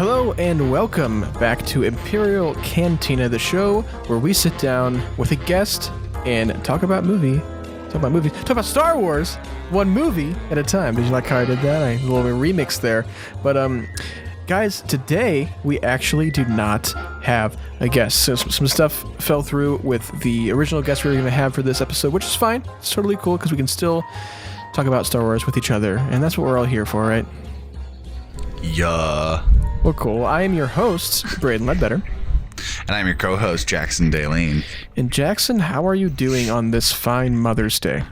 Hello and welcome back to Imperial Cantina, the show where we sit down with a guest and talk about movies, talk about Star Wars, one movie at a time. Did you like how I did that? A little remix there. But guys, today we actually do not have a guest. So some stuff fell through with the original guest we were going to have for this episode, which is fine. It's totally cool because we can still talk about Star Wars with each other, and that's what we're all here for, right? Yeah. Well, cool. I am your host, Braydon Leadbetter. And I'm your co-host, Jackson Daleen. And Jackson, how are you doing on this fine Mother's Day?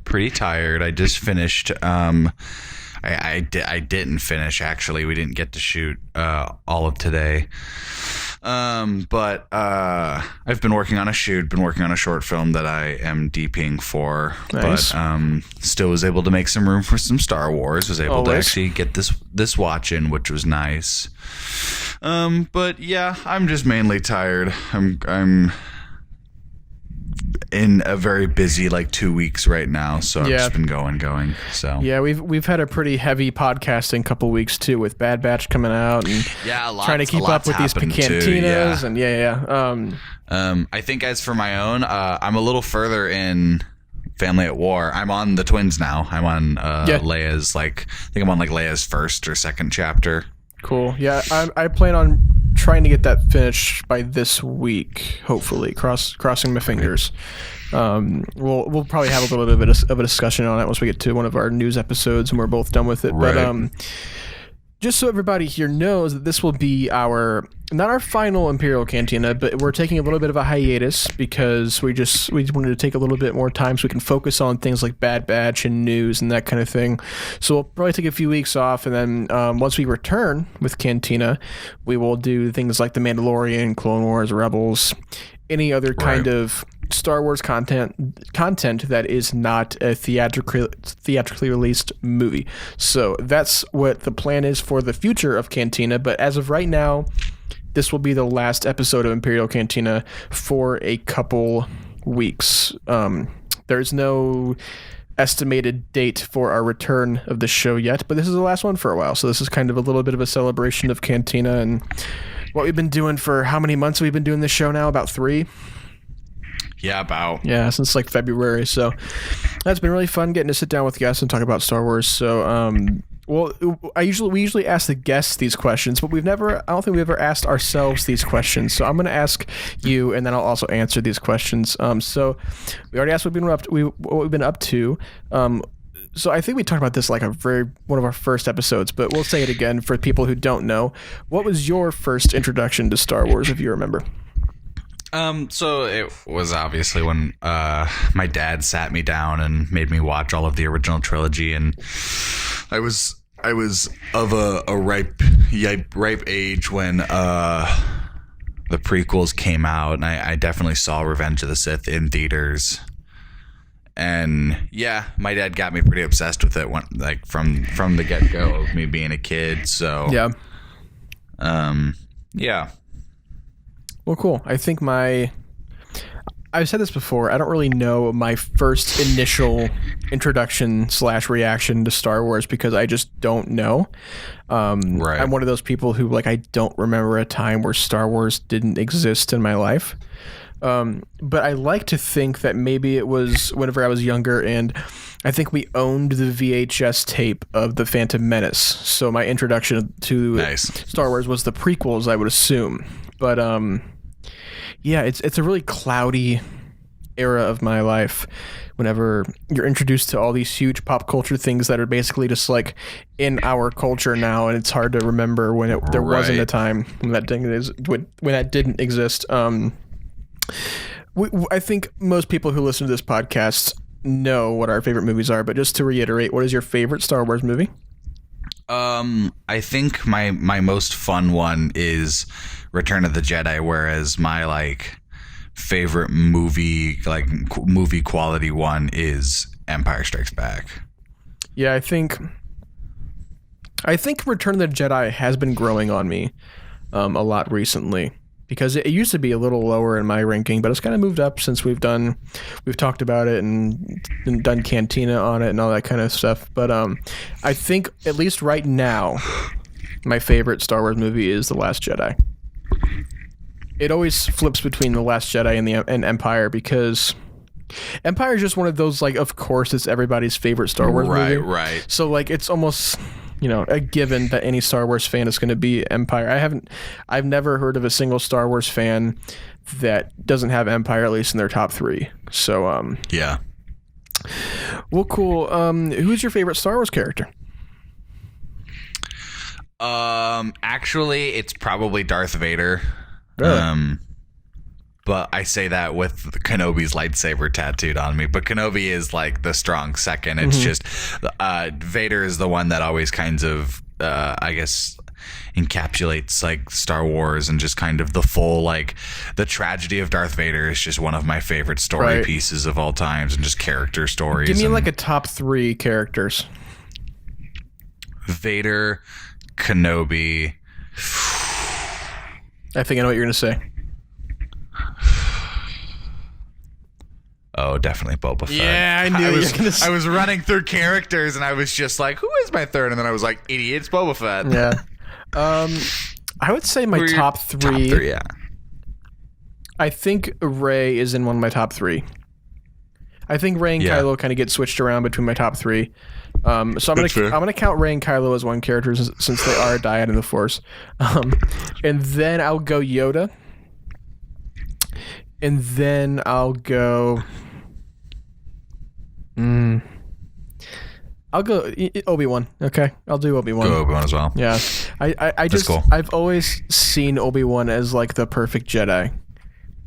Pretty tired. I just finished. I didn't finish, actually. We didn't get to shoot all of today. But I've been working on a short film that I am DPing for. Nice. But still was able to make some room for some Star Wars. Was able to actually get this watch in, which was nice. But yeah, I'm just mainly tired. I'm in a very busy 2 weeks right now, so I've just been going. So yeah, we've had a pretty heavy podcasting couple weeks too, with Bad Batch coming out and trying to keep up with these cantinas and I think as for my own, I'm a little further in Family at War. I'm on the twins now. I'm on Leia's I think I'm on Leia's first or second chapter. Cool. Yeah, I plan on trying to get that finished by this week, hopefully. Crossing my fingers. We'll probably have a little bit of a discussion on it once we get to one of our news episodes and we're both done with it. Right. But just so everybody here knows that this will be not our final Imperial Cantina, but we're taking a little bit of a hiatus because we wanted to take a little bit more time so we can focus on things like Bad Batch and news and that kind of thing. So we'll probably take a few weeks off, and then once we return with Cantina, we will do things like The Mandalorian, Clone Wars, Rebels, any other kind of Star Wars content that is not a theatrically released movie. So that's what the plan is for the future of Cantina. But as of right now, this will be the last episode of Imperial Cantina for a couple weeks. There's no estimated date for our return of the show yet, but this is the last one for a while. So this is kind of a little bit of a celebration of Cantina and what we've been doing for how many months we've been doing this show now? About 3? Yeah, since February. So that's been really fun getting to sit down with guests and talk about Star Wars. So we usually ask the guests these questions, but I don't think we've ever asked ourselves these questions. So I'm going to ask you, and then I'll also answer these questions. So we already asked what we've been up to. So I think we talked about this one of our first episodes, but we'll say it again for people who don't know. What was your first introduction to Star Wars, if you remember? So it was obviously when my dad sat me down and made me watch all of the original trilogy, and I was of a ripe age when the prequels came out, and I definitely saw Revenge of the Sith in theaters. And yeah, my dad got me pretty obsessed with it from the get-go of me being a kid. So yeah. Well, cool. I think I've said this before, I don't really know my first initial introduction / reaction to Star Wars because I just don't know. Right. I'm one of those people who I don't remember a time where Star Wars didn't exist in my life. But I like to think that maybe it was whenever I was younger, and I think we owned the VHS tape of The Phantom Menace. So my introduction to Star Wars was the prequels, I would assume. But yeah, it's a really cloudy era of my life whenever you're introduced to all these huge pop culture things that are basically just in our culture now, and it's hard to remember when there wasn't a time when that didn't exist. I think most people who listen to this podcast know what our favorite movies are, but just to reiterate, what is your favorite Star Wars movie? I think my most fun one is Return of the Jedi, whereas my favorite movie quality one is Empire Strikes Back. Yeah, I think Return of the Jedi has been growing on me a lot recently. because it used to be a little lower in my ranking, but it's kind of moved up since we've talked about it and done Cantina on it and all that kind of stuff. But I think at least right now, my favorite Star Wars movie is The Last Jedi. It always flips between The Last Jedi and Empire, because Empire is just one of those, like, of course it's everybody's favorite Star Wars movie. Right. So, like, it's almost, you know, a given that any Star Wars fan is going to be Empire. I've never heard of a single Star Wars fan that doesn't have Empire at least in their top 3. So, yeah. Well, cool. Who's your favorite Star Wars character? Actually, it's probably Darth Vader. Really? But I say that with Kenobi's lightsaber tattooed on me. But Kenobi is like the strong second. It's just Vader is the one that always kinds of, I guess, encapsulates like Star Wars and just kind of the full, like, the tragedy of Darth Vader is just one of my favorite story pieces of all times, and just character stories. Give me like a top 3 characters. Vader, Kenobi. I think I know what you're going to say. Oh, definitely Boba Fett. Yeah, I knew you were going to say. I was running through characters, and I was just like, who is my third? And then I was like, idiot, it's Boba Fett. Yeah. I would say my top 3. Top 3, yeah. I think Rey is in one of my top 3. I think Rey and Kylo kind of get switched around between my top 3. So I'm gonna count Rey and Kylo as one character since they are a dyad in the Force. And then I'll go Yoda. And then I'll go. I'll go Obi-Wan. Okay, I'll do Obi-Wan. Go Obi-Wan as well. Yeah, I just cool. I've always seen Obi-Wan as like the perfect Jedi,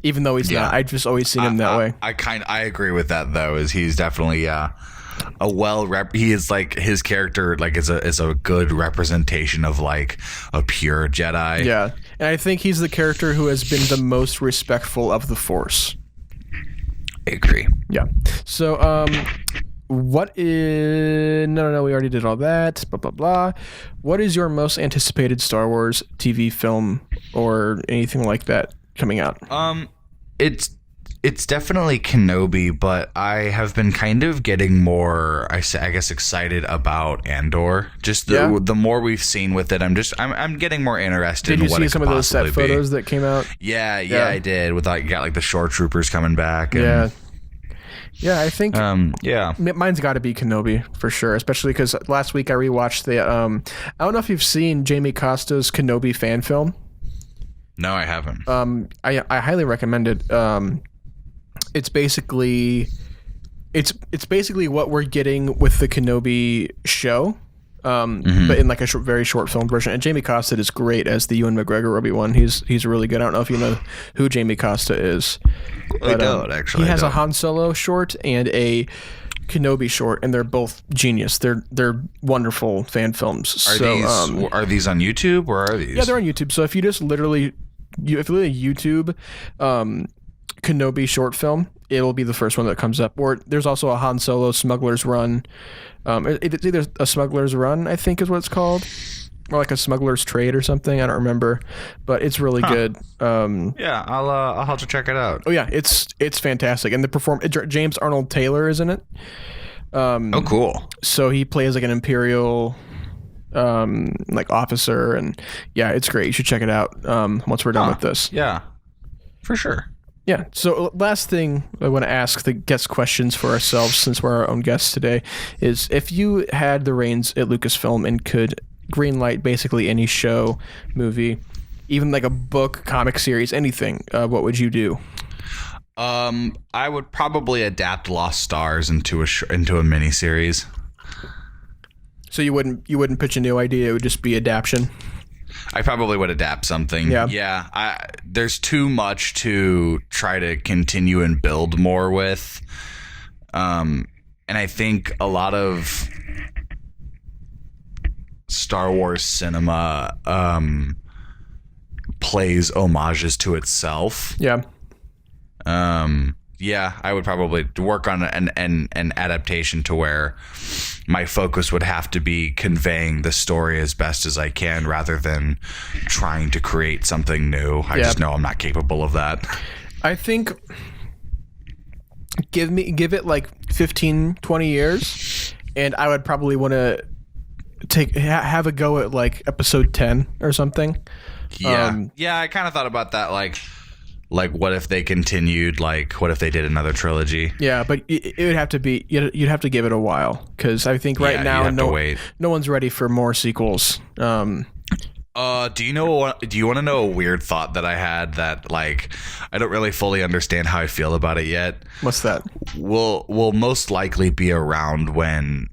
even though he's not. I've just always seen him that way. I agree with that though. Is he's definitely he is like his character like is a good representation of like a pure Jedi. Yeah, and I think he's the character who has been the most respectful of the Force. I agree. Yeah. So what is no we already did all that, blah blah blah. What is your most anticipated Star Wars TV film or anything like that coming out? It's definitely Kenobi, but I have been kind of getting more, I guess, excited about Andor. Just the more we've seen with it, I'm getting more interested in what it could possibly be. Did you see some of those set photos that came out? Yeah, I did. With like, got like the shore troopers coming back. And, yeah, I think. Mine's got to be Kenobi for sure. Especially because last week I rewatched the. I don't know if you've seen Jamie Costa's Kenobi fan film. No, I haven't. I highly recommend it. It's basically what we're getting with the Kenobi show, but in like a very short film version. And Jamie Costa is great as the Ewan McGregor Obi-Wan. He's really good. I don't know if you know who Jamie Costa is. I don't actually. He has a Han Solo short and a Kenobi short, and they're both genius. They're wonderful fan films. Are these on YouTube or are these? Yeah, they're on YouTube. So if you just literally YouTube Kenobi short film, it'll be the first one that comes up. Or there's also a Han Solo Smuggler's Run. It's either a Smuggler's Run, I think is what it's called, or like a Smuggler's Trade or something. I don't remember, but it's really good. Yeah, I'll have to check it out. Oh yeah, it's fantastic, and James Arnold Taylor is in it. Oh, cool. So he plays like an Imperial like officer, and yeah, it's great. You should check it out once we're done with this. Yeah, for sure. Yeah. So last thing I want to ask the guest questions for ourselves, since we're our own guests today, is if you had the reins at Lucasfilm and could greenlight basically any show, movie, even like a book, comic series, anything, what would you do? I would probably adapt Lost Stars into a miniseries. So you wouldn't pitch a new idea; it would just be adaptation. I probably would adapt something. Yeah. There's too much to try to continue and build more with. And I think a lot of Star Wars cinema plays homages to itself. Yeah. I would probably work on an adaptation to where my focus would have to be conveying the story as best as I can rather than trying to create something new. I just know I'm not capable of that. I think give it like 15, 20 years, and I would probably want to have a go at like episode 10 or something. Yeah, I kind of thought about that. Like, what if they continued? Like, what if they did another trilogy? Yeah, but it would have to be. You'd have to give it a while because I think right now no one's ready for more sequels. Do you want to know a weird thought that I had that like I don't really fully understand how I feel about it yet? What's that? Will most likely be around when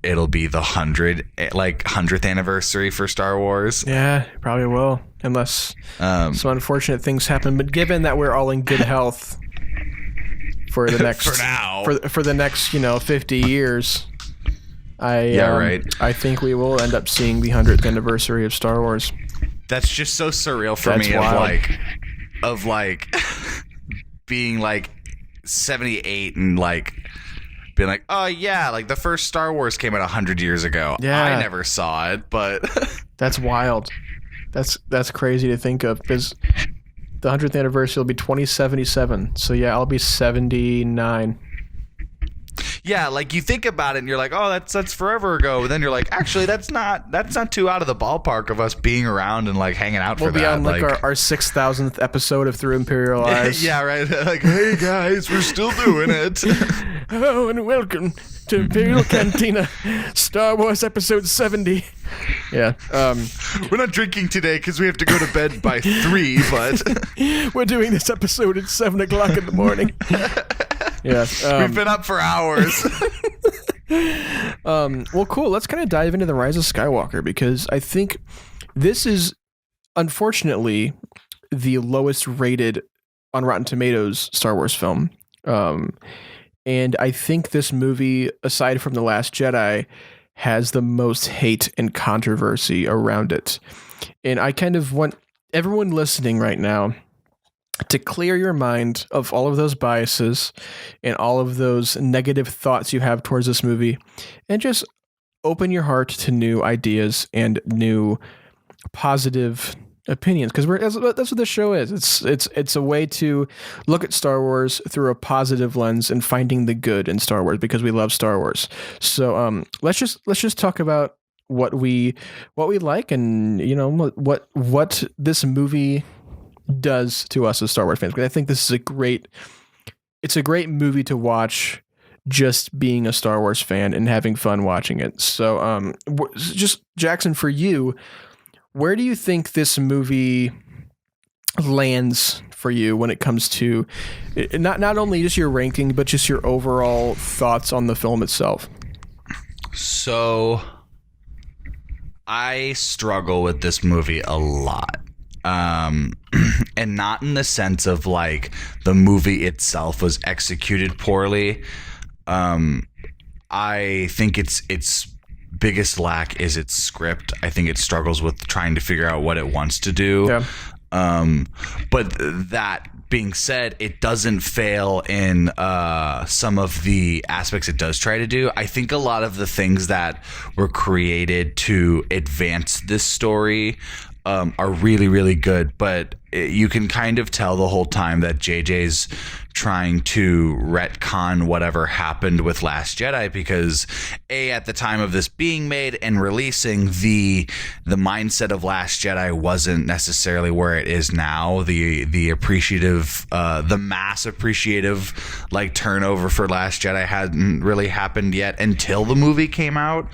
it'll be the 100th anniversary for Star Wars. Yeah, probably will, unless some unfortunate things happen. But given that we're all in good health for the next for now for the next 50 years, I think we will end up seeing the 100th anniversary of Star Wars. That's just so surreal for me. Wild. Of being like 78 and like being like, oh yeah, like the first Star Wars came out 100 years ago. Yeah. I never saw it, but that's wild. That's crazy to think of because the 100th anniversary will be 2077. So yeah, I'll be 79. Yeah, like you think about it and you're like, oh, that's forever ago. But then you're like, actually, that's not too out of the ballpark of us being around and like hanging out for that. We'll be on like our 6,000th episode of Through Imperial Eyes. Yeah, right. Like, hey guys, we're still doing it. Hello and welcome to Imperial Cantina, Star Wars Episode 70. Yeah. We're not drinking today because we have to go to bed by 3, but we're doing this episode at 7 o'clock in the morning. Yeah. We've been up for hours. Well, cool. Let's kind of dive into the Rise of Skywalker because I think this is, unfortunately, the lowest rated on Rotten Tomatoes Star Wars film. And I think this movie, aside from The Last Jedi, has the most hate and controversy around it. And I kind of want everyone listening right now to clear your mind of all of those biases and all of those negative thoughts you have towards this movie and just open your heart to new ideas and new positive opinions, because that's what this show is. It's a way to look at Star Wars through a positive lens and finding the good in Star Wars because we love Star Wars. So let's just talk about what we like and what this movie does to us as Star Wars fans. Because I think this is a great movie to watch just being a Star Wars fan and having fun watching it. So just Jackson, for you, where do you think this movie lands for you when it comes to not only just your ranking, but just your overall thoughts on the film itself? So I struggle with this movie a lot. And not in the sense of like the movie itself was executed poorly. I think its biggest lack is its script. I think it struggles with trying to figure out what it wants to do. Yeah. But that being said, it doesn't fail in some of the aspects it does try to do. I think a lot of the things that were created to advance this story are really, really good, but you can kind of tell the whole time that JJ's trying to retcon whatever happened with Last Jedi, because at the time of this being made and releasing, the mindset of Last Jedi wasn't necessarily where it is now. The appreciative, the mass appreciative like turnover for Last Jedi hadn't really happened yet until the movie came out.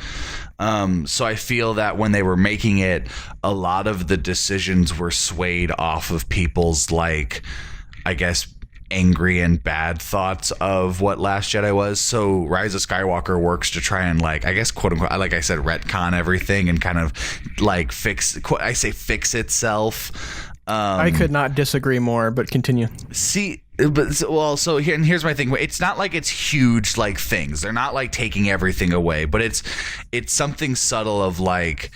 So I feel that when they were making it, a lot of the decisions were swayed off of people's, like, I guess, angry and bad thoughts of what Last Jedi was. So Rise of Skywalker works to try and, like, I guess, quote unquote, like I said, retcon everything and kind of like fix itself. I could not disagree more, but continue. See, so here's my thing. It's not like it's huge like things. They're not like taking everything away, but it's something subtle of like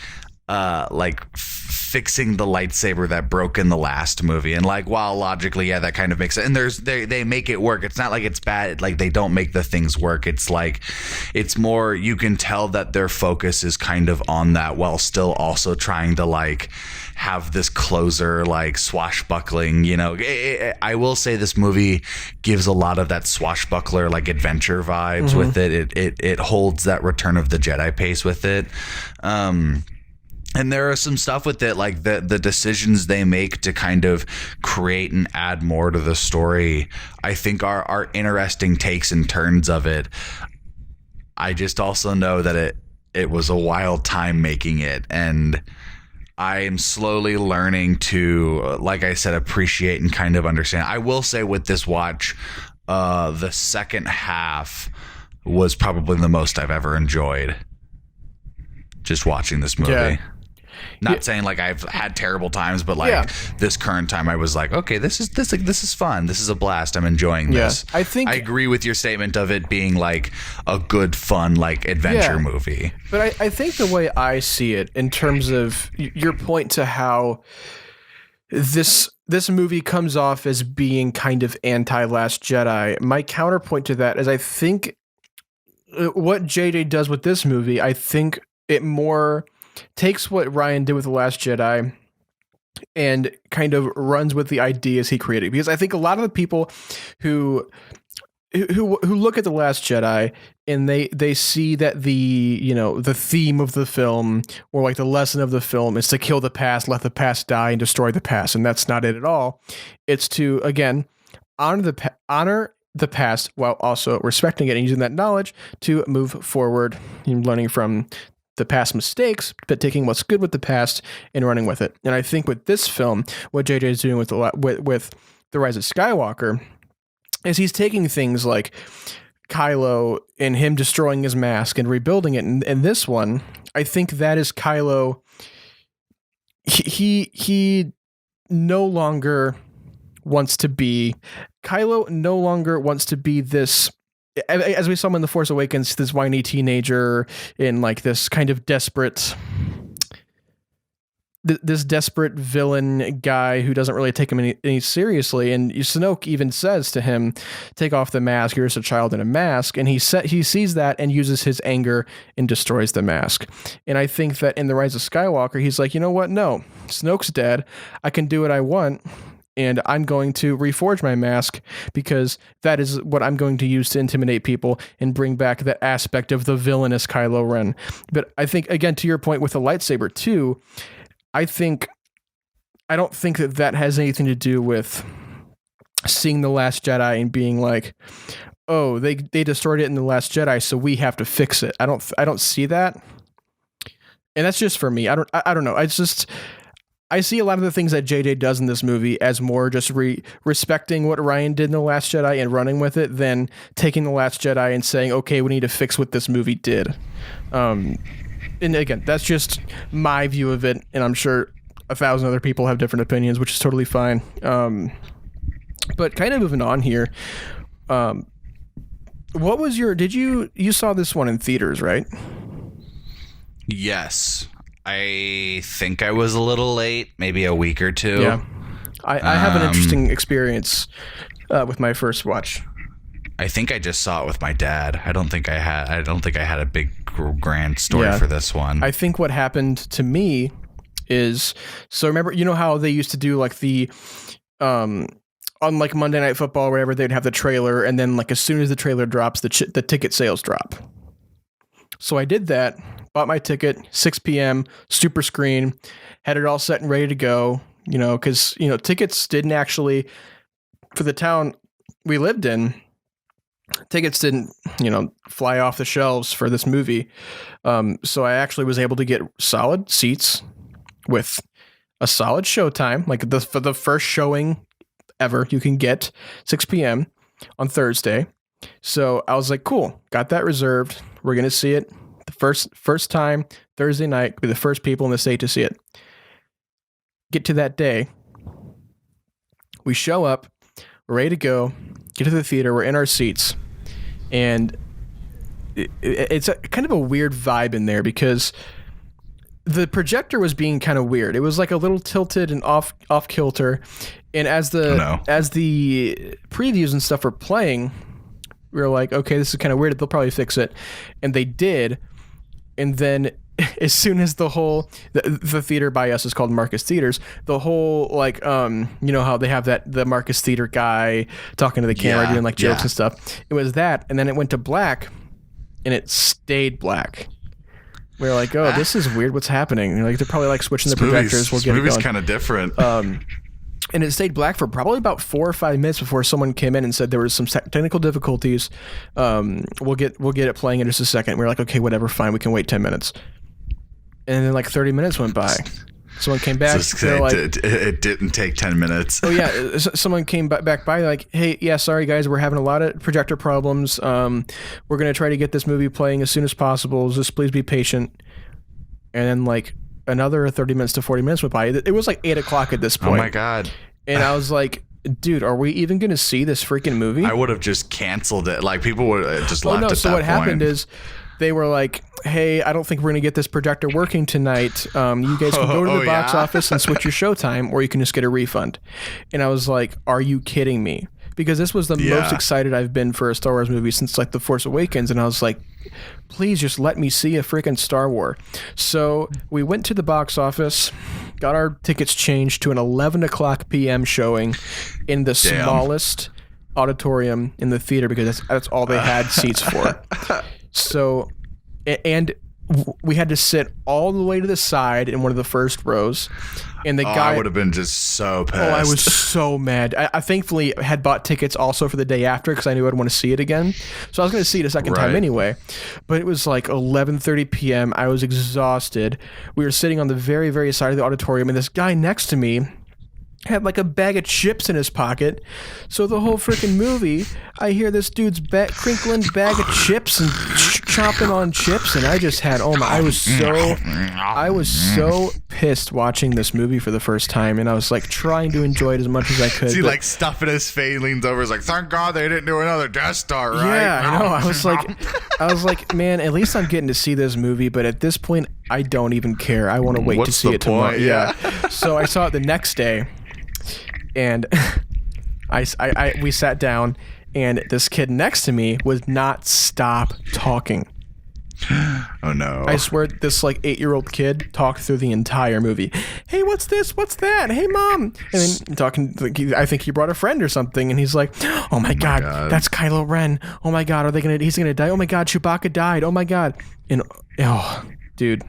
fixing the lightsaber that broke in the last movie. And like, while logically, yeah, that kind of makes sense. And they make it work. It's not like it's bad. Like, they don't make the things work. It's like, it's more, you can tell that their focus is kind of on that while still also trying to like have this closer, like swashbuckling, you know. I will say this movie gives a lot of that swashbuckler, like adventure vibes with it. It holds that Return of the Jedi pace with it. And there are some stuff with it, like the decisions they make to kind of create and add more to the story, I think are interesting takes and turns of it. I just also know that it was a wild time making it, and I am slowly learning to, like I said, appreciate and kind of understand. I will say with this watch, the second half was probably the most I've ever enjoyed just watching this movie. Yeah. Not saying like I've had terrible times, but like this current time I was like, okay, this is fun. This is a blast. I'm enjoying this. I think I agree with your statement of it being like a good, fun, like adventure movie. But I think the way I see it in terms of your point to how this movie comes off as being kind of anti-Last Jedi, my counterpoint to that is I think what JJ does with this movie, I think it more takes what Ryan did with The Last Jedi and kind of runs with the ideas he created. Because I think a lot of the people who look at The Last Jedi and they see that the theme of the film or like the lesson of the film is to kill the past, let the past die, and destroy the past, and that's not it at all. It's to, again, honor the past while also respecting it and using that knowledge to move forward and learning from the past mistakes, but taking what's good with the past and running with it. And I think with this film, what JJ is doing with the Rise of Skywalker is he's taking things like Kylo and him destroying his mask and rebuilding it. And this one, I think that is Kylo. He no longer wants to be this, as we saw him in The Force Awakens, this whiny teenager in like this kind of desperate villain guy who doesn't really take him any seriously. And Snoke even says to him, take off the mask, you're just a child in a mask. And he sees that and uses his anger and destroys the mask. And I think that in The Rise of Skywalker, he's like, you know what? No, Snoke's dead. I can do what I want. And I'm going to reforge my mask because that is what I'm going to use to intimidate people and bring back that aspect of the villainous Kylo Ren. But I think, again, to your point with the lightsaber too, I don't think that has anything to do with seeing The Last Jedi and being like, oh, they destroyed it in The Last Jedi, so we have to fix it. I don't see that. And that's just for me. I don't know. I see a lot of the things that JJ does in this movie as more just respecting what Ryan did in The Last Jedi and running with it than taking The Last Jedi and saying, okay, we need to fix what this movie did. And again, that's just my view of it. And I'm sure 1,000 other people have different opinions, which is totally fine. But kind of moving on here. What was you saw this one in theaters, right? Yes. I think I was a little late, maybe a week or two. Yeah. I have an interesting experience with my first watch. I think I just saw it with my dad. I don't think I had a big grand story for this one. I think what happened to me is, so remember, you know how they used to do like the on like Monday Night Football or whatever, they'd have the trailer, and then like as soon as the trailer drops, the ticket sales drop. So I did that, bought my ticket, 6 p.m., super screen, had it all set and ready to go, because, tickets didn't actually, for the town we lived in, tickets didn't, fly off the shelves for this movie. So I actually was able to get solid seats with a solid showtime, like for the first showing ever you can get, 6 p.m. on Thursday. So I was like, cool, got that reserved. We're going to see it the first time Thursday night. Be the first people in the state to see it. Get to that day. We show up, we're ready to go, get to the theater, we're in our seats. And it's kind of a weird vibe in there because the projector was being kind of weird. It was like a little tilted and off kilter. And as the previews and stuff were playing, we were like, okay, this is kind of weird. They'll probably fix it. And they did. And then as soon as the theater by us is called Marcus Theaters, the whole like you know how they have the Marcus Theater guy talking to the camera doing like jokes and stuff. It was that, and then it went to black, and it stayed black. We were like, oh, this is weird. What's happening? And like they're probably like switching the projectors. We'll get it going. This movie's kind of different. And it stayed black for probably about 4 or 5 minutes before someone came in and said there was some technical difficulties. We'll get it playing in just a second. We were like, okay, whatever, fine. We can wait 10 minutes. And then like 30 minutes went by. Someone came back. It didn't take 10 minutes. Oh yeah, someone came back by like, hey, yeah, sorry guys, we're having a lot of projector problems. We're gonna try to get this movie playing as soon as possible. Just please be patient. And then like another 30 minutes to 40 minutes went by. It was like 8 o'clock at this point. Oh my god! And I was like, dude, are we even gonna see this freaking movie? I would have just canceled it. Like people would have just left. So what happened is, they were like, hey, I don't think we're going to get this projector working tonight. You guys can go to the box office and switch your showtime, or you can just get a refund. And I was like, are you kidding me? Because this was the most excited I've been for a Star Wars movie since like The Force Awakens. And I was like, please just let me see a freaking Star Wars. So we went to the box office, got our tickets changed to an 11 o'clock p.m. showing in the smallest auditorium in the theater, because that's all they had seats for. So, and we had to sit all the way to the side in one of the first rows. And the guy, I would have been just so pissed. Oh, I was so mad. I thankfully had bought tickets also for the day after because I knew I'd want to see it again. So I was going to see it a second time anyway. But it was like 11:30 p.m. I was exhausted. We were sitting on the very, very side of the auditorium, and this guy next to me had like a bag of chips in his pocket. So the whole freaking movie, I hear this dude's crinkling bag of chips and chomping on chips, and I just had I was so pissed watching this movie for the first time, and I was like trying to enjoy it as much as I could. See, like stuff in his face, leans over, is like, thank God they didn't do another Death Star, right? Yeah, I know. I was like, man, at least I'm getting to see this movie, but at this point, I don't even care. I want to wait to see it tomorrow. Yeah. So I saw it the next day. And we sat down, and this kid next to me would not stop talking. Oh no! I swear, this like 8-year-old kid talked through the entire movie. Hey, what's this? What's that? Hey, mom! And then talking, like, I think he brought a friend or something, and he's like, "Oh my god, that's Kylo Ren! Oh my god, he's gonna die! Oh my god, Chewbacca died! Oh my god!" And dude.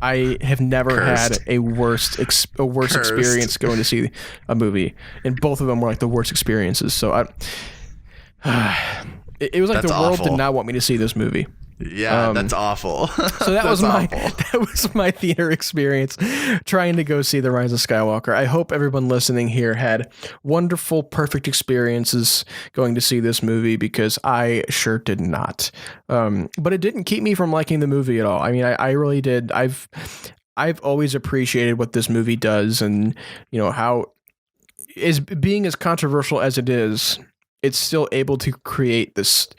I have never had a worse experience going to see a movie, and both of them were like the worst experiences. So it was like the world did not want me to see this movie. Yeah, that's awful. So that was my theater experience trying to go see The Rise of Skywalker. I hope everyone listening here had wonderful, perfect experiences going to see this movie, because I sure did not. But it didn't keep me from liking the movie at all. I mean, I really did. I've always appreciated what this movie does, and you know how is being as controversial as it is, it's still able to create this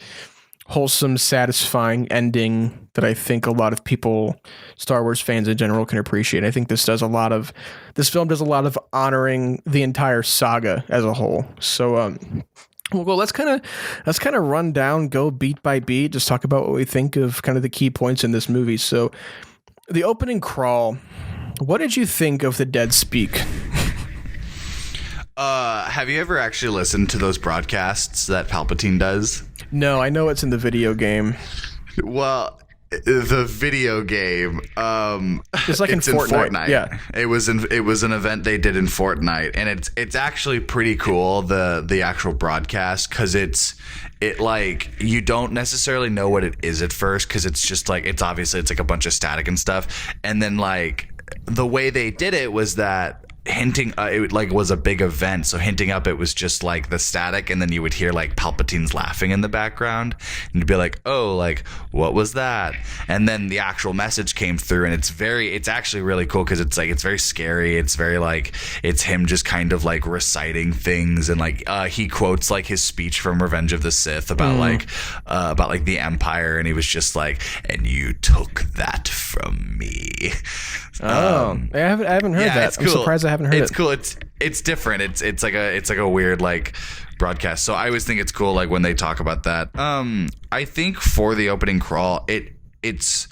wholesome, satisfying ending that I think a lot of people, Star Wars fans in general, can appreciate. I think this film does a lot of honoring the entire saga as a whole. So let's kind of run down, go beat by beat, just talk about what we think of kind of the key points in this movie. So the opening crawl, what did you think of the dead speak? Have you ever actually listened to those broadcasts that Palpatine does? No, I know it's in the video game. Well, the video game, it's like in Fortnite. Yeah, it was an event they did in Fortnite, and it's actually pretty cool, the actual broadcast, because it like, you don't necessarily know what it is at first, because it's just like, it's like a bunch of static and stuff, and then like the way they did it was that hinting it like was a big event, so hinting up it was just like the static, and then you would hear like Palpatine's laughing in the background, and you'd be like, oh, like what was that? And then the actual message came through, and it's actually really cool because it's like it's very scary. It's very like it's him just kind of like reciting things, and like he quotes like his speech from Revenge of the Sith about like the Empire, and he was just like, and you took that from me. I haven't heard that. It's cool. I'm surprised I haven't heard it. It's cool. It's different. It's like a weird like broadcast. So I always think it's cool like when they talk about that. I think for the opening crawl, it's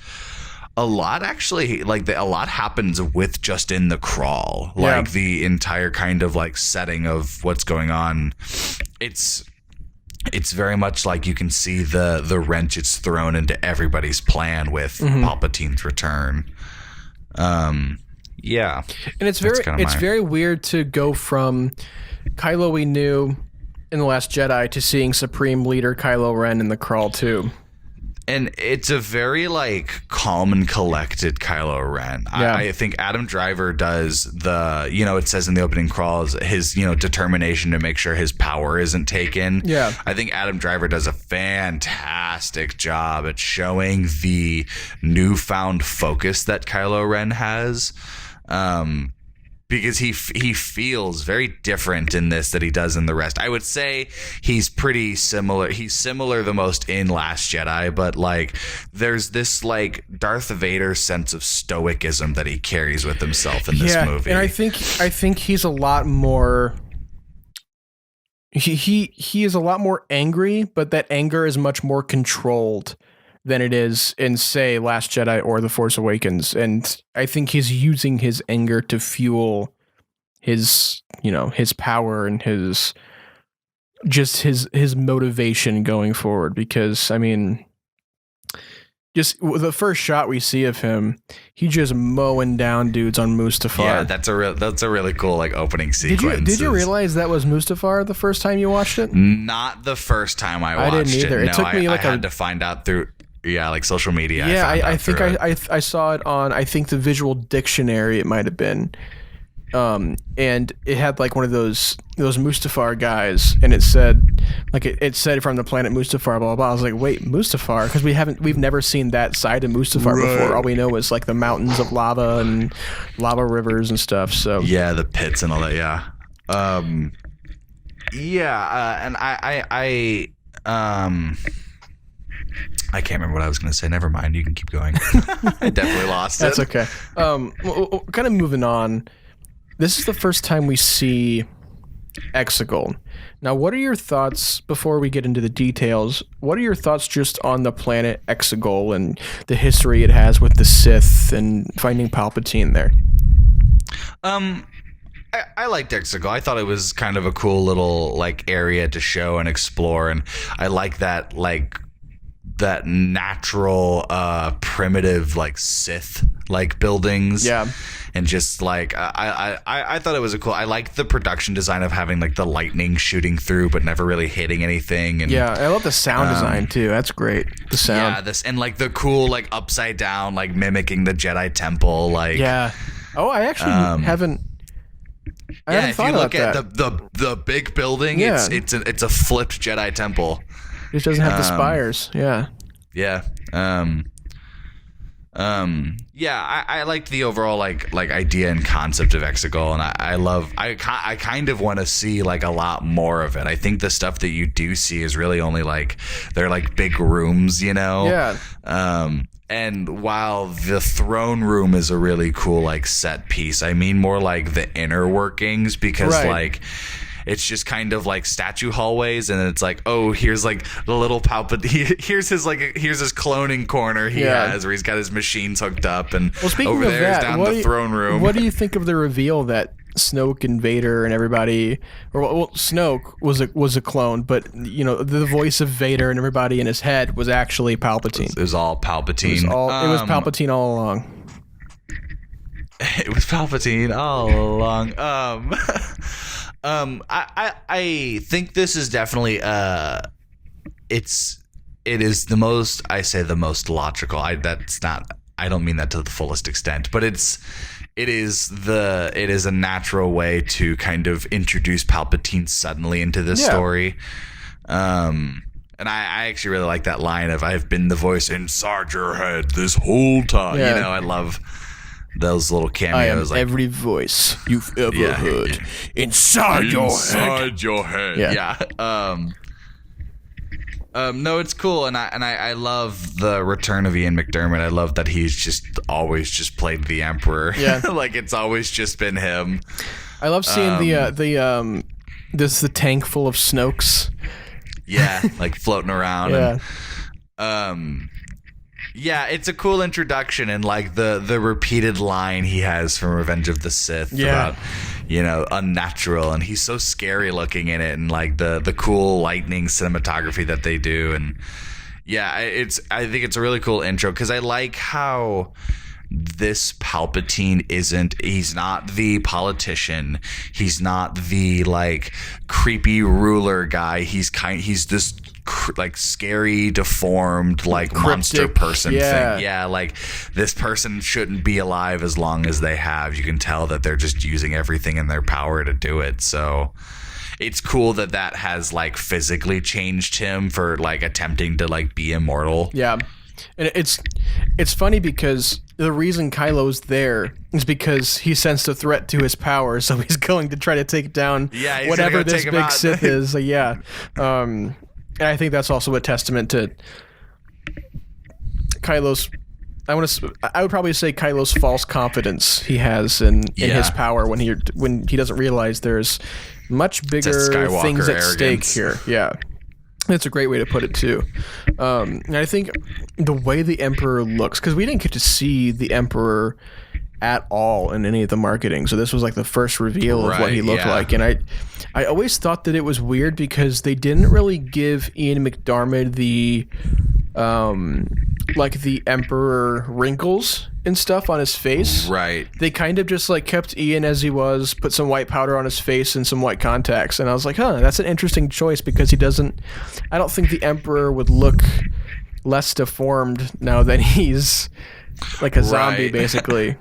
a lot actually. Like a lot happens with just in the crawl. Like the entire kind of like setting of what's going on. It's very much like you can see the wrench it's thrown into everybody's plan with Palpatine's return. Yeah, and it's very weird to go from Kylo we knew in The Last Jedi to seeing Supreme Leader Kylo Ren in the crawl too. And it's a very like calm and collected Kylo Ren. Yeah. I think Adam Driver does it says in the opening crawls his determination to make sure his power isn't taken. Yeah. I think Adam Driver does a fantastic job at showing the newfound focus that Kylo Ren has. Because he feels very different in this than he does in the rest. I would say he's pretty similar. He's similar the most in Last Jedi, but like there's this like Darth Vader sense of stoicism that he carries with himself in this movie. And I think he's a lot more. He is a lot more angry, but that anger is much more controlled than it is in, say, Last Jedi or The Force Awakens. And I think he's using his anger to fuel his power and his motivation going forward. Because, I mean, just the first shot we see of him, he just mowing down dudes on Mustafar. Yeah, that's a really cool like opening sequence. Did you realize that was Mustafar the first time you watched it? Not the first time I watched it. I didn't either. It took me I had to find out through like social media. Yeah, I think I saw it on, I think, the Visual Dictionary it might have been. And it had like one of those Mustafar guys, and it said from the planet Mustafar, blah blah blah. I was like, wait, Mustafar? Because we've never seen that side of Mustafar before. All we know is like the mountains of lava and lava rivers and stuff. So yeah, the pits and all that. Yeah, and I can't remember what I was going to say. Never mind. You can keep going. I definitely lost it. That's okay. Kind of moving on. This is the first time we see Exegol. Now, what are your thoughts, before we get into the details, what are your thoughts just on the planet Exegol and the history it has with the Sith and finding Palpatine there? I liked Exegol. I thought it was kind of a cool little like area to show and explore, and I like that that natural primitive like Sith like buildings. Yeah. And just like I thought it was I liked the production design of having like the lightning shooting through but never really hitting anything. And yeah, I love the sound design too. That's great. The sound. Yeah, and like the cool like upside down like mimicking the Jedi Temple like. Yeah. Oh, I actually haven't if thought you look about at that. the big building, Yeah. it's a flipped Jedi Temple. It just doesn't have the spires. Yeah. Yeah. I liked the overall like idea and concept of Exegol, and I kind of want to see like a lot more of it. I think the stuff that you do see is really only like they're like big rooms, you know. Yeah. And while the throne room is a really cool like set piece, I mean more like the inner workings, because like it's just kind of like statue hallways, and it's like, oh, here's like the little Palpatine. Here's his cloning corner he has, where he's got his machines hooked up, and over there is down the throne room. What do you think of the reveal that Snoke and Vader and everybody, or Snoke was a clone, but you know the voice of Vader and everybody in his head was actually Palpatine. It was all Palpatine. It was Palpatine all along. It was Palpatine all along. I think this is definitely it is the most, I say the most logical. I don't mean that to the fullest extent, but it is a natural way to kind of introduce Palpatine suddenly into the story. And I actually really like that line of "I've been the voice inside your head this whole time." Yeah. You know, I love those little cameos. I am like every voice you've ever heard inside your head. Yeah. No, it's cool, and I love the return of Ian McDiarmid. I love that he's just always just played the Emperor. Yeah. Like it's always just been him. I love seeing the tank full of Snokes. Yeah, like floating around. Yeah. And, yeah, it's a cool introduction, and like the repeated line he has from Revenge of the Sith about, you know, unnatural, and he's so scary looking in it, and like the cool lightning cinematography that they do, and yeah, I think it's a really cool intro because I like how this Palpatine he's not the politician, he's not the like creepy ruler guy, he's this like scary, deformed, like cryptic monster person thing. Yeah, like this person shouldn't be alive as long as they have. You can tell that they're just using everything in their power to do it. So it's cool that has like physically changed him for like attempting to like be immortal. Yeah. And it's funny because the reason Kylo's there is because he sensed a threat to his power, so he's going to try to take down whatever this big Sith is. So yeah. And I think that's also a testament to Kylo's. I would probably say Kylo's false confidence he has in his power when he doesn't realize there's much bigger things at stake here. Yeah. That's a great way to put it too. And I think the way the Emperor looks, because we didn't get to see the Emperor at all in any of the marketing, so this was like the first reveal of what he looked like, and I always thought that it was weird because they didn't really give Ian McDiarmid the like the Emperor wrinkles and stuff on his face. Right. They kind of just like kept Ian as he was, put some white powder on his face and some white contacts, and I was like, that's an interesting choice because I don't think the Emperor would look less deformed now that he's like a zombie basically.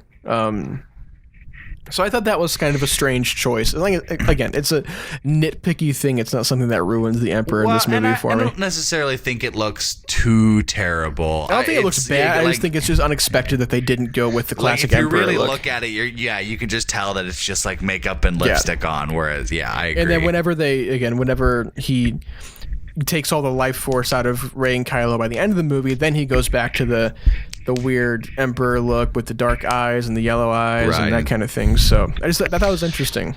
So I thought that was kind of a strange choice. Like, again, it's a nitpicky thing. It's not something that ruins the Emperor in this movie for me. I don't necessarily think it looks too terrible. I don't think it looks bad. I just think it's just unexpected that they didn't go with the classic Emperor look. If you really look at it, you can just tell that it's just like makeup and lipstick on. Whereas, I agree. And then whenever he takes all the life force out of Rey and Kylo by the end of the movie, then he goes back to the weird Emperor look with the dark eyes and the yellow eyes and that kind of thing. So I thought that was interesting.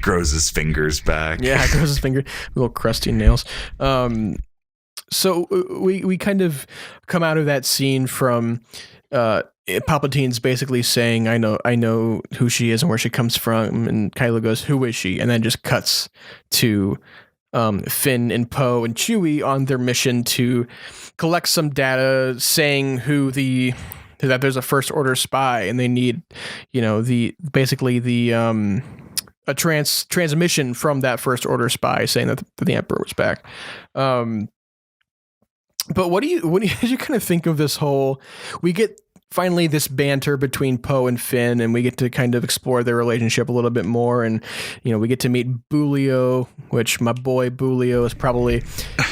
Grows his fingers back. Yeah, grows his finger, little crusty nails. So we kind of come out of that scene from Palpatine's basically saying, I know who she is and where she comes from, and Kylo goes, who is she? And then just cuts to Finn and Poe and Chewie on their mission to collect some data saying that there's a First Order spy, and they need, a transmission from that First Order spy saying that the Emperor was back. But what do you kind of think of this whole? We get finally this banter between Poe and Finn, and we get to kind of explore their relationship a little bit more, and we get to meet Boolio, which my boy Boolio is probably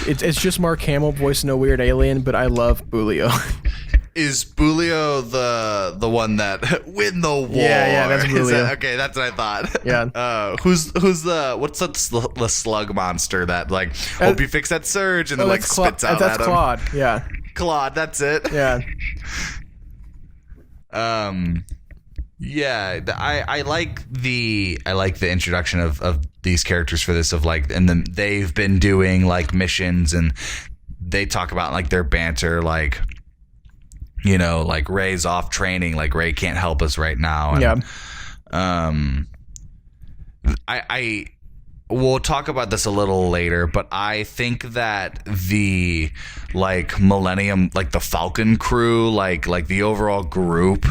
it's just Mark Hamill voicing no weird alien, but I love Boolio. Is Boolio the one that win the war? Yeah, that's Boolio. Okay, that's what I thought. Yeah. Who's what's the slug monster that like hope you fix that surge and then like spits out that's at Claude. him? Yeah. Claude, that's it. Yeah. I like the introduction of these characters for this, of like, and then they've been doing like missions and they talk about like their banter, like, like Rey's off training, like Rey can't help us right now. And, we'll talk about this a little later, but I think that the like Millennium, like the Falcon crew, like the overall group,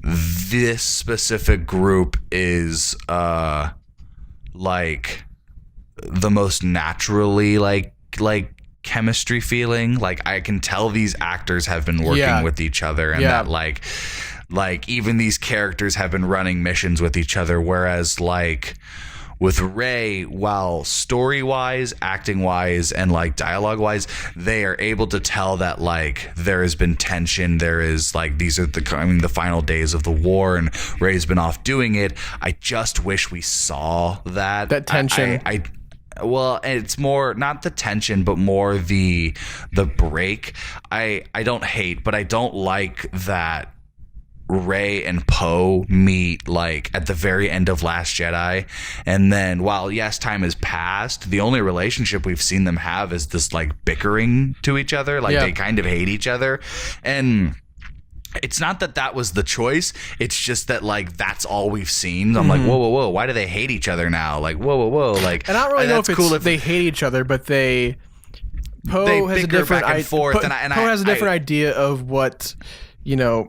this specific group is like the most naturally like chemistry feeling. Like I can tell these actors have been working with each other, and that like Like, even these characters have been running missions with each other, whereas, like, with Rey, while story-wise, acting-wise, and, like, dialogue-wise, they are able to tell that, like, there has been tension. There is, like, these are the final days of the war, and Rey's been off doing it. I just wish we saw that tension. Well, it's more not the tension, but more the break. I don't hate, but I don't like that Rey and Poe meet, like, at the very end of Last Jedi, and then while yes, time has passed, the only relationship we've seen them have is this, like, bickering to each other. Like, they kind of hate each other, and it's not that was the choice. It's just that, like, that's all we've seen. I'm like, whoa, why do they hate each other now? Like, whoa, like, and I don't really know if it's cool if they hate each other, but Poe has a different idea of what, you know,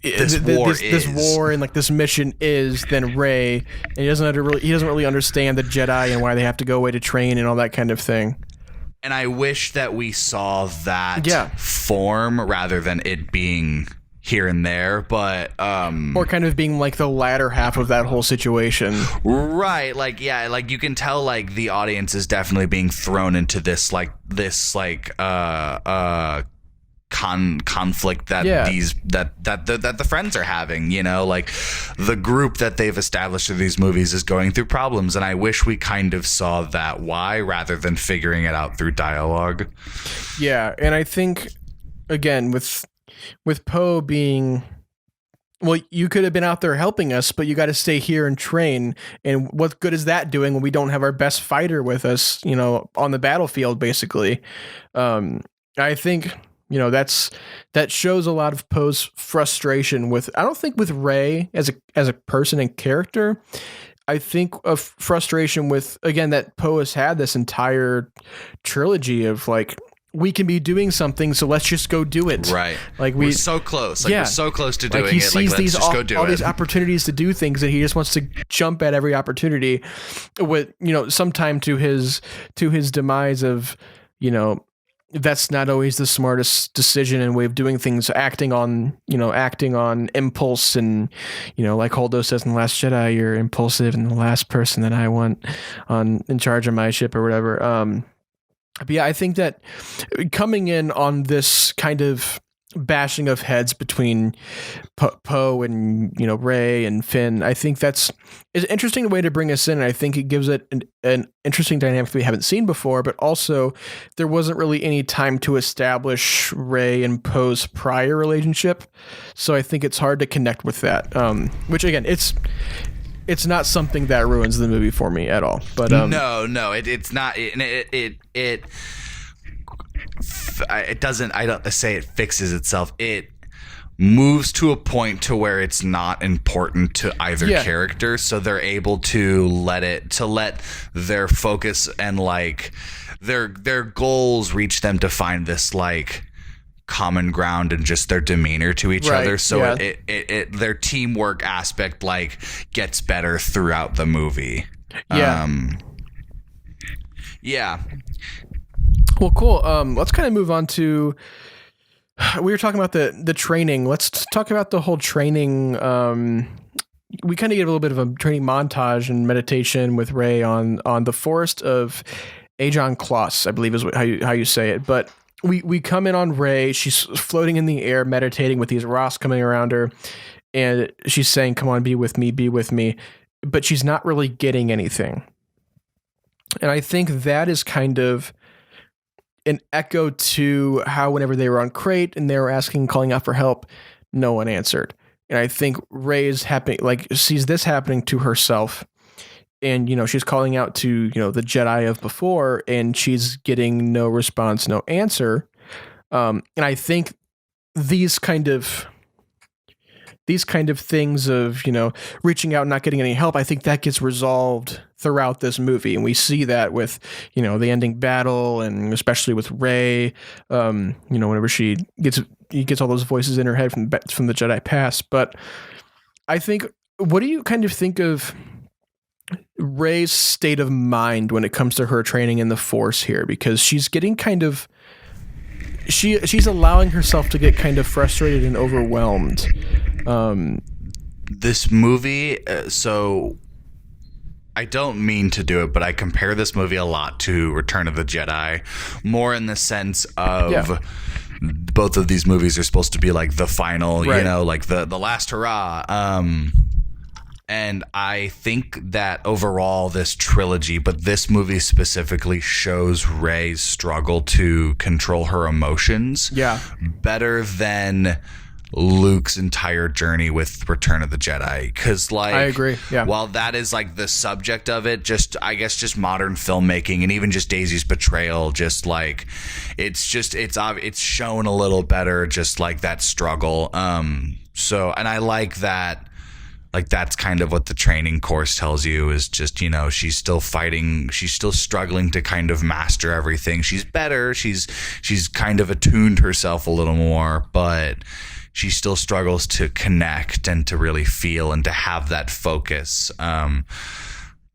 this war and, like, this mission is than Rey, and he doesn't really understand the Jedi and why they have to go away to train and all that kind of thing. And I wish that we saw that form rather than it being here and there, but or kind of being like the latter half of that whole situation, right? Like, yeah, like, you can tell, like, the audience is definitely being thrown into this conflict that the friends are having, you know, like, the group that they've established through these movies is going through problems, and I wish we kind of saw that why rather than figuring it out through dialogue. Yeah, and I think, again, with Poe being, well, you could have been out there helping us, but you got to stay here and train, and what good is that doing when we don't have our best fighter with us, you know, on the battlefield, basically. I think, you know, that shows a lot of Poe's frustration with, I don't think with Rey as a person and character. I think of frustration with, again, that Poe has had this entire trilogy of, like, we can be doing something, so let's just go do it. Right. Like, we're so close. Like, we're so close to doing it. He sees these opportunities to do things, and he just wants to jump at every opportunity with, you know, sometime to his demise of, you know, that's not always the smartest decision and way of doing things, acting on impulse, and, you know, like Holdo says in The Last Jedi, you're impulsive and the last person that I want in charge of my ship or whatever. But yeah, I think that coming in on this kind of bashing of heads between Poe and, you know, Rey and Finn, I think that's an interesting way to bring us in. And I think it gives it an interesting dynamic we haven't seen before, but also there wasn't really any time to establish Rey and Poe's prior relationship. So I think it's hard to connect with that, which, again, it's not something that ruins the movie for me at all. But no, it's not. It doesn't. I don't say it fixes itself. It moves to a point to where it's not important to either character, so they're able to let their focus and, like, their goals reach them to find this, like, common ground and just their demeanor to each other, so it their teamwork aspect, like, gets better throughout the movie. Well, cool. Let's kind of move on to, we were talking about the training. Let's talk about the whole training. We kind of get a little bit of a training montage and meditation with Rey on the forest of Ajon Kloss, I believe is how you say it. But we come in on Rey. She's floating in the air, meditating with these rocks coming around her, and she's saying, "Come on, be with me, be with me." But she's not really getting anything. And I think that is kind of an echo to how whenever they were on Crate and they were calling out for help, no one answered. And I think Rey is sees this happening to herself. And, you know, she's calling out to, you know, the Jedi of before, and she's getting no response, no answer. And I think these kind of things of, you know, reaching out and not getting any help, I think that gets resolved throughout this movie. And we see that with, you know, the ending battle, and especially with Rey, you know, whenever she gets all those voices in her head from the Jedi past. But I think, what do you kind of think of Rey's state of mind when it comes to her training in the Force here? Because she's getting kind of, she's allowing herself to get kind of frustrated and overwhelmed This movie, so I don't mean to do it, but I compare this movie a lot to Return of the Jedi, more in the sense of both of these movies are supposed to be like the final, Right. like the last hurrah. And I think that overall this trilogy, but this movie specifically, shows Rey's struggle to control her emotions better than Luke's entire journey with Return of the Jedi. Because, like, I agree. Yeah. While that is like the subject of it, just modern filmmaking and even just Daisy's betrayal, just like it's shown a little better, just like that struggle. So, and I like that. Like, that's kind of what the training course tells you, is just, she's still fighting. She's still struggling to kind of master everything. She's better. She's kind of attuned herself a little more, but she still struggles to connect and to really feel and to have that focus. And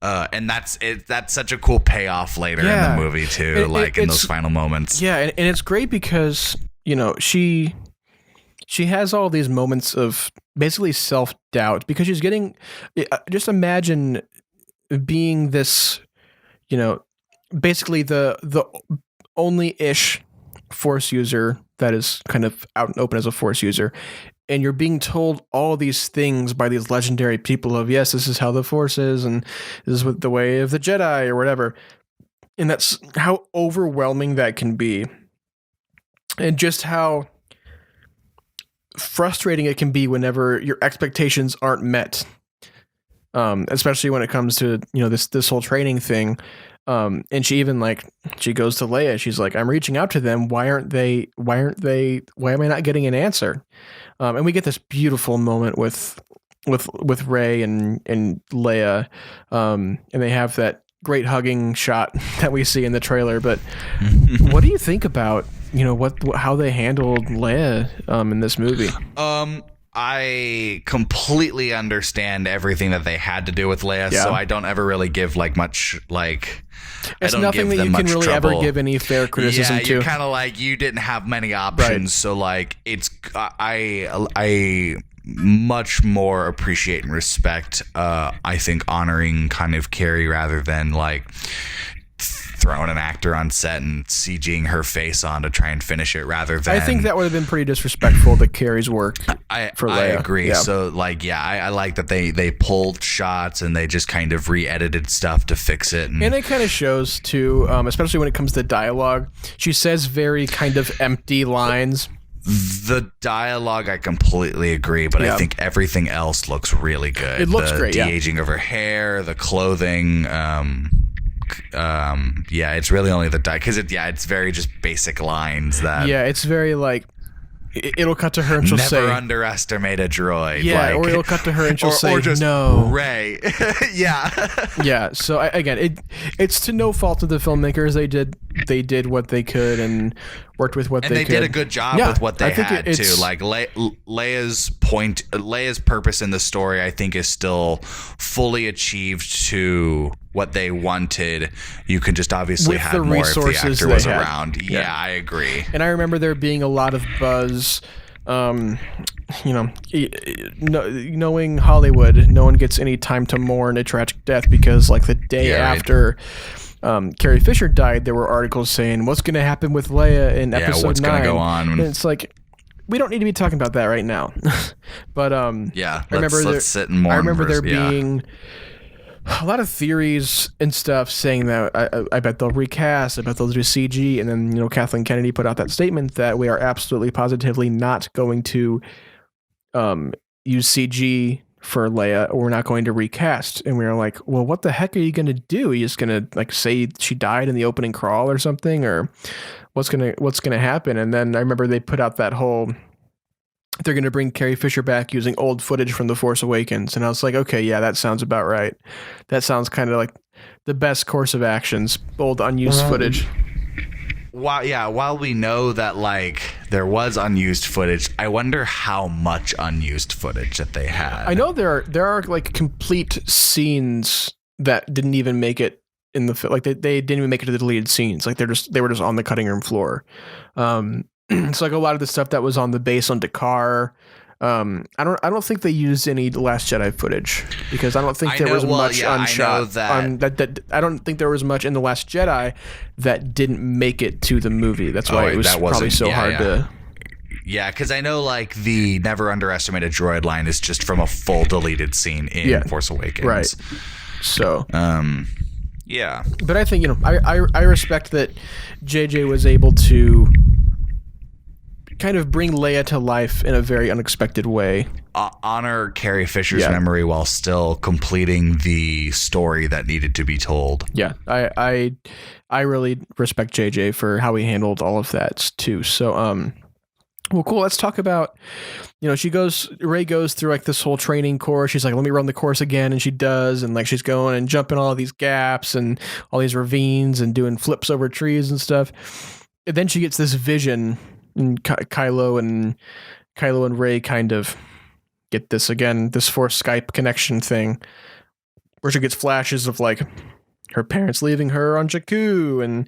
that's it. That's such a cool payoff later in the movie too, in those final moments. Yeah. And it's great because, she has all these moments of basically self-doubt because she's getting, just imagine being this, basically the only-ish Force user that is kind of out and open as a Force user. And you're being told all these things by these legendary people of, yes, this is how the Force is, and this is what the way of the Jedi or whatever. And that's how overwhelming that can be. And just how frustrating it can be whenever your expectations aren't met, especially when it comes to this whole training thing. And she even she goes to Leia. She's like, I'm reaching out to them. Why am I not getting an answer? And we get this beautiful moment with Rey and Leia, and they have that great hugging shot that we see in the trailer. But what do you think about how they handled Leia in this movie? I completely understand everything that they had to do with Leia, so I don't ever really give much It's nothing that you can really ever give any fair criticism to. You're kind of you didn't have many options, right. So it's I much more appreciate and respect I think honoring kind of Carrie rather than throwing an actor on set and CGing her face on to try and finish it rather than... I think that would have been pretty disrespectful to Carrie's work for Leia. I agree. Yeah. So I like that they pulled shots and they just kind of re-edited stuff to fix it. And it kind of shows too, especially when it comes to dialogue. She says very kind of empty lines. The dialogue, I completely agree, but I think everything else looks really good. It looks great, The de-aging of her hair, the clothing... it's really only the because it's very just basic lines that it's very it'll cut to her and she'll say, never underestimate a droid. Or it'll cut to her and she'll say, or just no, Rey. Yeah. So it's to no fault of the filmmakers. They did what they could and worked with what they could. And they did a good job with what they had too. Leia's purpose in the story, I think, is still fully achieved to what they wanted. You could just obviously have more if the actor was around. Yeah, I agree. And I remember there being a lot of buzz. Knowing Hollywood, no one gets any time to mourn a tragic death because the day after Carrie Fisher died, there were articles saying what's going to happen with Leia in episode 9. What's going to go on. And it's we don't need to be talking about that right now. But let's sit and mourn. I remember there being a lot of theories and stuff saying that I bet they'll recast, I bet they'll do CG, and then Kathleen Kennedy put out that statement that we are absolutely positively not going to use CG for Leia, or we're not going to recast. And we were like, well, what the heck are you going to do? Are you just going to say she died in the opening crawl or something, or what's going to happen? And then I remember they put out that whole, they're going to bring Carrie Fisher back using old footage from The Force Awakens. And I was like, okay, yeah, that sounds about right. That sounds kind of like the best course of actions, old unused footage. While we know that there was unused footage, I wonder how much unused footage that they had. I know there are complete scenes that didn't even make it in the film. They didn't even make it to the deleted scenes. They were just on the cutting room floor. It's a lot of the stuff that was on the base on Dakar, I don't think they used any Last Jedi footage because I don't think there was much unshot. I don't think there was much in the Last Jedi that didn't make it to the movie. That's why it was probably so hard to. Yeah, because I know like the never underestimate a droid line is just from a full deleted scene in Force Awakens. Right. So. Yeah. But I think I respect that JJ was able to kind of bring Leia to life in a very unexpected way. Honor Carrie Fisher's memory while still completing the story that needed to be told. Yeah, I really respect JJ for how he handled all of that too. So well, cool. Let's talk about, Rey goes through like this whole training course. She's like, let me run the course again. And she does. And like, she's going and jumping all these gaps and all these ravines and doing flips over trees and stuff. And then she gets this vision, and Kylo and Rey kind of get this again, this Force Skype connection thing where she gets flashes of like her parents leaving her on Jakku and,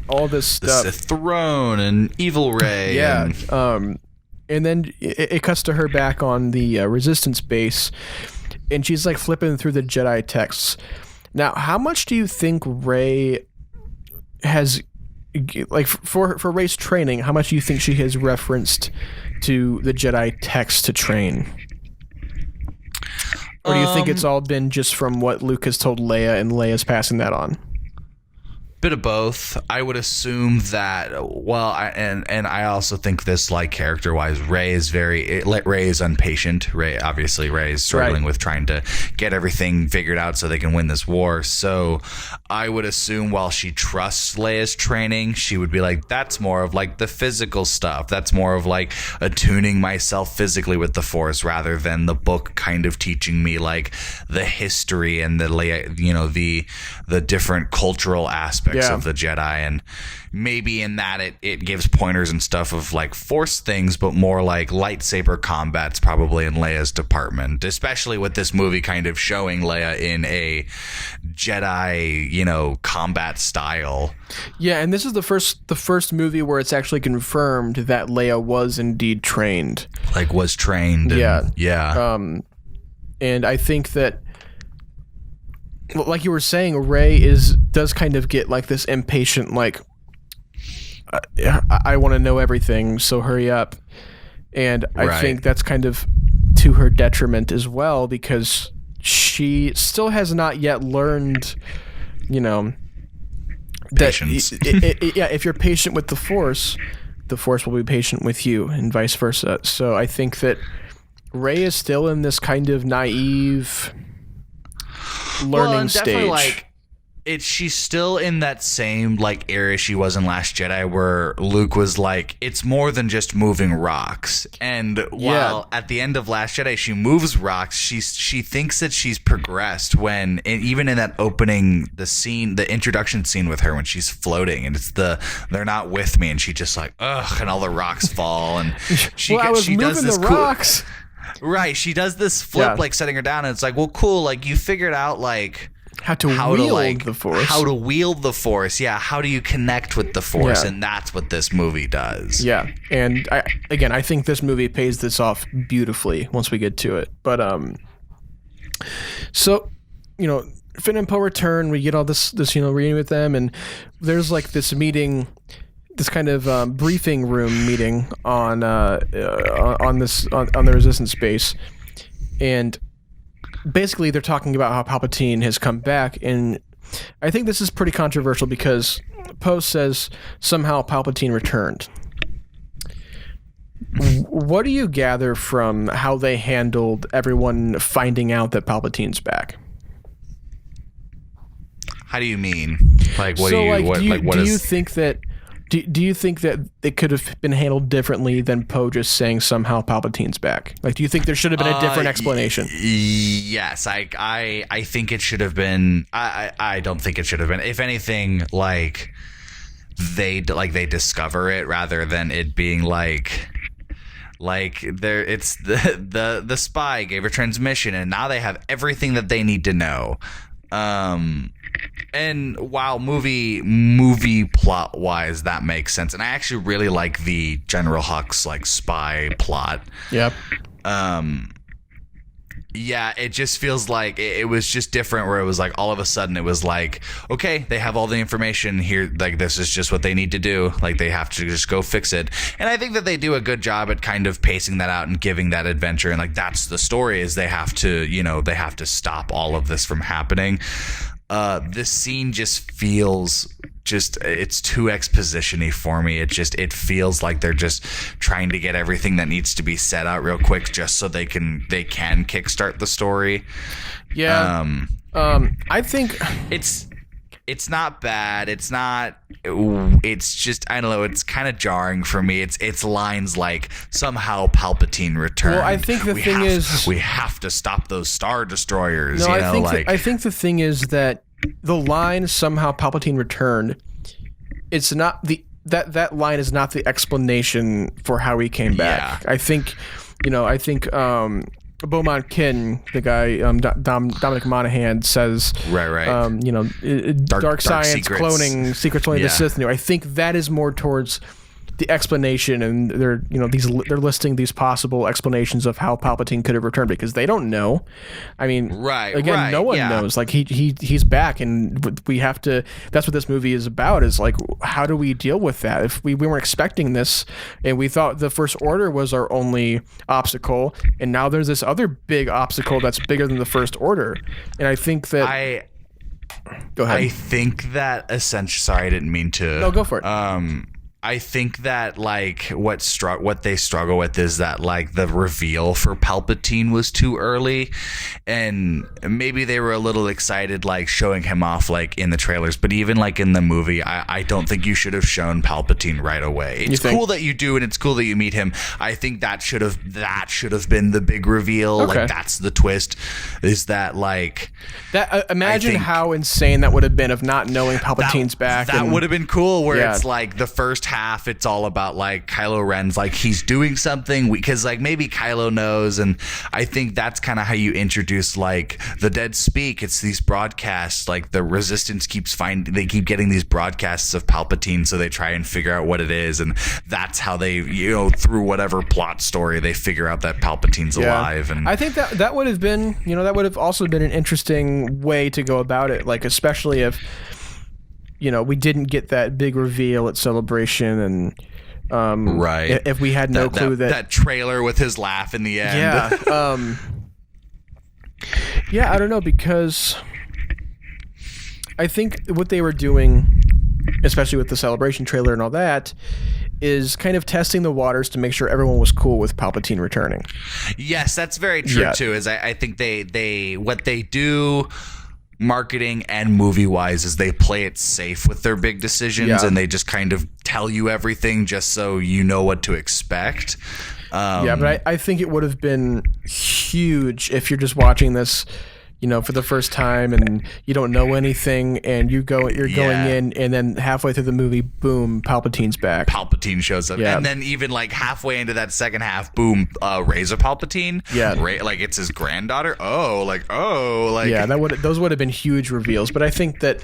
all this stuff. The Sith throne and evil Rey. Yeah. And then it cuts to her back on the Resistance base, and she's like flipping through the Jedi texts. Now, how much do you think Rey has, like, for Rey's training, how much do you think she has referenced to the Jedi text to train? Or do you think it's all been just from what Luke has told Leia and Leia's passing that on? Bit of both. I would assume that. And I also think this, like, character-wise, Rey is impatient. Rey is struggling with trying to get everything figured out so they can win this war. So I would assume while she trusts Leia's training, she would be like, that's more of like the physical stuff. That's more of like attuning myself physically with the Force rather than the book kind of teaching me like the history and the Leia, the different cultural aspects of the Jedi. And maybe in that it gives pointers and stuff of like Force things, but more like lightsaber combat's probably in Leia's department, especially with this movie kind of showing Leia in a Jedi, combat style. Yeah, and this is the first movie where it's actually confirmed that Leia was indeed trained. Like was trained. And I think that, like you were saying, Rey does kind of get like this impatient, like, I want to know everything, so hurry up. And I think that's kind of to her detriment as well, because she still has not yet learned, patience. If you're patient with the Force will be patient with you, and vice versa. So I think that Rey is still in this kind of naive learning stage. Like, she's still in that same like era she was in Last Jedi, where Luke was like, it's more than just moving rocks. And while at the end of Last Jedi she moves rocks, she thinks that she's progressed when, and even in that opening, the introduction scene with her when she's floating and it's they're not with me, and she just like, ugh, and all the rocks fall, and she does this rocks. Right, she does this flip, like setting her down, and it's like, well, cool, like you figured out like how to wield the Force. How to wield the Force, yeah. How do you connect with the Force? And that's what this movie does. Yeah, and I think this movie pays this off beautifully once we get to it. But so Finn and Poe return. We get all this reunion with them, and there's like this meeting. This kind of briefing room meeting on the Resistance base, and basically they're talking about how Palpatine has come back, and I think this is pretty controversial because Poe says somehow Palpatine returned. What do you gather from how they handled everyone finding out that Palpatine's back? How do you mean? Like, do you think that? Do you think that it could have been handled differently than Poe just saying somehow Palpatine's back? Like, do you think there should have been a different explanation? Yes, I think it should have been. I don't think it should have been. If anything, like they discover it rather than it being like there. It's the spy gave a transmission, and now they have everything that they need to know. And while movie plot wise that makes sense, and I actually really like the General Hux like spy plot. Yep. Yeah, it just feels like it was just different, where it was like all of a sudden it was like, okay, they have all the information here, like this is just what they need to do, like they have to just go fix it. And I think that they do a good job at kind of pacing that out and giving that adventure, and like that's the story, is they have to stop all of this from happening. This scene just feels it's too exposition-y for me. It feels like they're just trying to get everything that needs to be set out real quick just so they can kickstart the story. Yeah. I think it's not bad. It's just, I don't know, it's kind of jarring for me. It's lines like, somehow Palpatine returned. Well, I think the thing is, we have to stop those Star Destroyers. No, I think the thing is that the line, somehow Palpatine returned, it's not that line is not the explanation for how he came back. Yeah. I think Beaumont Kin, the guy, Dominic Monaghan, says, right. Dark science, secrets. Cloning, secrets only the Sith knew. I think that is more towards the explanation, and they're listing these possible explanations of how Palpatine could have returned, because they don't know. I mean, no one knows. Like he's back, and we have to. That's what this movie is about. Is like, how do we deal with that? If we weren't expecting this, and we thought the First Order was our only obstacle, and now there's this other big obstacle that's bigger than the First Order, and I think that. Go ahead. I think that essentially. Sorry, I didn't mean to. No, go for it. I think that like what they struggle with is that like the reveal for Palpatine was too early, and maybe they were a little excited like showing him off like in the trailers, but even like in the movie, I don't think you should have shown Palpatine right away. It's cool that you do, and it's cool that you meet him. I think that should have been the big reveal. Okay. Like that's the twist, is that like that. Imagine how insane that would have been of not knowing Palpatine's back. That would have been cool. Where it's like the first half, it's all about like Kylo Ren's like he's doing something, because like maybe Kylo knows, and I think that's kind of how you introduce like the dead speak. It's these broadcasts, like the Resistance they keep getting these broadcasts of Palpatine, so they try and figure out what it is, and that's how they through whatever plot story they figure out that Palpatine's alive. And I think that would have been that would have also been an interesting way to go about it, like especially if we didn't get that big reveal at Celebration, and if we had no clue that trailer with his laugh in the end. I don't know, because I think what they were doing, especially with the Celebration trailer and all that, is kind of testing the waters to make sure everyone was cool with Palpatine returning. Yes, that's very true too. Is I think they what they do, marketing and movie wise, is they play it safe with their big decisions, and they just kind of tell you everything just so you know what to expect. But I think it would have been huge if you're just watching this for the first time and you don't know anything, and you're going in, and then halfway through the movie, boom, Palpatine's back. Palpatine shows up, and then even like halfway into that second half, boom, Razor Palpatine. Like it's his granddaughter. Those would have been huge reveals. But I think that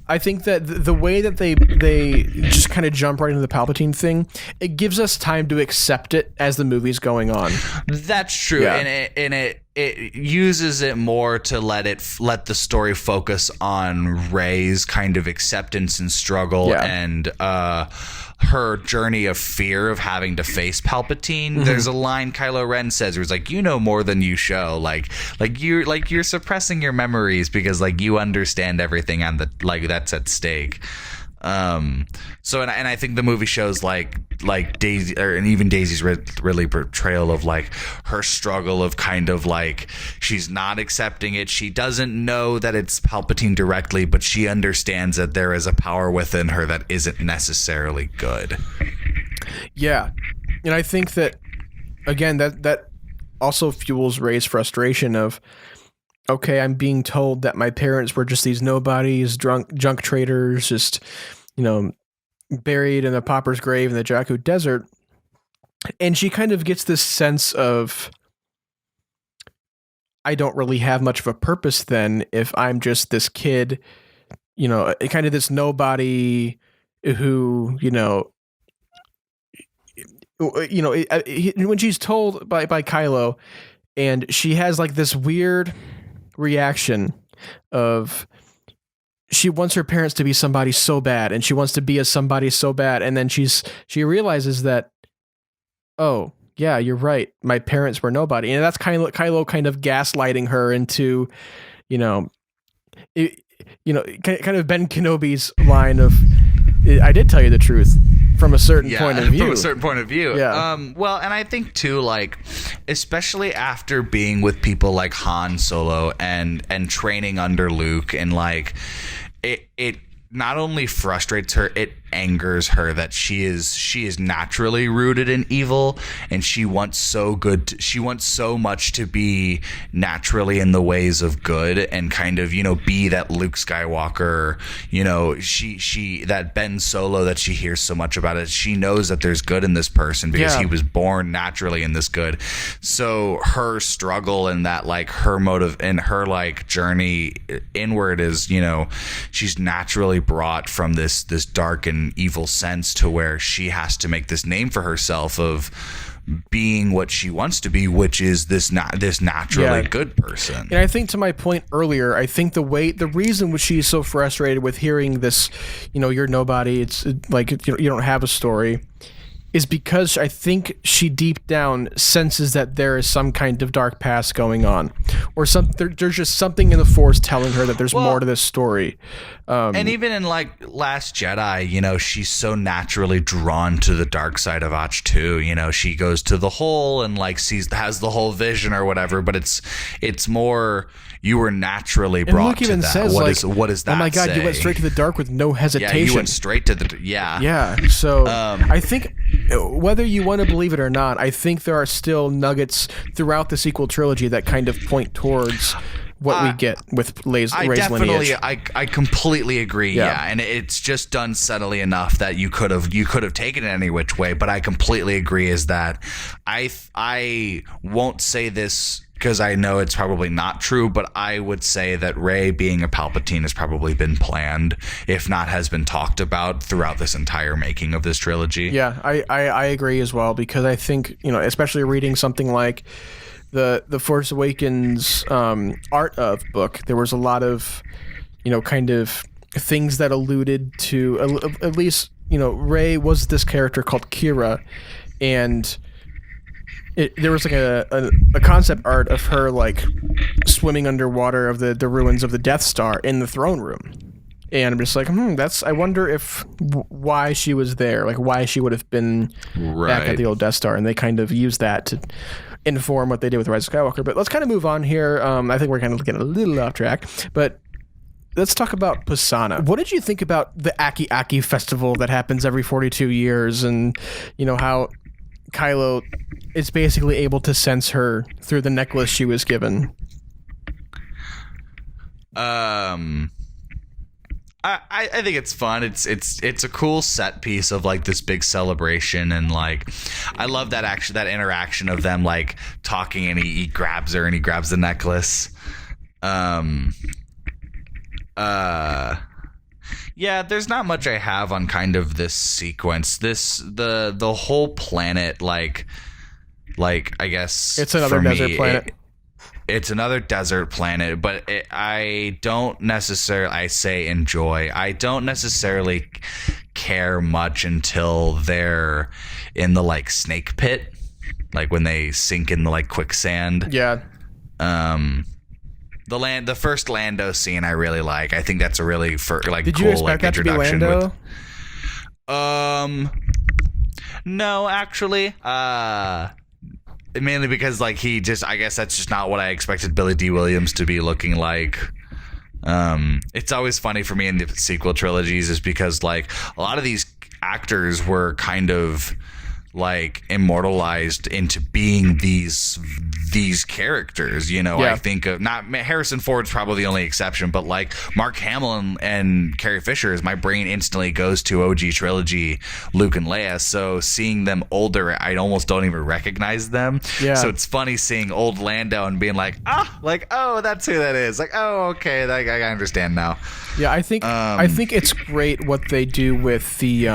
the way that they just kind of jump right into the Palpatine thing, it gives us time to accept it as the movie's going on. That's true, and it uses it more to let the story focus on Rey's kind of acceptance and struggle, and her journey of fear of having to face Palpatine. Mm-hmm. There's a line Kylo Ren says where he's like, "You know more than you show." Like you're suppressing your memories because like you understand everything, and that's at stake. So I think the movie shows like Daisy, and even Daisy's really portrayal of like her struggle of kind of like she's not accepting it. She doesn't know that it's Palpatine directly, but she understands that there is a power within her that isn't necessarily good. Yeah, and I think that again that also fuels Rey's frustration of, okay, I'm being told that my parents were just these nobodies, junk traders, just, buried in a pauper's grave in the Jakku desert. And she kind of gets this sense of, I don't really have much of a purpose then if I'm just this kid, kind of this nobody who, when she's told by Kylo, and she has like this weird reaction of she wants her parents to be somebody so bad, and she wants to be a somebody so bad, and then she realizes that, oh yeah, you're right, my parents were nobody, and that's Kylo kind of gaslighting her into, kind of Ben Kenobi's line of, I did tell you the truth from a certain point of view. From a certain point of view. Yeah. Well, and I think too, like, especially after being with people like Han Solo and training under Luke, and like it not only frustrates her, it angers her that she is naturally rooted in evil, and she wants so much to be naturally in the ways of good and kind of, be that Luke Skywalker, she that Ben Solo that she hears so much about. It, she knows that there's good in this person because he was born naturally in this good. So her struggle and that, like, her motive and her like journey inward is, she's naturally brought from this dark and evil sense to where she has to make this name for herself of being what she wants to be, which is this naturally good person. And I think, to my point earlier, I think the reason which she's so frustrated with hearing this, you're nobody, it's like you don't have a story, is because I think she deep down senses that there is some kind of dark past going on, or there's just something in the Force telling her that there's more to this story. And even in like Last Jedi, she's so naturally drawn to the dark side of Ach-2. She goes to the hole and like has the whole vision or whatever, but it's more, you were naturally brought to that. Says, what is that? Oh my God, say? You went straight to the dark with no hesitation. Yeah, you went straight to the Yeah. So I think, whether you want to believe it or not, I think there are still nuggets throughout the sequel trilogy that kind of point towards what we get with Rey's lineage. I completely agree. Yeah, and it's just done subtly enough that you could have taken it any which way. But I completely agree. Is that I won't say this because I know it's probably not true, but I would say that Rey being a Palpatine has probably been planned, if not has been talked about throughout this entire making of this trilogy. Yeah, I agree as well, because I think, especially reading something like the Force Awakens art of book, there was a lot of, kind of things that alluded to, at least, Rey was this character called Kira, and there was like a concept art of her like swimming underwater of the ruins of the Death Star in the throne room, and I'm just like, I wonder if why she was there, like why she would have been back at the old Death Star, and they kind of used that to inform what they did with Rise of Skywalker. But let's kind of move on here. I think we're kind of getting a little off track, but let's talk about Pisana. What did you think about the Aki Aki festival that happens every 42 years, and how Kylo is basically able to sense her through the necklace she was given? I think it's fun. It's a cool set piece of like this big celebration, and like I love that interaction of them like talking, and he grabs her and he grabs the necklace. Yeah, there's not much I have on kind of this sequence. The whole planet, like I guess it's another desert planet. It's another desert planet, but I don't necessarily. I say enjoy. I don't necessarily care much until they're in the like snake pit, like when they sink in the like quicksand. Yeah. The first Lando scene I really like. I think that's a really Did cool you expect that to be Lando? No, actually. Mainly because like I guess that's just not what I expected Billy D. Williams to be looking like. It's always funny for me in the sequel trilogies is because like a lot of these actors were kind of like immortalized into being these characters. You know, Yeah. I think of not Harrison Ford's probably the only exception, but like Mark Hamill and Carrie Fisher, my brain instantly goes to OG trilogy, Luke and Leia. So seeing them older, I almost don't even recognize them. Yeah. So it's funny seeing old Lando and being like, oh, that's who that is. Like, oh, okay, I understand now. Yeah, I think it's great what they do with the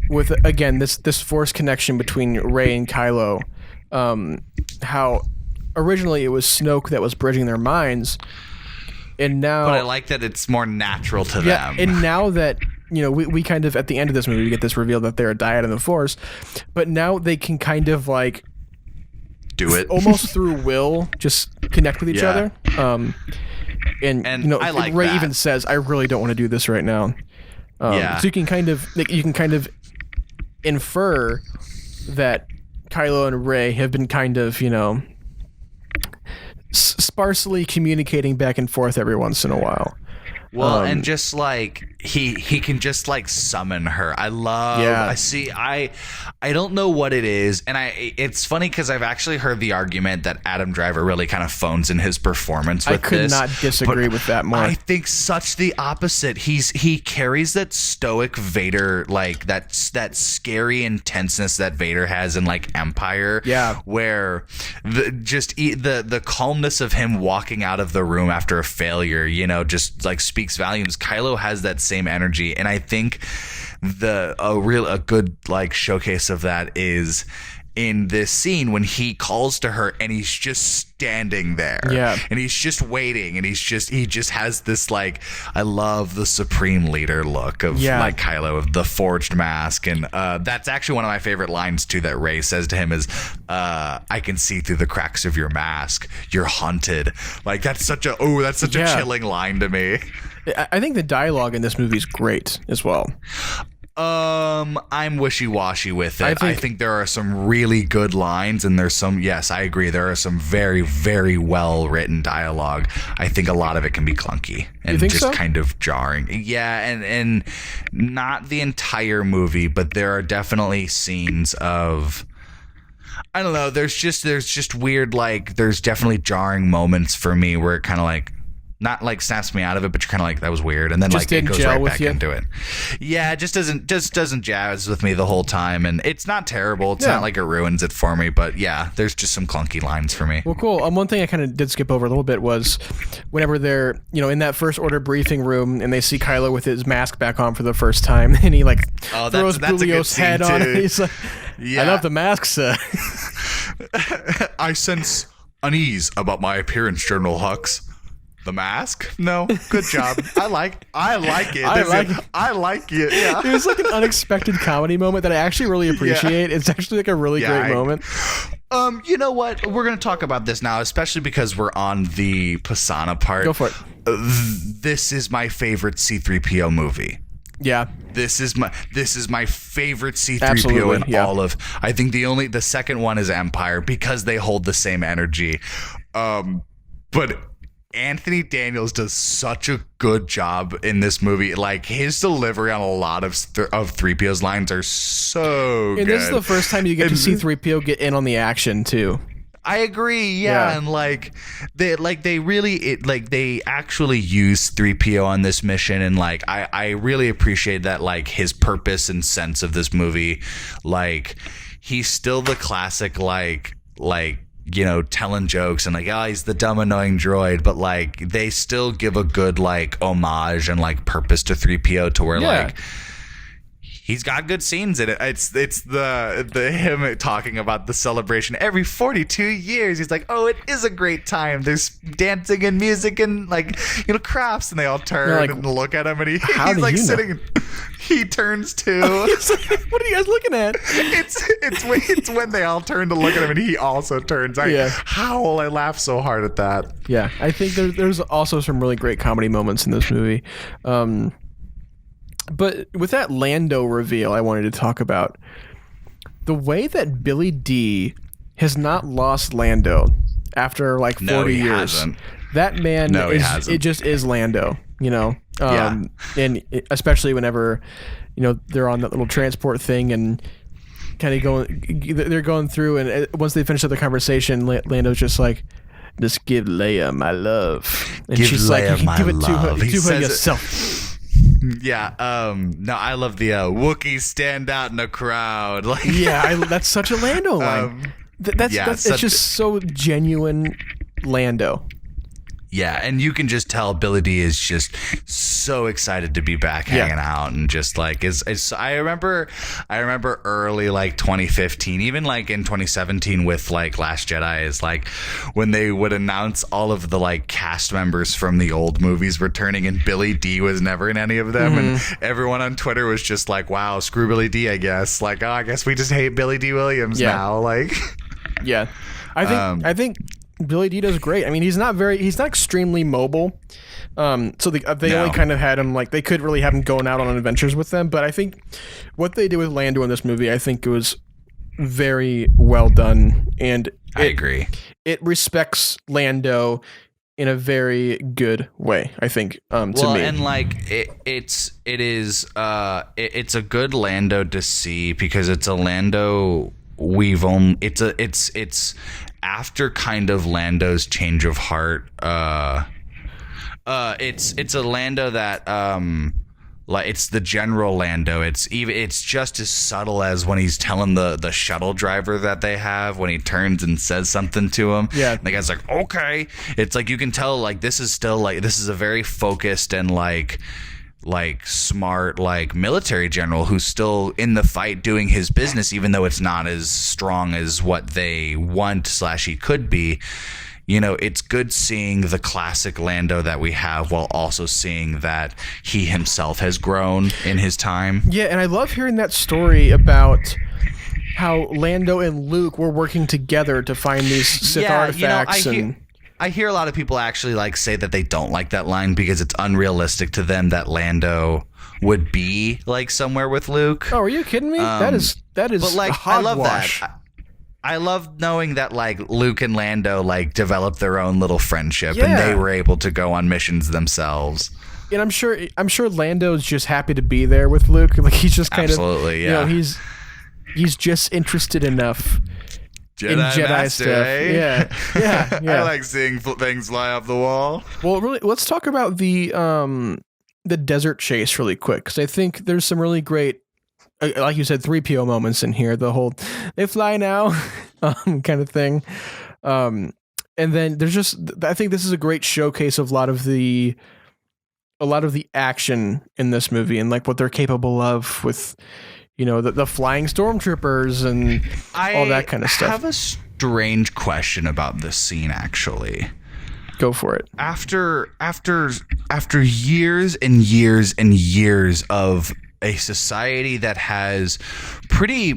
with again this force connection between Rey and Kylo. How originally it was Snoke that was bridging their minds, and now. But I like that it's more natural to them. And now that we kind of at the end of this movie we get this reveal that they're a dyad in the Force, but now they can kind of like do it almost through will, just connect with each other. And I like Rey that. even says, "I really don't want to do this right now." So you can kind of infer that Kylo and Rey have been kind of sparsely communicating back and forth every once in a while. Well, and just like he can just like summon her. I don't know what it is, and it's funny because I've actually heard the argument that Adam Driver really kind of phones in his performance with this. I could not disagree with that more. I think such the opposite. He carries that stoic Vader, like that scary intenseness that Vader has in like Empire. Yeah, where the calmness of him walking out of the room after a failure, just like speaks volumes. Kylo has that same energy, and I think a good like showcase of that is in this scene when he calls to her and he's just standing there. Yeah. And he's just waiting, and he just has this like, I love the supreme leader look of like Kylo, of the forged mask. And that's actually one of my favorite lines too that Rey says to him is, I can see through the cracks of your mask. You're haunted. Like that's such a chilling line to me. I think the dialogue in this movie is great as well. I'm wishy-washy with it. I think there are some really good lines, and there's some, yes, I agree. There are some very, very well-written dialogue. I think a lot of it can be clunky and just kind of jarring. Yeah, and not the entire movie, but there are definitely scenes of, I don't know, there's just weird, like, there's definitely jarring moments for me where it kind of like, not like snaps me out of it, but you're kind of like, that was weird, and then just like it goes right back you. into it. Yeah, it just doesn't jazz with me the whole time, and it's not terrible. It's not like it ruins it for me, but yeah, there's just some clunky lines for me. Well, cool. One thing I kind of did skip over a little bit was whenever they're in that first order briefing room and they see Kylo with his mask back on for the first time, and he like throws Bulio's head on it. He's like, I love the mask, sir. I sense unease about my appearance, General Hux. The mask? No. Good job. I like it. I like it. Yeah. It was like an unexpected comedy moment that I actually really appreciate. Yeah. It's actually like a really great moment. You know what? We're going to talk about this now, especially because we're on the Pisana part. Go for it. This is my favorite C-3PO movie. Yeah. This is my favorite C-3PO all of. I think the second one is Empire because they hold the same energy. But Anthony Daniels does such a good job in this movie. Like his delivery on a lot of 3PO's lines are so good. And this is the first time you get to see 3PO get in on the action too. I agree. Yeah. And they actually use 3PO on this mission, and like I really appreciate that, like his purpose and sense of this movie. Like he's still the classic like telling jokes and like, he's the dumb annoying droid, but like they still give a good like homage and like purpose to 3PO to where like he's got good scenes in it. It's the him talking about the celebration every 42 years. He's like, it is a great time. There's dancing and music and like crafts, and they all turn and look at him, and he's like sitting. He turns too. He's like, what are you guys looking at? It's when they all turn to look at him, and he also turns. I laugh so hard at that. Yeah, I think there's also some really great comedy moments in this movie. But with that Lando reveal, I wanted to talk about the way that Billy D has not lost Lando after like 40 years. Hasn't. That man it just is Lando, and especially whenever they're on that little transport thing and kind of they're going through, and once they finish up the conversation, Lando's just like, just give Leia my love, and she's like, you can give it to her yourself. Yeah, no, I love the Wookiees stand out in a crowd. Like, yeah, that's such a Lando line. That's it's just so genuine Lando. Yeah, and you can just tell Billy D is just so excited to be back hanging out, and just like I remember early like 2015, even like in 2017 with like Last Jedi, is like when they would announce all of the like cast members from the old movies returning, and Billy D was never in any of them, and everyone on Twitter was just like, wow, screw Billy D, I guess. Like, oh, I guess we just hate Billy D. Williams now. Like, yeah, I think Billy D does great. I mean, he's not extremely mobile. So they only kind of had him, like, they could really have him going out on adventures with them. But I think what they did with Lando in this movie, I think it was very well done. And I agree. It respects Lando in a very good way, I think, to me. And like it's a good Lando to see, because it's a Lando it's after kind of Lando's change of heart. It's a Lando that like, it's the general Lando. It's just as subtle as when he's telling the shuttle driver that they have, when he turns and says something to him. Yeah, and the guy's like, okay. It's like, you can tell, like, this is still like, this is a very focused and like smart, like, military general who's still in the fight doing his business, even though it's not as strong as what they want / he could be. You know, it's good seeing the classic Lando that we have, while also seeing that he himself has grown in his time. Yeah, and I love hearing that story about how Lando and Luke were working together to find these Sith artifacts. I hear a lot of people actually like say that they don't like that line because it's unrealistic to them that Lando would be like somewhere with Luke. Oh, are you kidding me? That is but, like, I love that. I love knowing that, like, Luke and Lando like developed their own little friendship, and they were able to go on missions themselves. And I'm sure Lando's just happy to be there with Luke. Like, he's just kind of, you know, he's just interested enough in Jedi stuff. Eh? Yeah. I like seeing things fly off the wall. Well, really, let's talk about the desert chase really quick, because I think there's some really great, like you said, 3PO moments in here. The whole "they fly now" kind of thing. And then there's just, I think this is a great showcase of a lot of the action in this movie, and like what they're capable of with, you know, the flying stormtroopers and all that kind of stuff. I have a strange question about this scene, actually. Go for it. After years and years and years of a society that has pretty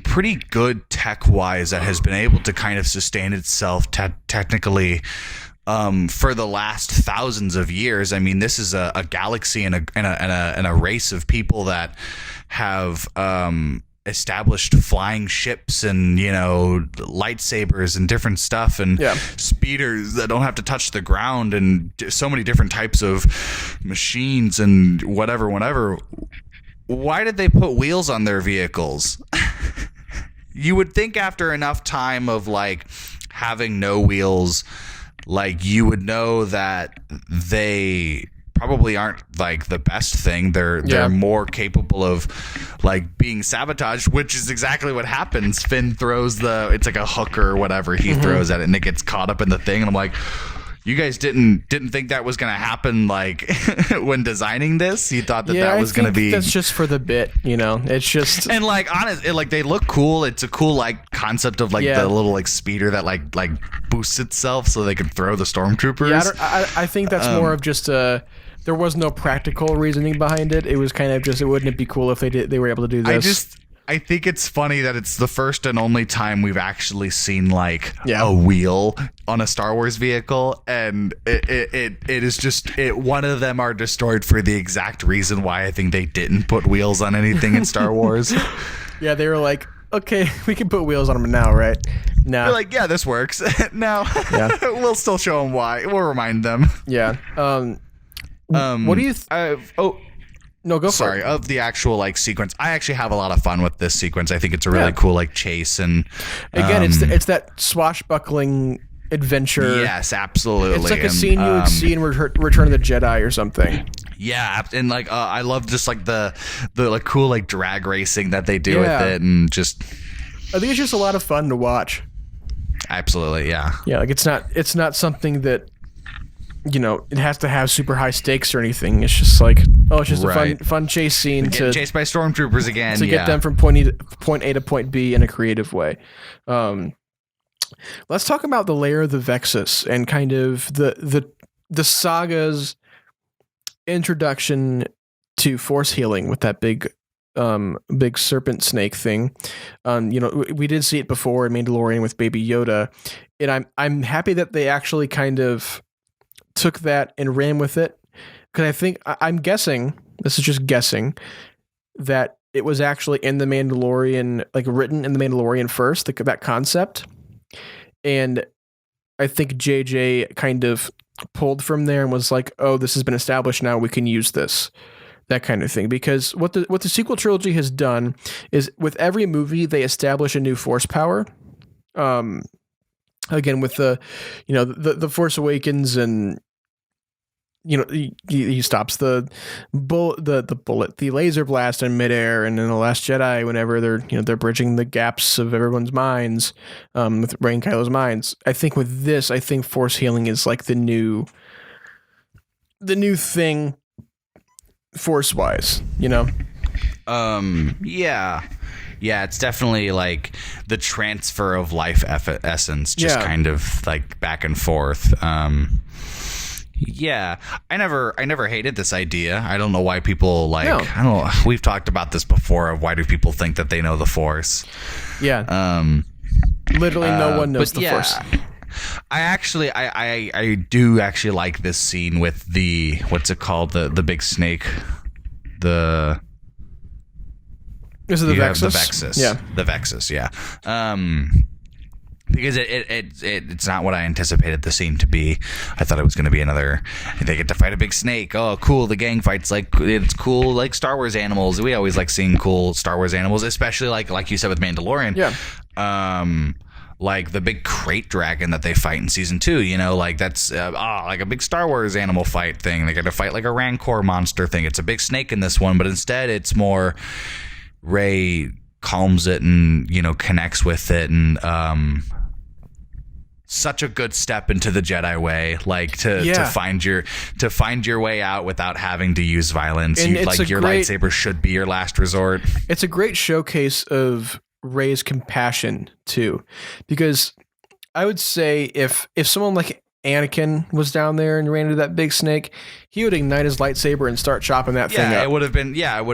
good tech-wise, that has been able to kind of sustain itself technically for the last thousands of years. I mean, this is a galaxy and a race of people that have established flying ships and, you know, lightsabers and different stuff, and speeders that don't have to touch the ground, and so many different types of machines and whatever. Why did they put wheels on their vehicles? You would think after enough time of like having no wheels, like, you would know that they probably aren't like the best thing. They're more capable of like being sabotaged, which is exactly what happens. Finn throws it's like a hook or whatever he throws at it, and it gets caught up in the thing, and I'm like, you guys didn't think that was going to happen, like, when designing this? You thought that was going to be... that's just for the bit, you know? It's just... And, like, honest, like, they look cool. It's a cool, like, concept of, like, the little, like, speeder that, like boosts itself so they can throw the stormtroopers. Yeah, I think that's more of just a... There was no practical reasoning behind it. It was kind of just, wouldn't it be cool if they were able to do this? I think it's funny that it's the first and only time we've actually seen like a wheel on a Star Wars vehicle, and it is just one of them are destroyed for the exact reason why I think they didn't put wheels on anything in Star Wars. Yeah, they were like, okay, we can put wheels on them now, right? No, they're like, yeah, this works. No, we'll still show them why. We'll remind them. Yeah. What do you? No, go for sorry, it. of the actual like sequence. I actually have a lot of fun with this sequence. I think it's a really cool like chase, and again, it's that swashbuckling adventure. Yes, absolutely. It's like a scene you would see in Return of the Jedi or something. Yeah, and like I love just like the like cool like drag racing that they do with it, and just I think it's just a lot of fun to watch. Absolutely, yeah. Yeah, like it's not something that, you know, it has to have super high stakes or anything. It's just like, it's just a fun chase scene Getting chased by stormtroopers again to get them from point A to point B in a creative way. Let's talk about the layer of the Vexus and kind of the saga's introduction to force healing with that big serpent snake thing. You know, we did see it before in Mandalorian with Baby Yoda, and I'm happy that they actually kind of took that and ran with it, because I think I'm guessing, this is just guessing, that it was actually in the Mandalorian, like written in the Mandalorian first, that concept, and I think JJ kind of pulled from there and was like, oh, this has been established now, we can use this, that kind of thing. Because what the sequel trilogy has done is with every movie they establish a new force power. Again, with the Force Awakens, and you know, he stops the laser blast in midair, and in The Last Jedi, whenever they're bridging the gaps of everyone's minds, with Rey and Kylo's minds. I think with this, force healing is like the new thing, force wise, you know. Yeah, it's definitely like the transfer of life essence, just kind of like back and forth. Yeah, I never hated this idea. I don't know why people like. No. I don't know. We've talked about this before. Of why do people think that they know the Force? Yeah. Literally, no one knows the Force. I do actually like this scene with the, what's it called, the big snake, Is it the Vexus? The Vexus. Yeah. The Vexus, yeah. Because it's not what I anticipated the scene to be. I thought it was going to be another, they get to fight a big snake. Oh, cool. The gang fights, like, it's cool, like Star Wars animals. We always like seeing cool Star Wars animals, especially like you said with Mandalorian. Yeah. Like the big crate dragon that they fight in season 2, you know, like that's like a big Star Wars animal fight thing. They got to fight like a Rancor monster thing. It's a big snake in this one, but instead it's more Rey calms it and, you know, connects with it, and such a good step into the Jedi way, like to find your way out without having to use violence. And your lightsaber should be your last resort. It's a great showcase of Rey's compassion too, because I would say if someone like Anakin was down there and ran into that big snake, he would ignite his lightsaber and start chopping that thing up. It would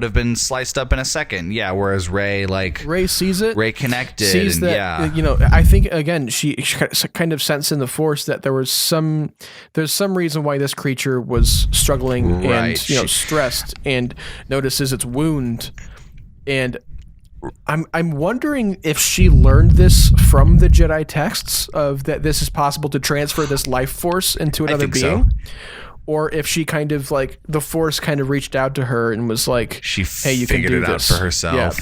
have been sliced up in a second. Yeah, whereas Rey sees it, Rey connected, sees that. Yeah. You know, I think again she kind of sensed in the Force that there's some reason why this creature was struggling and stressed, and notices its wound. And I'm wondering if she learned this from the Jedi texts, of that this is possible to transfer this life force into another being, or if she kind of like the Force kind of reached out to her and was like, "Hey, you can do this." Figured it out for herself.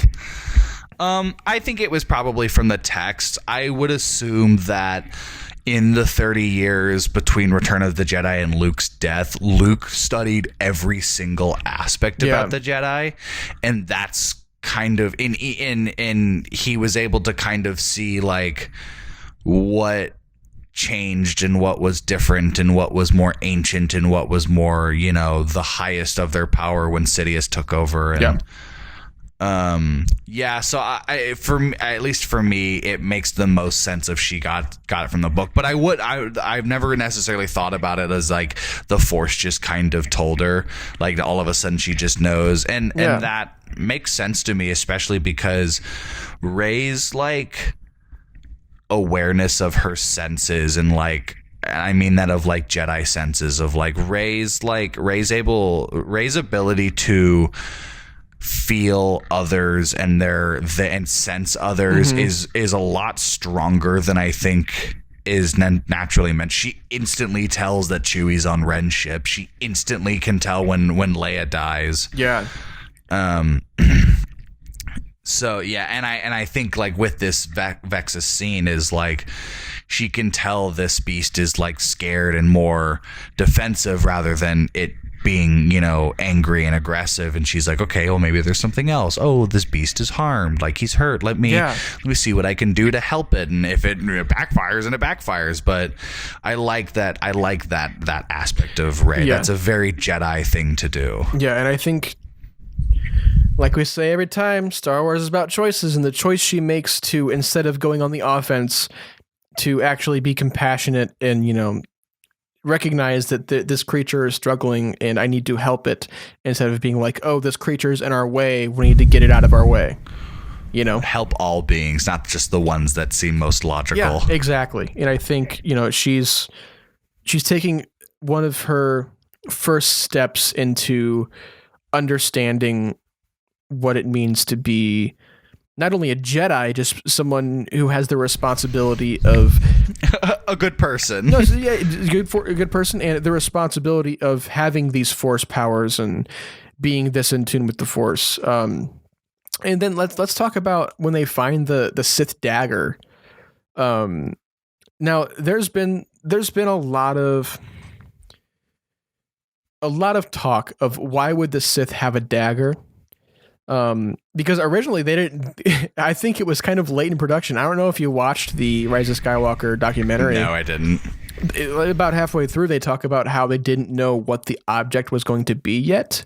Yeah. I think it was probably from the text. I would assume that in the 30 years between Return of the Jedi and Luke's death, Luke studied every single aspect about the Jedi, and that's kind of in he was able to kind of see like what changed and what was different and what was more ancient and what was more, you know, the highest of their power when Sidious took over. And so at least for me, it makes the most sense if she got it from the book. But I've never necessarily thought about it as like the Force just kind of told her, like all of a sudden she just knows, and that makes sense to me, especially because Rey's like awareness of her senses, and like, I mean that of like Jedi senses, of like Rey's ability to feel others and and sense others is a lot stronger than I think is naturally meant. She instantly tells that Chewie's on Ren's ship. She instantly can tell when Leia dies. Yeah. So yeah, and I think like with this Vexus scene is like she can tell this beast is like scared and more defensive rather than it being, you know, angry and aggressive, and she's like, okay, well maybe there's something else. Oh, this beast is harmed, like he's hurt. Let me see what I can do to help it, and if it backfires, and it backfires. But I like that aspect of Rey. That's a very Jedi thing to do. Yeah, and I think, like we say every time, Star Wars is about choices, and the choice she makes to, instead of going on the offense, to actually be compassionate and, you know, recognize that this creature is struggling and I need to help it, instead of being like, oh, this creature's in our way, we need to get it out of our way. You know? Help all beings, not just the ones that seem most logical. Yeah, exactly. And I think, you know, she's taking one of her first steps into understanding what it means to be not only a Jedi, just someone who has the responsibility of a good person. No, yeah, a good person, and the responsibility of having these Force powers and being this in tune with the Force. And then let's talk about when they find the Sith dagger. Now there's been a lot of talk of why would the Sith have a dagger. Because originally they didn't. I think it was kind of late in production. I don't know if you watched the Rise of Skywalker documentary. No, I didn't. About halfway through, they talk about how they didn't know what the object was going to be yet.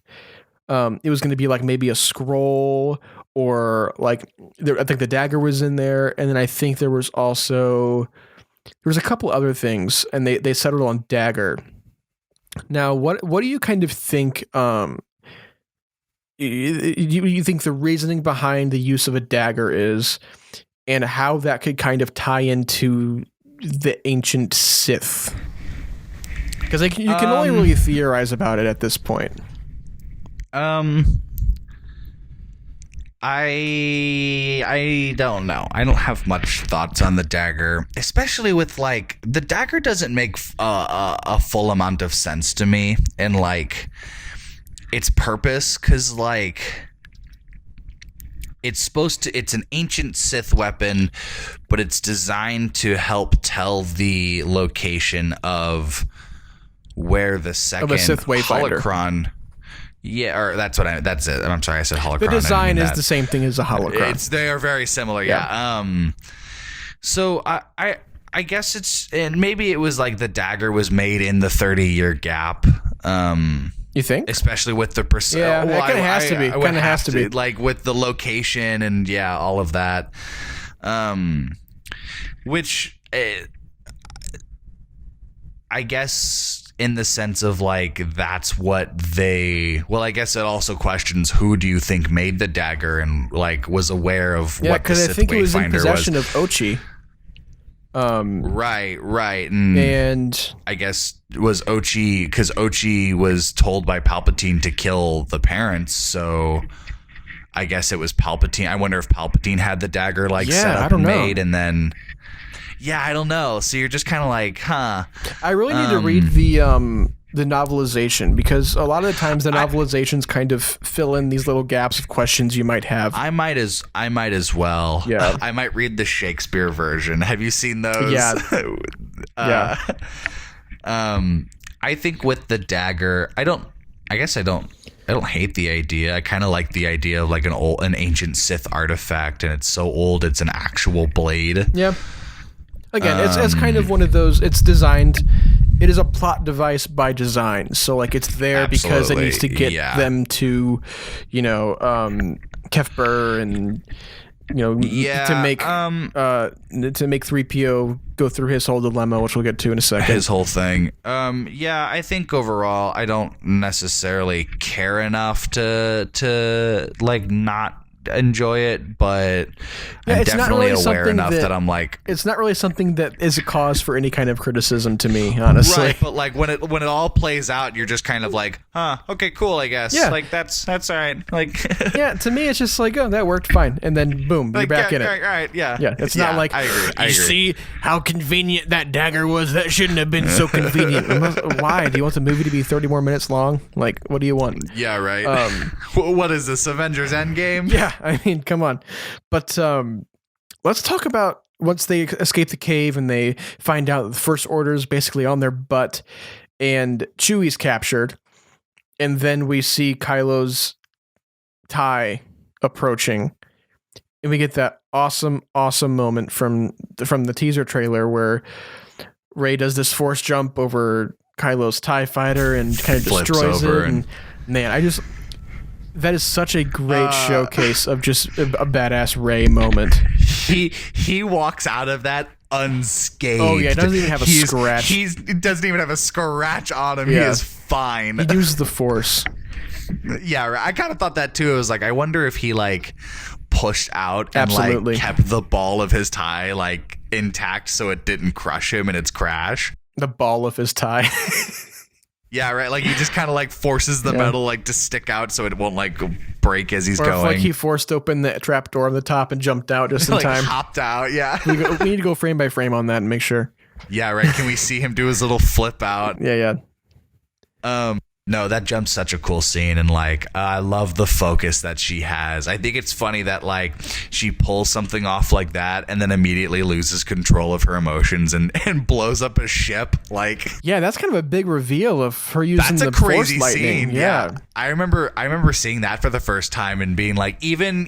It was going to be like maybe a scroll, or like I think the dagger was in there, and then I think there was a couple other things, and they settled on dagger. Now, what do you kind of think? You think the reasoning behind the use of a dagger is, and how that could kind of tie into the ancient Sith? Because you can only really theorize about it at this point. I don't know. I don't have much thoughts on the dagger, especially with like the dagger doesn't make a full amount of sense to me, and like its purpose, because like it's an ancient Sith weapon, but it's designed to help tell the location of where the second Sith Wayfinder. holocron. Yeah, or that's it. I'm sorry, I said holocron. The design is the same thing as a holocron. They are very similar. Yeah. So I guess it's, and maybe it was like the dagger was made in the 30-year gap. You think? Especially with the percent. Yeah, it kind of has to be. Kind of has to be. Like with the location and all of that. Which I guess in the sense of like that's what they. Well, I guess it also questions who do you think made the dagger and like was aware of what the Sith Wayfinder was. Yeah, because I think it was in possession of Ochi. Right. And I guess it was Ochi, because Ochi was told by Palpatine to kill the parents, so I guess it was Palpatine. I wonder if Palpatine had the dagger set up and made, and then I don't know. So you're just kind of like, huh? I really need to read the novelization, because a lot of the times the novelizations kind of fill in these little gaps of questions you might have. I might as well. Yeah. I might read the Shakespeare version. Have you seen those? Yeah. I think with the dagger, I don't hate the idea. I kind of like the idea of like an ancient Sith artifact, and it's so old it's an actual blade. Yeah. Again, it's kind of one of those. It's designed. It is a plot device by design. So like it's there because it needs to get them to, Kef Bir and to make 3PO go through his whole dilemma, which we'll get to in a second. His whole thing. I think overall I don't necessarily care enough to like not enjoy it, but Yeah, I'm it's not definitely really aware something enough that I'm like, it's not really something that is a cause for any kind of criticism to me, honestly. right, but like when it all plays out, you're just kind of like, huh, okay, cool, I guess. Yeah. Like that's all right. Like Yeah, to me, it's just like, oh, that worked fine, and then boom, you're like, back in it. all right, yeah. Yeah, it's not like, I agree. you see how convenient that dagger was? That shouldn't have been so convenient. Why? Do you want the movie to be 30 more minutes long? Like, what do you want? Yeah, right. What is this, Avengers Endgame? Yeah, I mean, come on. But let's talk about once they escape the cave and they find out the First Order's basically on their butt and Chewie's captured. And then we see Kylo's tie approaching. And we get that awesome moment from the teaser trailer where Rey does this force jump over Kylo's TIE fighter and kind of Flips destroys over it. And man, that is such a great showcase of just a badass Rey moment. He walks out of that unscathed. Oh yeah, he doesn't even have a scratch. He doesn't even have a scratch on him. Yeah. He is fine. He uses the Force. Yeah, right. I kind of thought that too. It was like, I wonder if he like pushed out and Absolutely. like kept the ball of his tie like intact so it didn't crush him in its crash. The ball of his tie. Yeah, right. Like he just kind of like forces the metal like to stick out so it won't like break as he's Or going. if, like he forced open the trap door on the top and jumped out just in like time. hopped out. Yeah. We need to go frame by frame on that and make sure. Yeah, right. Can we see him do his little flip out? Yeah. No, that jump's such a cool scene, and like I love the focus that she has. I think it's funny that like she pulls something off like that and then immediately loses control of her emotions and blows up a ship. Like, yeah, that's kind of a big reveal of her using that's a the crazy Force lightning. scene. Yeah. I remember seeing that for the first time and being like, even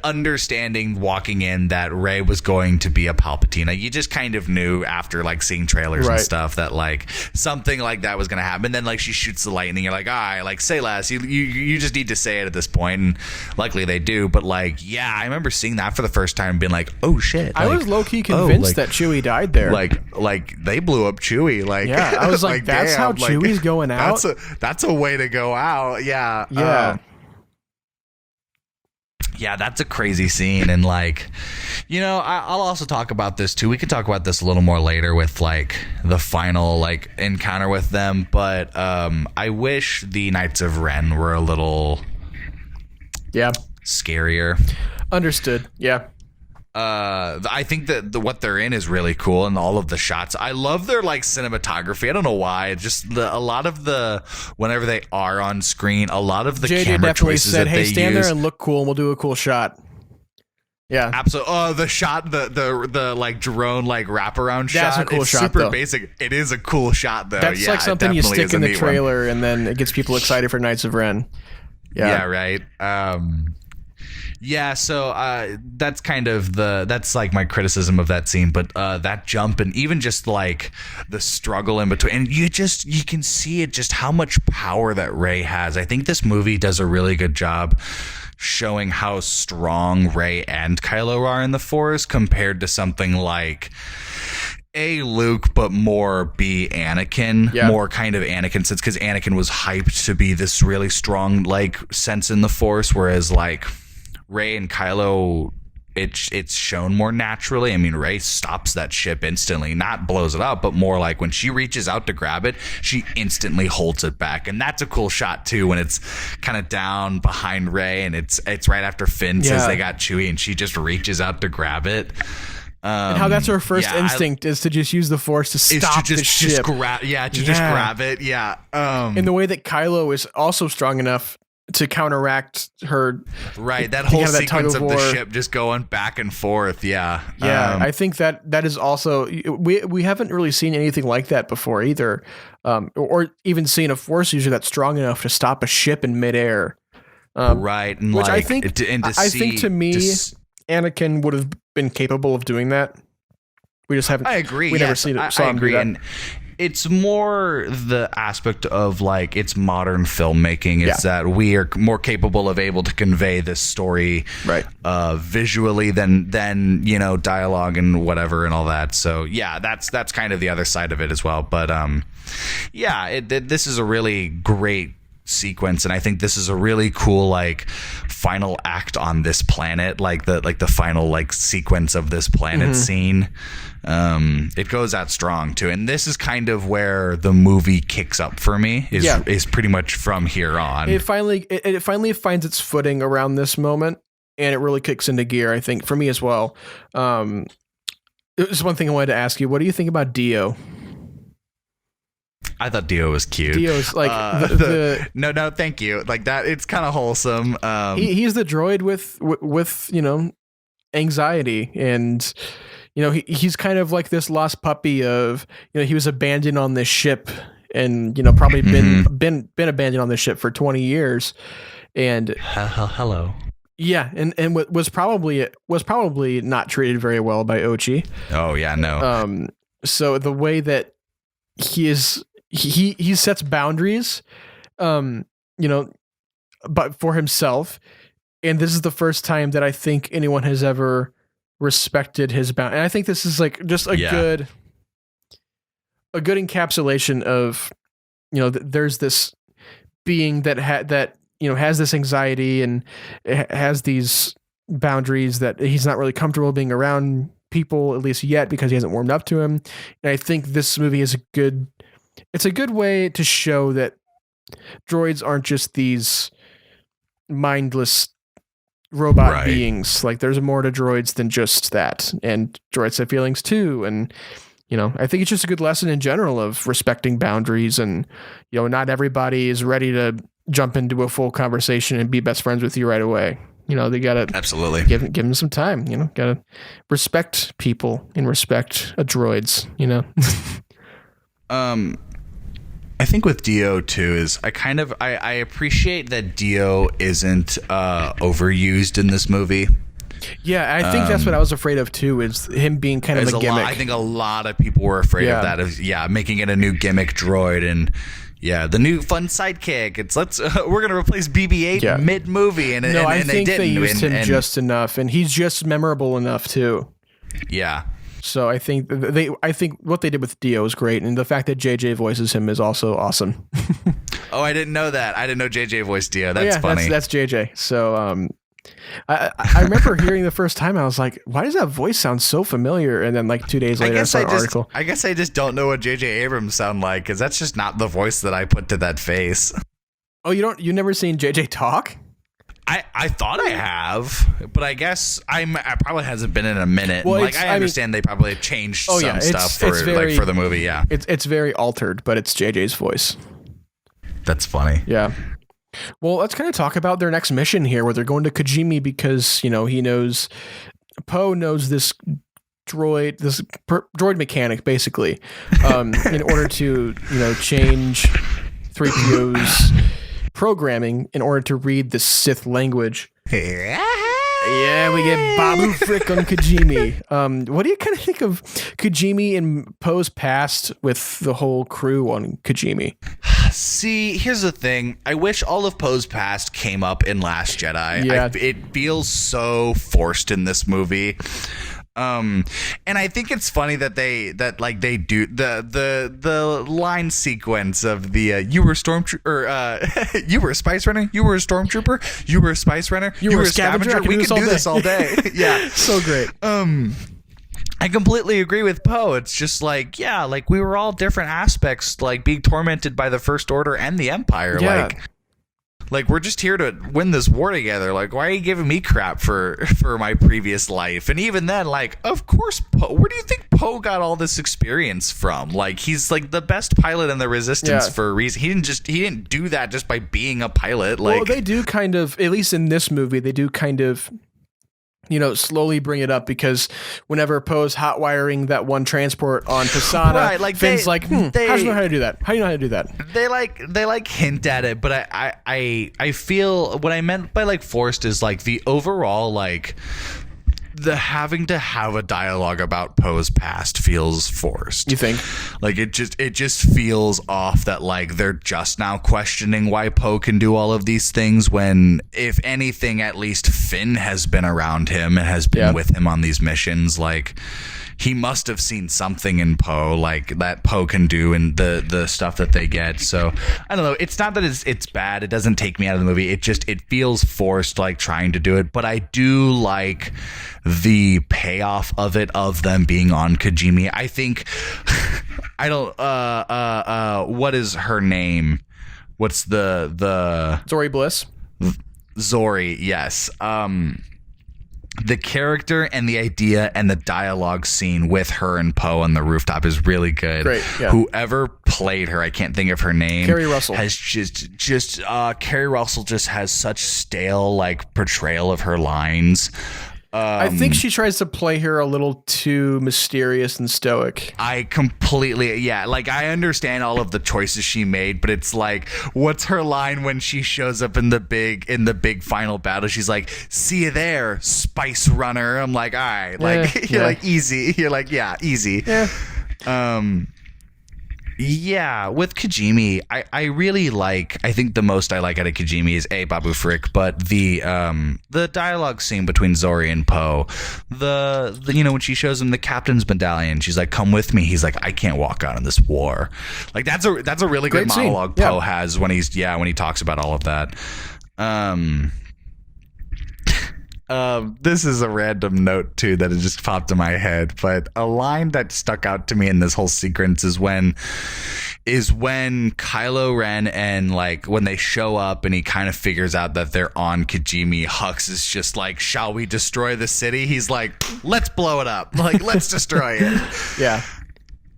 understanding walking in that Rey was going to be a Palpatine. You just kind of knew after like seeing trailers and stuff that like something like that was going to happen. And then like she shoots the lightning. You're like, all right, like say less. You just need to say it at this point, and likely they do. But like, yeah, I remember seeing that for the first time and being like, oh shit. I was low key convinced that Chewie died there. Like they blew up Chewie. Like, yeah, I was like, that's damn, how Chewie's going out. That's a way to go out. Yeah. Yeah, that's a crazy scene. And like, you know, I'll also talk about this too. We could talk about this a little more later with like the final like encounter with them. But I wish the Knights of Ren were a little scarier. Understood. Yeah. I think that what they're in is really cool, and all of the shots. I love their like cinematography. I don't know why. Just a lot of the whenever they are on screen, a lot of the JJ camera definitely choices said, that "Hey, they stand use. there and look cool, and we'll do a cool shot." Yeah, absolutely. Oh, the shot, the like drone like wraparound shot. That's a cool it's shot. Super though. Basic. It is a cool shot though. That's like something you stick in the trailer, and then it gets people excited for Knights of Ren. Yeah, right. Yeah, so that's kind of that's like my criticism of that scene, but that jump and even just like the struggle in between, and you can see it just how much power that Rey has. I think this movie does a really good job showing how strong Rey and Kylo are in the Force compared to something like A, Luke, but more B, Anakin. Yeah. More kind of Anakin sense, because Anakin was hyped to be this really strong like sense in the Force, whereas like Rey and Kylo, it's shown more naturally. I mean, Rey stops that ship instantly, not blows it up, but more like when she reaches out to grab it, she instantly holds it back. And that's a cool shot too, when it's kind of down behind Rey and it's right after Finn says they got Chewie and she just reaches out to grab it. And how that's her first instinct is to just use the Force to stop the ship. Just grab it. Yeah. In the way that Kylo is also strong enough to counteract her. Right. That whole sequence of the ship just going back and forth. Yeah. Yeah. I think that is also, we haven't really seen anything like that before either. Or even seen a Force user that's strong enough to stop a ship in midair. Right. And which like, I think to me, Anakin would have been capable of doing that. We just haven't. I agree. We never seen it. I agree. And it's more the aspect of like it's modern filmmaking. It's that we are more capable of able to convey this story visually than you know, dialogue and whatever and all that. So yeah, that's kind of the other side of it as well. But this is a really great sequence, and I think this is a really cool like final act on this planet, like the final like sequence of this planet scene. It goes out strong too, and this is kind of where the movie kicks up for me. Is pretty much from here on. It finally finds its footing around this moment, and it really kicks into gear. I think for me as well. There's one thing I wanted to ask you. What do you think about Dio? I thought Dio was cute. Dio's like no, thank you. Like that, it's kind of wholesome. He's the droid with anxiety, and he's kind of like this lost puppy of he was abandoned on this ship, and probably been abandoned on this ship for 20 years, and hello. Yeah, and was probably not treated very well by Ochi. Oh yeah, no. So the way that he sets boundaries, but for himself, and this is the first time that I think anyone has ever respected his bound. And I think this is like just a good encapsulation of there's this being that has this anxiety and has these boundaries that he's not really comfortable being around people, at least yet, because he hasn't warmed up to him. And I think this movie is it's a good way to show that droids aren't just these mindless robot beings. Like there's more to droids than just that, and droids have feelings too. And I think it's just a good lesson in general of respecting boundaries, and not everybody is ready to jump into a full conversation and be best friends with you right away. They gotta absolutely give them some time. Gotta respect people and respect droids. I think with Dio too is I appreciate that Dio isn't overused in this movie. Yeah, I think that's what I was afraid of too, is him being kind of a gimmick. I think a lot of people were afraid of that. Making it a new gimmick droid, and the new fun sidekick. It's we're gonna replace BB-8 mid movie, and I think they used him just enough, and he's just memorable enough too. Yeah. So I think what they did with Dio is great, and the fact that JJ voices him is also awesome. Oh, I didn't know that. I didn't know JJ voiced Dio. That's funny. That's JJ. So I remember hearing the first time, I was like, why does that voice sound so familiar? And then like 2 days later, I saw an article. I guess I just don't know what JJ Abrams sound like, because that's just not the voice that I put to that face. Oh, you never seen JJ talk? I thought I have, but I guess I probably hasn't been in a minute. Well, I understand they probably changed some stuff for the movie. Yeah, it's very altered, but it's JJ's voice. That's funny. Yeah. Well, let's kind of talk about their next mission here, where they're going to Kijimi because Poe knows this droid mechanic basically, in order to change 3PO's programming in order to read the Sith language. Yeah, we get Babu Frick on Kijimi. What do you kind of think of Kijimi and Poe's past with the whole crew on Kijimi? See, here's the thing. I wish all of Poe's past came up in Last Jedi. Yeah. It feels so forced in this movie. And I think it's funny that they do the line sequence of the you were a stormtrooper, you were a spice runner, you were a stormtrooper, you were a spice runner, you were a scavenger. We can do this all day. Yeah, so great. I completely agree with Poe. It's just we were all different aspects, like being tormented by the First Order and the Empire. Yeah. Like we're just here to win this war together. Like, why are you giving me crap for my previous life? And even then, of course, Poe. Where do you think Poe got all this experience from? Like, he's like the best pilot in the Resistance for a reason. He didn't do that just by being a pilot. Well, they do kind of, at least in this movie, they do kind of slowly bring it up, because whenever Poe's hot wiring that one transport on Pisana, Finn's how do you know how to do that? How do you know how to do that? They hint at it, but I feel what I meant by forced is the overall the having to have a dialogue about Poe's past feels forced. You think? Like it just feels off that like they're just now questioning why Poe can do all of these things when, if anything, at least Finn has been around him and has been with him on these missions. Like, he must have seen something in Poe, like that Poe can do, and the stuff that they get. So I don't know. It's not that it's bad. It doesn't take me out of the movie. It feels forced, like trying to do it. But I do like the payoff of it, of them being on Kijimi. I think I don't. What is her name? What's the Zori Bliss? Zori? Yes. The character and the idea and the dialogue scene with her and Poe on the rooftop is really good. Great, yeah. Whoever played her, I can't think of her name. Kerry Russell has just Kerry Russell just has such stale like portrayal of her lines. I think she tries to play her a little too mysterious and stoic. I completely, like I understand all of the choices she made, but it's like, what's her line when she shows up in the big final battle? She's like, "See you there, Spice Runner." I'm like, all right, like you're like easy. You're like, yeah, easy. Yeah. Yeah, with Kijimi, I really like. I think the most I like out of Kijimi is Babu Frick, but the dialogue scene between Zori and Poe, the when she shows him the captain's medallion, she's like, "Come with me." He's like, "I can't walk out in this war." Like that's a really Great good scene. monologue Poe has when he talks about all of that. This is a random note too that it just popped in my head, but a line that stuck out to me in this whole sequence is when Kylo Ren and like when they show up and he kind of figures out that they're on Kijimi, Hux is just like, "Shall we destroy the city?" He's like, "Let's blow it up. Like, let's destroy it." Yeah.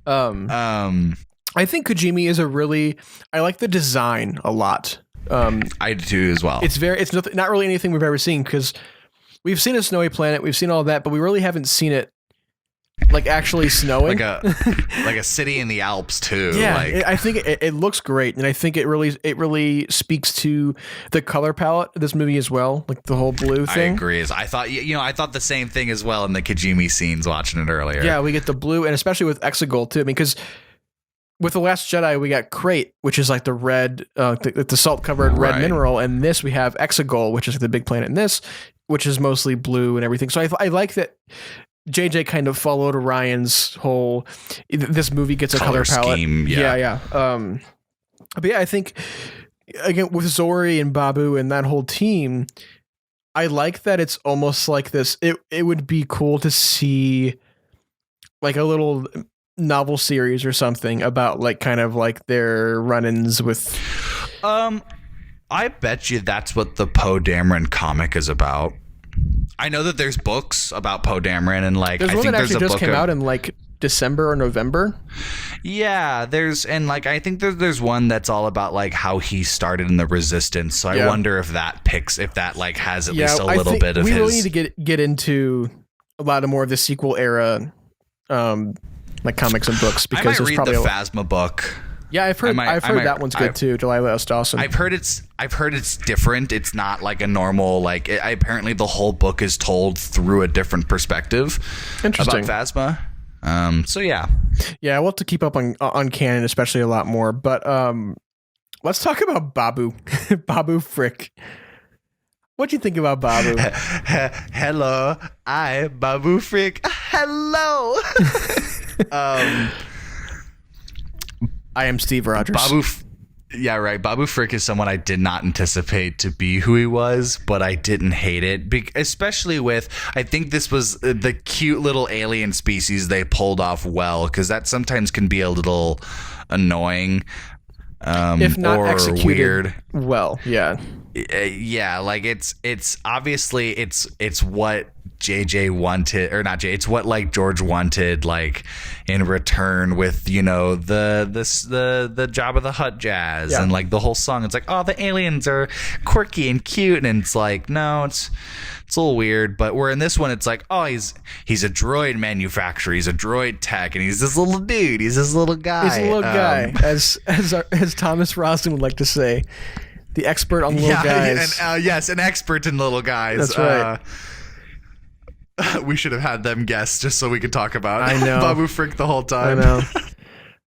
I think Kijimi is I like the design a lot. I do too as well. It's not really anything we've ever seen, because we've seen a snowy planet, we've seen all that, but we really haven't seen it like actually snowing. like a city in the Alps too. Yeah, like, I think it looks great, and I think it really speaks to the color palette of this movie as well, like the whole blue thing. I agree. I thought the same thing as well in the Kijimi scenes watching it earlier. Yeah, we get the blue, and especially with Exegol too. I mean, because with The Last Jedi, we got Crate, which is like the red, the salt-covered red mineral, and this we have Exegol, which is the big planet in this, which is mostly blue and everything. So I like that JJ kind of followed Orion's whole, this movie gets a color palette. Scheme, yeah. But yeah, I think, again, with Zori and Babu and that whole team, I like that it's almost like this. It would be cool to see like a little novel series or something about like kind of like their run-ins with. I bet you that's what the Poe Dameron comic is about. I know that there's books about Poe Dameron, and like there's one that actually just came out in like December or November. Yeah, I think there's one that's all about like how he started in the Resistance. So I wonder if that like has at least a little bit of his. We really need to get into a lot of more of the sequel era, like comics and books, because I might there's read probably the Phasma book. Yeah, I've heard that one's good too. Delilah S. Dawson. I've heard it's different. It's not like a normal apparently the whole book is told through a different perspective about Phasma. So yeah, we'll have to keep up on canon, especially a lot more. But let's talk about Babu, Babu Frick. What'd you think about Babu? Hello, Babu Frick. Hello. I am Steve Rogers. Babu Frick is someone I did not anticipate to be who he was, but I didn't hate it, especially with, I think this was the cute little alien species they pulled off well, because that sometimes can be a little annoying, if not or executed weird. Well, yeah. Yeah, like it's obviously it's what JJ wanted, or not J. It's what like George wanted, like in return with the Jabba the Hutt jazz and like the whole song. It's like, oh, the aliens are quirky and cute, and it's like, no, it's a little weird. But where in this one, it's like, oh, he's a droid manufacturer, he's a droid tech, and he's this little dude, he's this little guy. He's a little guy, as Thomas Rosden would like to say. The expert on little guys. And, yes, an expert in little guys. That's right. We should have had them guess just so we could talk about I know. Babu Frick the whole time. I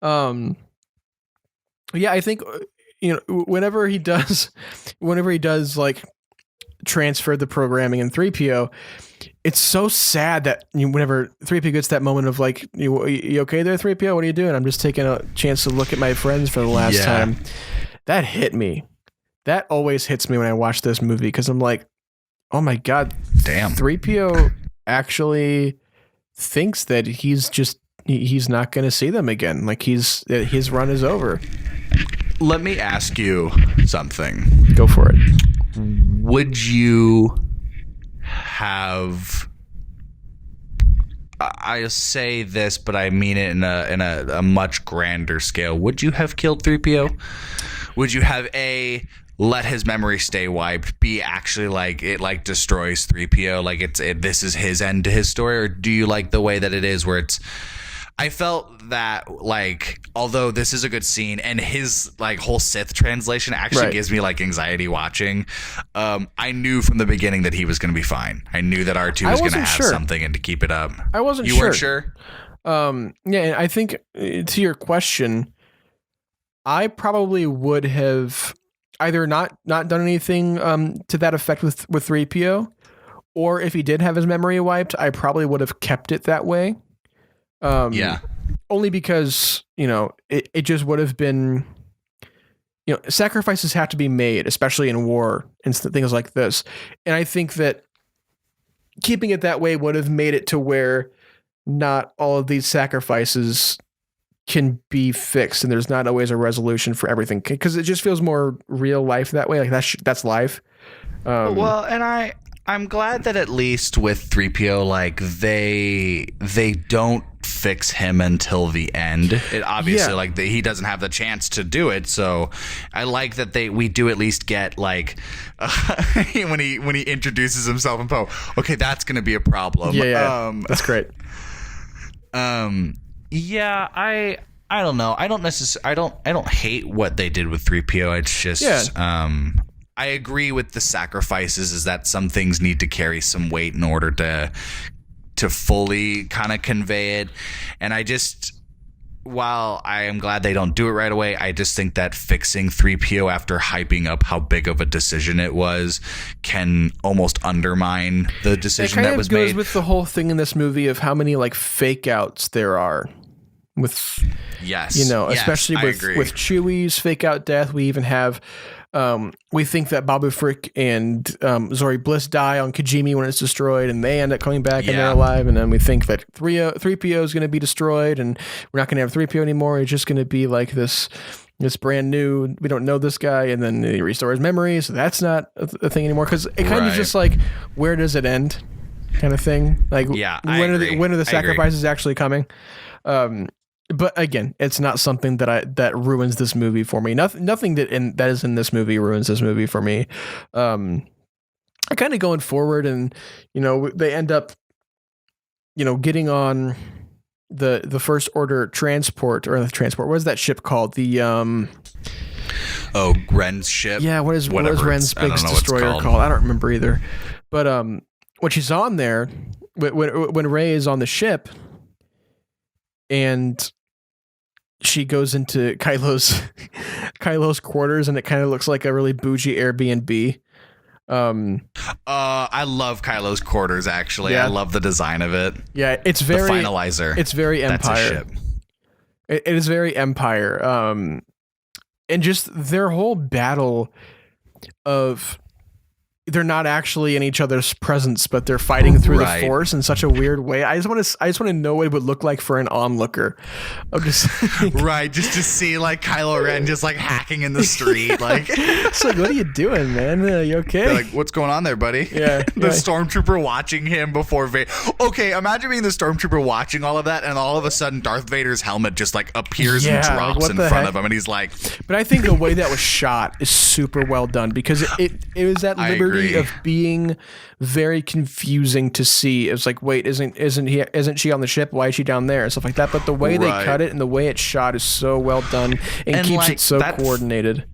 know. Yeah, I think whenever he does like transfer the programming in 3PO, it's so sad that whenever 3PO gets that moment of like, you okay there, 3PO? What are you doing? I'm just taking a chance to look at my friends for the last time. That hit me. That always hits me when I watch this movie because I'm like, oh my God, damn. 3PO actually thinks that he's not going to see them again. Like his run is over. Let me ask you something. Go for it. Would you have? I say this, but I mean it in a much grander scale. Would you have killed 3PO? Would you have let his memory stay wiped? B, actually like it like destroys 3PO, like this is his end to his story, or do you like the way that it is where it's? I felt that like although this is a good scene and his like whole Sith translation actually gives me like anxiety watching, I knew from the beginning that he was going to be fine. I knew that R2 was going to have something and to keep it up. I wasn't sure. You weren't sure? Yeah, and I think to your question, I probably would have either not done anything to that effect with 3PO, or if he did have his memory wiped, I probably would have kept it that way. Only because, it just would have been, sacrifices have to be made, especially in war and things like this. And I think that keeping it that way would have made it to where not all of these sacrifices can be fixed and there's not always a resolution for everything, because it just feels more real life that way. Like that's life. Well, and I'm glad that at least with 3PO, like they don't fix him until the end. It obviously he doesn't have the chance to do it. So I like that we do at least get like when he introduces himself in Poe. Okay, that's going to be a problem. Yeah, that's great. Yeah, I don't know. I don't hate what they did with 3PO. It's just I agree with the sacrifices is that some things need to carry some weight in order to fully kind of convey it. And while I am glad they don't do it right away, I just think that fixing 3PO after hyping up how big of a decision it was can almost undermine the decision that was made. It kind of goes with the whole thing in this movie of how many like fake outs there are. Especially with Chewie's fake out death. We even have we think that Babu Frick and Zori Bliss die on Kijimi when it's destroyed, and they end up coming back and they're alive. And then we think that 3PO is going to be destroyed, and we're not going to have 3PO anymore. It's just going to be like this brand new. We don't know this guy, and then he restores memory, so that's not a thing anymore. Because it kind of just like, where does it end, kind of thing. Like, when are the sacrifices actually coming? But again, it's not something that ruins this movie for me. Nothing that is in this movie ruins this movie for me. Kind of going forward, and they end up, getting on the First Order transport or the transport. What is that ship called? The Ren's ship. Yeah, what is Ren's big destroyer called? I don't remember either. But when she's on there, when Rey is on the ship, and she goes into Kylo's quarters, and it kind of looks like a really bougie Airbnb. I love Kylo's quarters, actually. I love the design of it. Yeah, it's very the finalizer. It's very Empire. That's a ship. It is very Empire. And just their whole battle of, they're not actually in each other's presence, but they're fighting through the Force in such a weird way. I just want to know what it would look like for an onlooker. I'm just just to see like Kylo Ren just like hacking in the street, like it's like, what are you doing, man? Are you okay? They're like, what's going on there, buddy? Yeah, the stormtrooper watching him before Vader. Okay, imagine being the stormtrooper watching all of that, and all of a sudden Darth Vader's helmet just like appears and drops in front of him, and he's like. But I think the way that was shot is super well done, because it was at liberty of being very confusing to see. It was like, wait, isn't she on the ship? Why is she down there? And stuff like that. But the way they cut it and the way it's shot is so well done and keeps it so coordinated.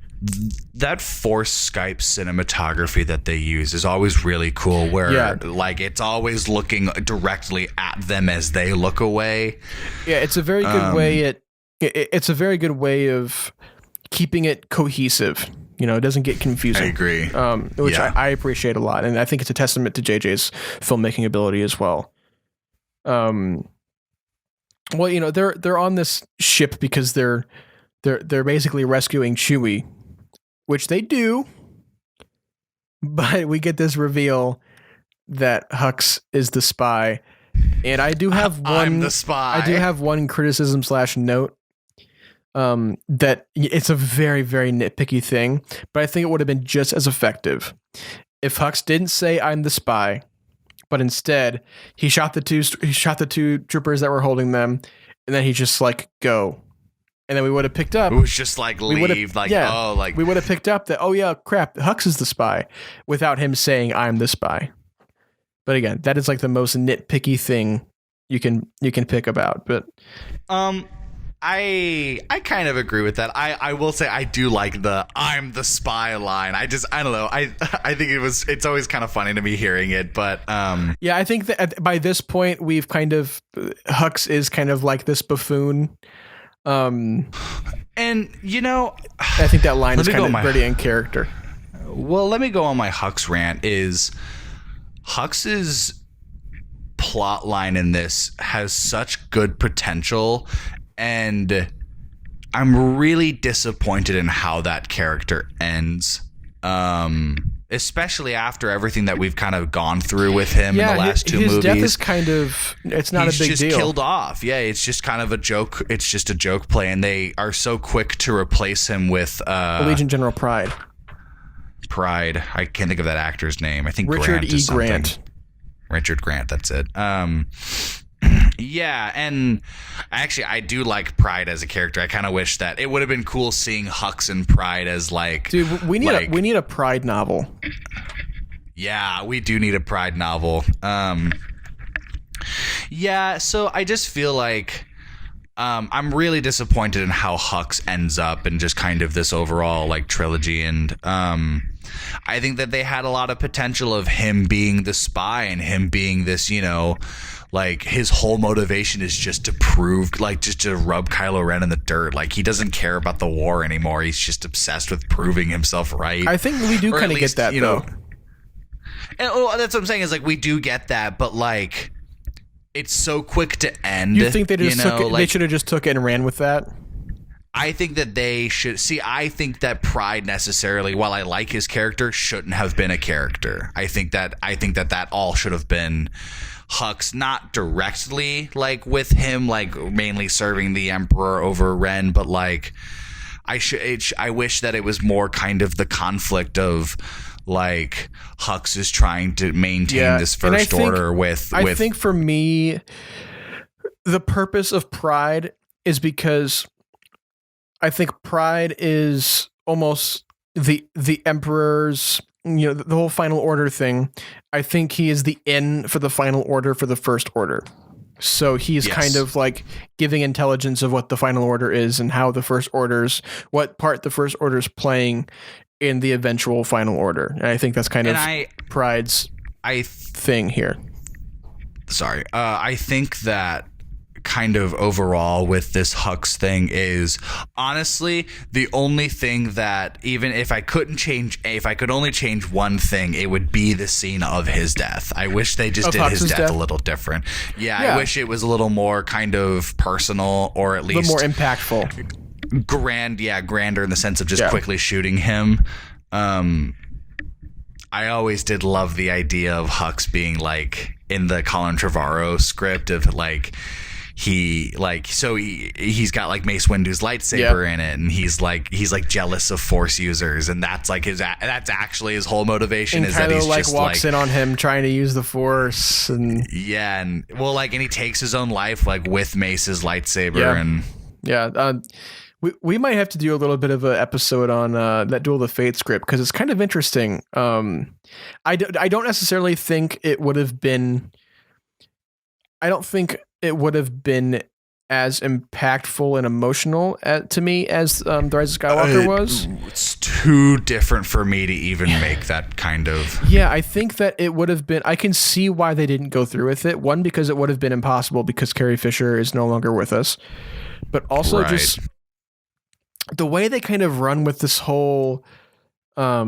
that Force Skype cinematography that they use is always really cool, where like it's always looking directly at them as they look away. Yeah, it's a very good way. It's a very good way of keeping it cohesive. You know, it doesn't get confusing. I agree. Which I appreciate a lot, and I think it's a testament to JJ's filmmaking ability as well. Well, you know, they're on this ship because they're basically rescuing Chewie, which they do, but we get this reveal that Hux is the spy, and I do have I'm the spy. I do have one criticism / note. That it's a very, very nitpicky thing, but I think it would have been just as effective if Hux didn't say "I'm the spy," but instead he shot the two troopers that were holding them, and then he just like go. And then we would have picked up. It was just like leave, like we would have picked up that. Oh yeah, crap! Hux is the spy, without him saying "I'm the spy." But again, that is like the most nitpicky thing you can pick about. But I kind of agree with that. I will say I do like the "I'm the spy" line. I don't know. I think it's always kind of funny to me hearing it, but yeah, I think that by this point we've kind of Hux is kind of like this buffoon. And you know, I think that line is kind of pretty in character. Well, let me go on my Hux rant. Is Hux's plot line in this has such good potential, and I'm really disappointed in how that character ends. Especially after everything that we've kind of gone through with him in the last two movies. His death is kind of, it's not a big deal. He's just killed off. Yeah, it's just kind of a joke. It's just a joke play, and they are so quick to replace him with Legion General Pride. I can't think of that actor's name. I think Richard E. Grant. Richard Grant, that's it. Yeah, and actually I do like Pride as a character. I kind of wish that it would have been cool seeing Hux and Pride as like, dude, we need a Pride novel. Yeah, we do need a Pride novel. Yeah, so I just feel like I'm really disappointed in how Hux ends up in just kind of this overall like trilogy, and I think that they had a lot of potential of him being the spy and him being this, you know, like his whole motivation is just to prove, like just to rub Kylo Ren in the dirt. Like he doesn't care about the war anymore. He's just obsessed with proving himself right. I think we do kind of get that, though. And that's what I'm saying is like we do get that, but like it's so quick to end. You think they just took it, they should have just took it and ran with that? I think that they should see. I think that Pride necessarily, while I like his character, shouldn't have been a character. I think that all should have been Hux, not directly like with him, like mainly serving the Emperor over Ren, but like I wish that it was more kind of the conflict of like Hux is trying to maintain this first order with. I think for me, the purpose of Pride is because I think Pride is almost the Emperor's, you know, the whole Final Order thing. I think he is the in for the Final Order for the First Order. So he's kind of like giving intelligence of what the Final Order is and how what part the First Order's playing in the eventual Final Order. And I think that's kind of Pride's thing here. Sorry. I think that kind of overall with this Hux thing is honestly the only thing that, even if I could only change one thing, it would be the scene of his death. I wish they just did his death a little different. Yeah, I wish it was a little more kind of personal, or at least a little more impactful. Grander in the sense of just quickly shooting him. I always did love the idea of Hux being like in the Colin Trevorrow script of like he's got like Mace Windu's lightsaber in it, and he's like jealous of Force users, and that's like that's actually his whole motivation, and is that he's like just walks in on him trying to use the Force, and and he takes his own life like with Mace's lightsaber, we might have to do a little bit of an episode on that Duel of the Fates script, because it's kind of interesting. I don't necessarily think it would have been. I don't think it would have been as impactful and emotional to me as The Rise of Skywalker was. It's too different for me to even make that kind of... Yeah, I think that it would have been... I can see why they didn't go through with it. One, because it would have been impossible because Carrie Fisher is no longer with us. But also just the way they kind of run with this whole... I'll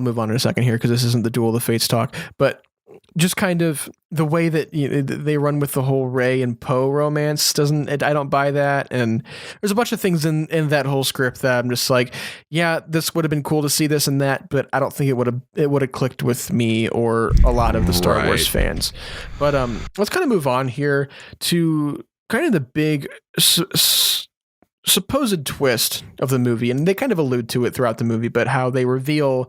move on in a second here because this isn't the Duel of the Fates talk. But just kind of the way that they run with the whole Rey and Poe romance I don't buy that. And there's a bunch of things in that whole script that I'm just like, yeah, this would have been cool to see this and that, but I don't think it would have clicked with me or a lot of the Star Wars fans. But let's kind of move on here to kind of the big supposed twist of the movie. And they kind of allude to it throughout the movie, but how Kylo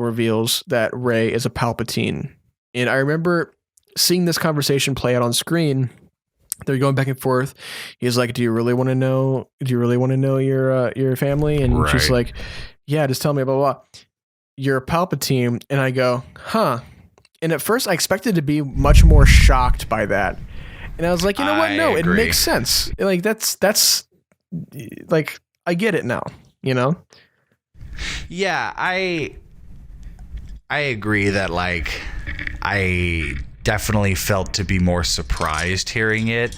reveals that Rey is a Palpatine. And I remember seeing this conversation play out on screen. They're going back and forth. He's like, "Do you really want to know? Do you really want to know your family?" And she's like, "Yeah, just tell me, blah, blah, blah. You're a Palpatine." And I go, "Huh." And at first I expected to be much more shocked by that. And I was like, you know what? No, it makes sense. Like that's like, I get it now, you know? Yeah, I agree that, like, I definitely felt to be more surprised hearing it.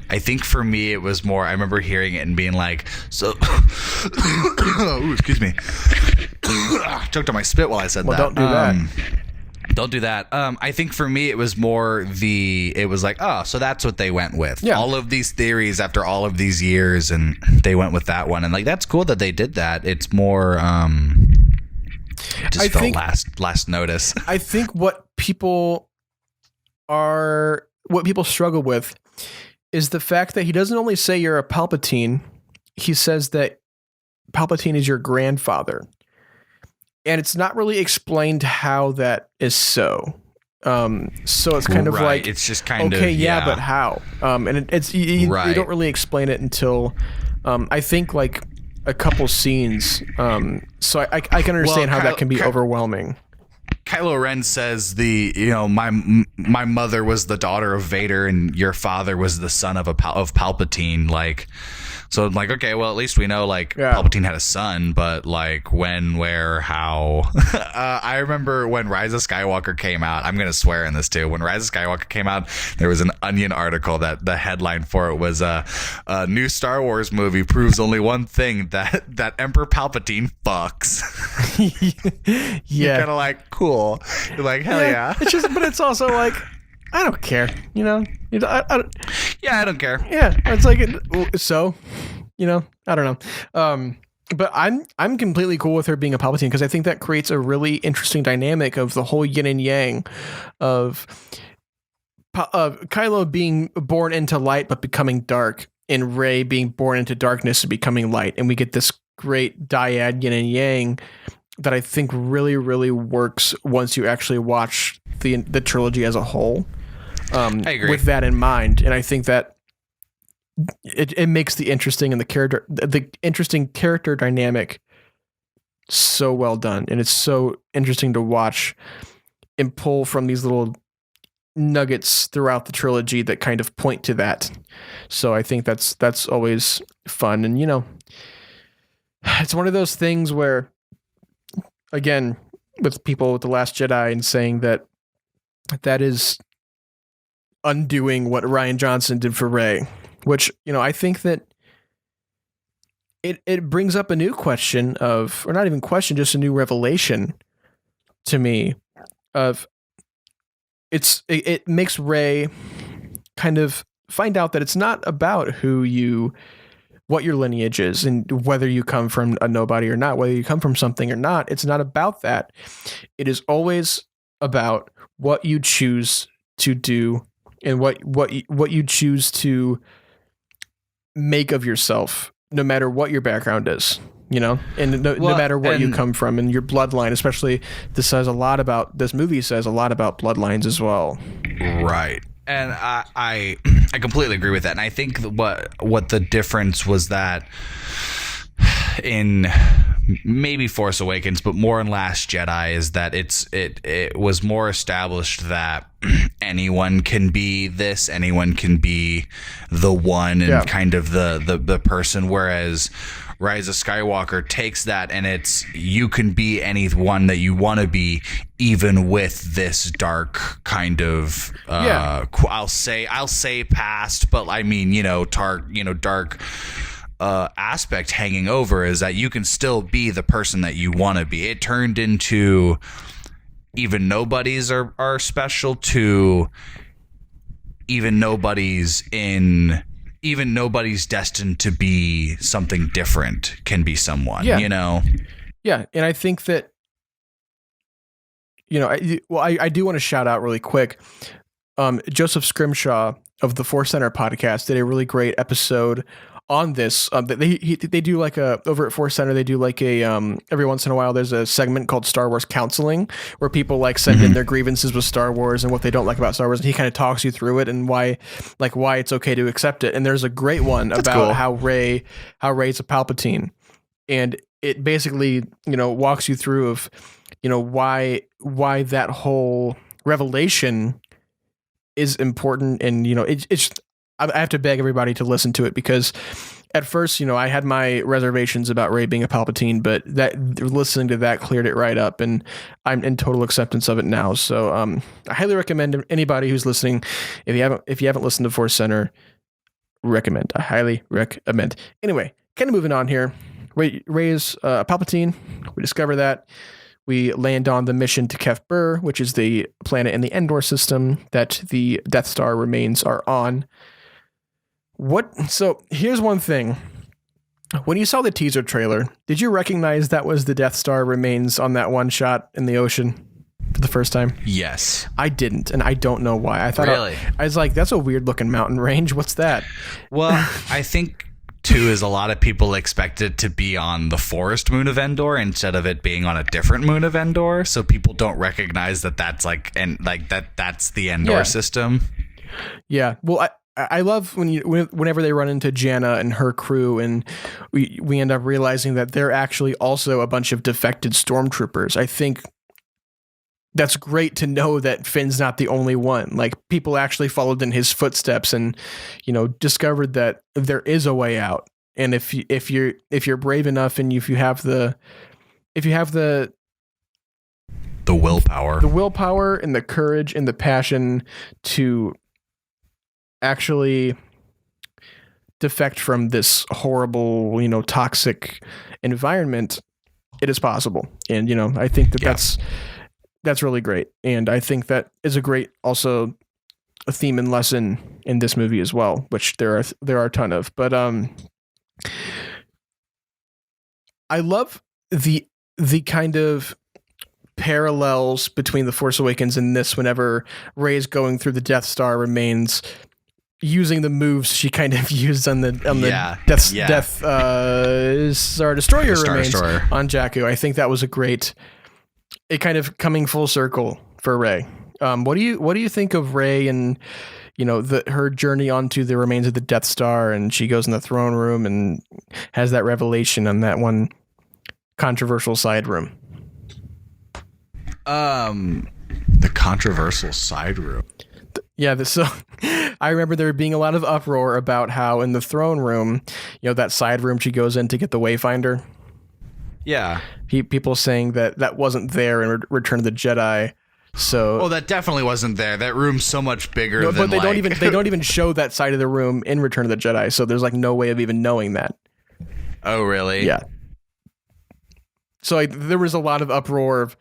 I think for me it was more, I remember hearing it and being like, so ooh, excuse me. Choked on my spit while I said that. Don't do that. Don't do that. I think for me, it was more it was like, oh, so that's what they went with. Yeah. All of these theories after all of these years, and they went with that one. And, like, that's cool that they did that. It's more, last notice. I think what people struggle with is the fact that he doesn't only say you're a Palpatine, he says that Palpatine is your grandfather. And it's not really explained how that is so. So it's kind of like, it's just kind okay, of, yeah, but how? And you don't really explain it until I think like a couple scenes. So I can understand how that can be overwhelming. Kylo Ren says my mother was the daughter of Vader and your father was the son of Palpatine. Like, so I'm like, okay, well, at least we know, like, Palpatine had a son, but, like, when, where, how? I remember when Rise of Skywalker came out, I'm going to swear in this too, when Rise of Skywalker came out, there was an Onion article that the headline for it was, a new Star Wars movie proves only one thing, that Emperor Palpatine fucks. Yeah. You're kind of like, cool. You're like, hell yeah. It's just, but it's also like, I don't care, you know? I don't care. Yeah, it's like, so, you know, I don't know. But I'm completely cool with her being a Palpatine because I think that creates a really interesting dynamic of the whole yin and yang of Kylo being born into light but becoming dark, and Rey being born into darkness and becoming light. And we get this great dyad yin and yang that I think really, really works once you actually watch the trilogy as a whole. I agree. With that in mind, and I think that it makes the interesting character dynamic so well done, and it's so interesting to watch and pull from these little nuggets throughout the trilogy that kind of point to that. So I think that's always fun, and you know, it's one of those things where, again, with people with The Last Jedi and saying that is undoing what Rian Johnson did for Rey, which, you know, I think that it brings up a new question of, or not even question, just a new revelation to me of it makes Rey kind of find out that it's not about what your lineage is and whether you come from a nobody or not, whether you come from something or not. It's not about that. It is always about what you choose to do and what you choose to make of yourself, no matter what your background is, you know, and no matter what you come from and your bloodline. Especially, this movie says a lot about bloodlines as well. Right. And I completely agree with that. And I think what the difference was that in maybe Force Awakens, but more in Last Jedi, is that it was more established that anyone can be this, anyone can be the one, and kind of the person, whereas Rise of Skywalker takes that and it's you can be anyone that you want to be, even with this dark kind of I'll say past, but I mean dark aspect hanging over, is that you can still be the person that you want to be. It turned into even nobodies are special to even nobody's destined to be something different can be someone, Yeah. And I think that, I do want to shout out really quick. Joseph Scrimshaw of the Force Center podcast did a really great episode on this. They do like over at Force Center, they do like every once in a while, there's a segment called Star Wars Counseling where people like send in their grievances with Star Wars and what they don't like about Star Wars. And he kind of talks you through it and why it's okay to accept it. And there's a great one about how Rey's a Palpatine, and it basically, walks you through of, why that whole revelation is important. And, I have to beg everybody to listen to it, because at first, I had my reservations about Rey being a Palpatine, but that listening to that cleared it right up, and I'm in total acceptance of it now. So I highly recommend anybody who's listening, if you haven't listened to Force Center, I highly recommend. Anyway, kind of moving on here. Rey's Palpatine. We discover that. We land on the mission to Kef Bir, which is the planet in the Endor system that the Death Star remains are on. So here's one thing. When you saw the teaser trailer, did you recognize that was the Death Star remains on that one shot in the ocean for the first time? Yes. I didn't, and I don't know why. I thought really? I was like, that's a weird looking mountain range. What's that? Well, I think too is a lot of people expect it to be on the forest moon of Endor instead of it being on a different moon of Endor, so people don't recognize that that's that's the Endor system. Yeah. Well, I love whenever they run into Janna and her crew, and we end up realizing that they're actually also a bunch of defected stormtroopers. I think that's great to know that Finn's not the only one. Like, people actually followed in his footsteps and, discovered that there is a way out. And if you're brave enough, and if you have the willpower and the courage and the passion to actually defect from this horrible, toxic environment, it is possible. And, I think that's really great. And I think that is a great, also a theme and lesson in this movie as well, which there are a ton of, but, I love the kind of parallels between The Force Awakens and this, whenever Rey's going through the Death Star remains, using the moves she kind of used on the Death Star Destroyer remains on Jakku. I think that was it kind of coming full circle for Rey. What do you think of Rey and her journey onto the remains of the Death Star, and she goes in the throne room and has that revelation on that one controversial side room? The controversial side room. Yeah, so I remember there being a lot of uproar about how in the throne room, that side room she goes in to get the Wayfinder. Yeah. People saying that wasn't there in Return of the Jedi. So that definitely wasn't there. That room's so much bigger than but they don't even show that side of the room in Return of the Jedi. So there's no way of even knowing that. Oh, really? Yeah. So there was a lot of uproar of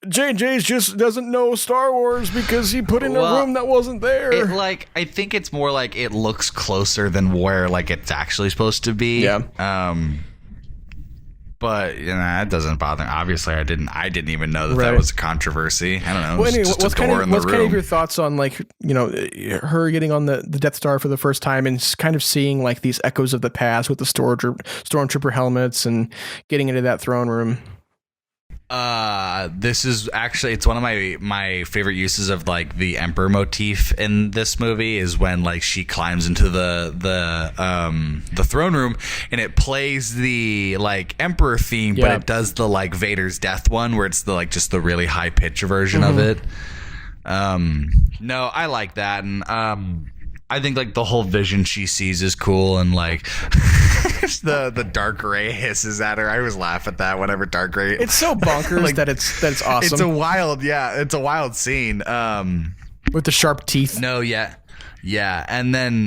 J.J. just doesn't know Star Wars because he put in a room that wasn't there. I think it's more like it looks closer than where it's actually supposed to be. Yeah. But that doesn't bother me. Obviously, I didn't even know that was a controversy. I don't know. Well, anyway, what's kind of your thoughts on her getting on the Death Star for the first time and kind of seeing these echoes of the past with the stormtrooper helmets and getting into that throne room? This is actually, it's one of my favorite uses of like the Emperor motif in this movie is when like she climbs into the throne room and it plays the like Emperor theme, but it does the like Vader's death one where it's the like just the really high pitch version of it. No, I like that, and I think like the whole vision she sees is cool, and like the Dark Ray hisses at her. I always laugh at that whenever Dark Ray. It's so bonkers like, that it's awesome. It's a wild scene. With the sharp teeth. No, yeah, and then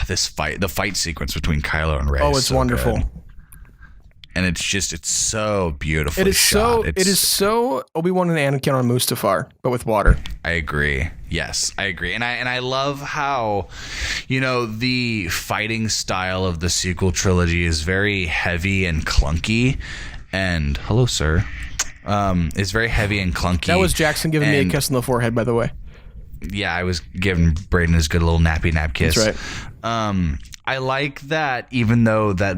the fight sequence between Kylo and Rey. Oh, it's so wonderful. Good. And it's so beautiful. It is so Obi-Wan and Anakin on Mustafar, but with water. I agree. Yes, I agree. And I love how, the fighting style of the sequel trilogy is very heavy and clunky. And hello, sir. It's very heavy and clunky. That was Jackson giving me a kiss on the forehead, by the way. Yeah, I was giving Braydon his good little nappy nap kiss. That's right. I like that, even though that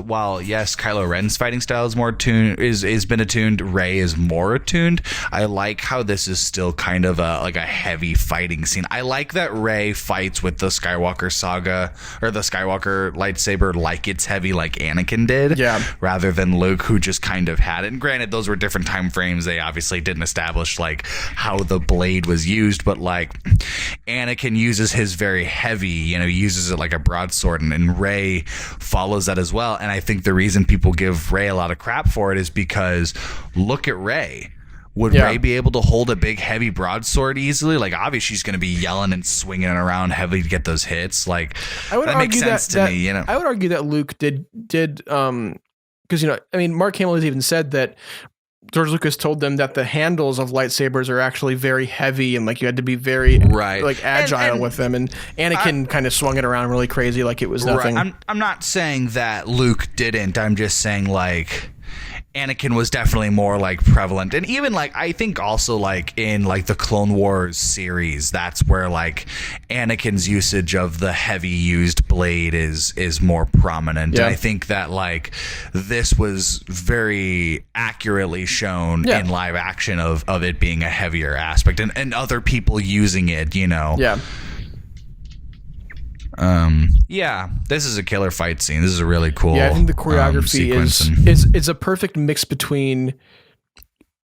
while yes, Kylo Ren's fighting style is more attuned, is been attuned, Rey is more attuned. I like how this is still kind of a heavy fighting scene. I like that Rey fights with the Skywalker saga or the Skywalker lightsaber like it's heavy, like Anakin did, rather than Luke, who just kind of had it. And granted, those were different time frames. They obviously didn't establish like how the blade was used, but like Anakin uses his very heavy, uses it like a broadsword. And Rey follows that as well. And I think the reason people give Rey a lot of crap for it is because look at Rey. Would Rey be able to hold a big, heavy broadsword easily? Like, obviously, she's going to be yelling and swinging it around heavily to get those hits. Like, that makes sense to me. I would argue that Luke did because Mark Hamill has even said that George Lucas told them that the handles of lightsabers are actually very heavy and like you had to be very like agile with them, and Anakin kind of swung it around really crazy like it was nothing. I'm not saying that Luke didn't. I'm just saying like Anakin was definitely more like prevalent, and even like I think also like in like the Clone Wars series, that's where like Anakin's usage of the heavy used blade is more prominent. And I think that like this was very accurately shown in live action of it being a heavier aspect and other people using it, this is a killer fight scene. This is a really cool. I think the choreography is a perfect mix between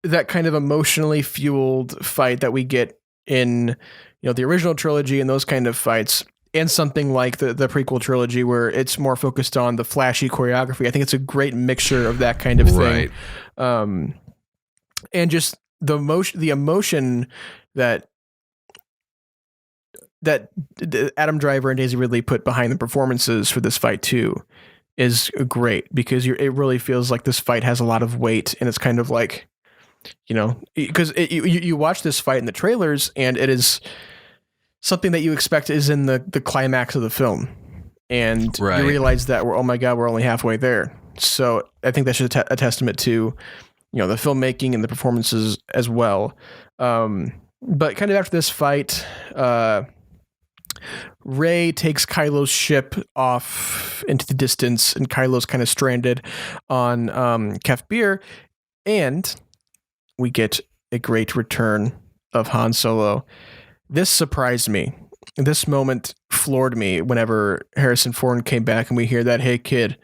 that kind of emotionally fueled fight that we get in the original trilogy and those kind of fights, and something like the prequel trilogy where it's more focused on the flashy choreography. I think it's a great mixture of that kind of thing, and just the emotion that Adam Driver and Daisy Ridley put behind the performances for this fight too is great, because it really feels like this fight has a lot of weight, and it's kind of like, because you watch this fight in the trailers and it is something that you expect is in the climax of the film, and you realize that we're only halfway there. So I think that's just a testament to the filmmaking and the performances as well. But kind of after this fight, Rey takes Kylo's ship off into the distance, and Kylo's kind of stranded on Kef Bir, and we get a great return of Han Solo. This surprised me. This moment floored me whenever Harrison Ford came back and we hear that, "Hey kid,"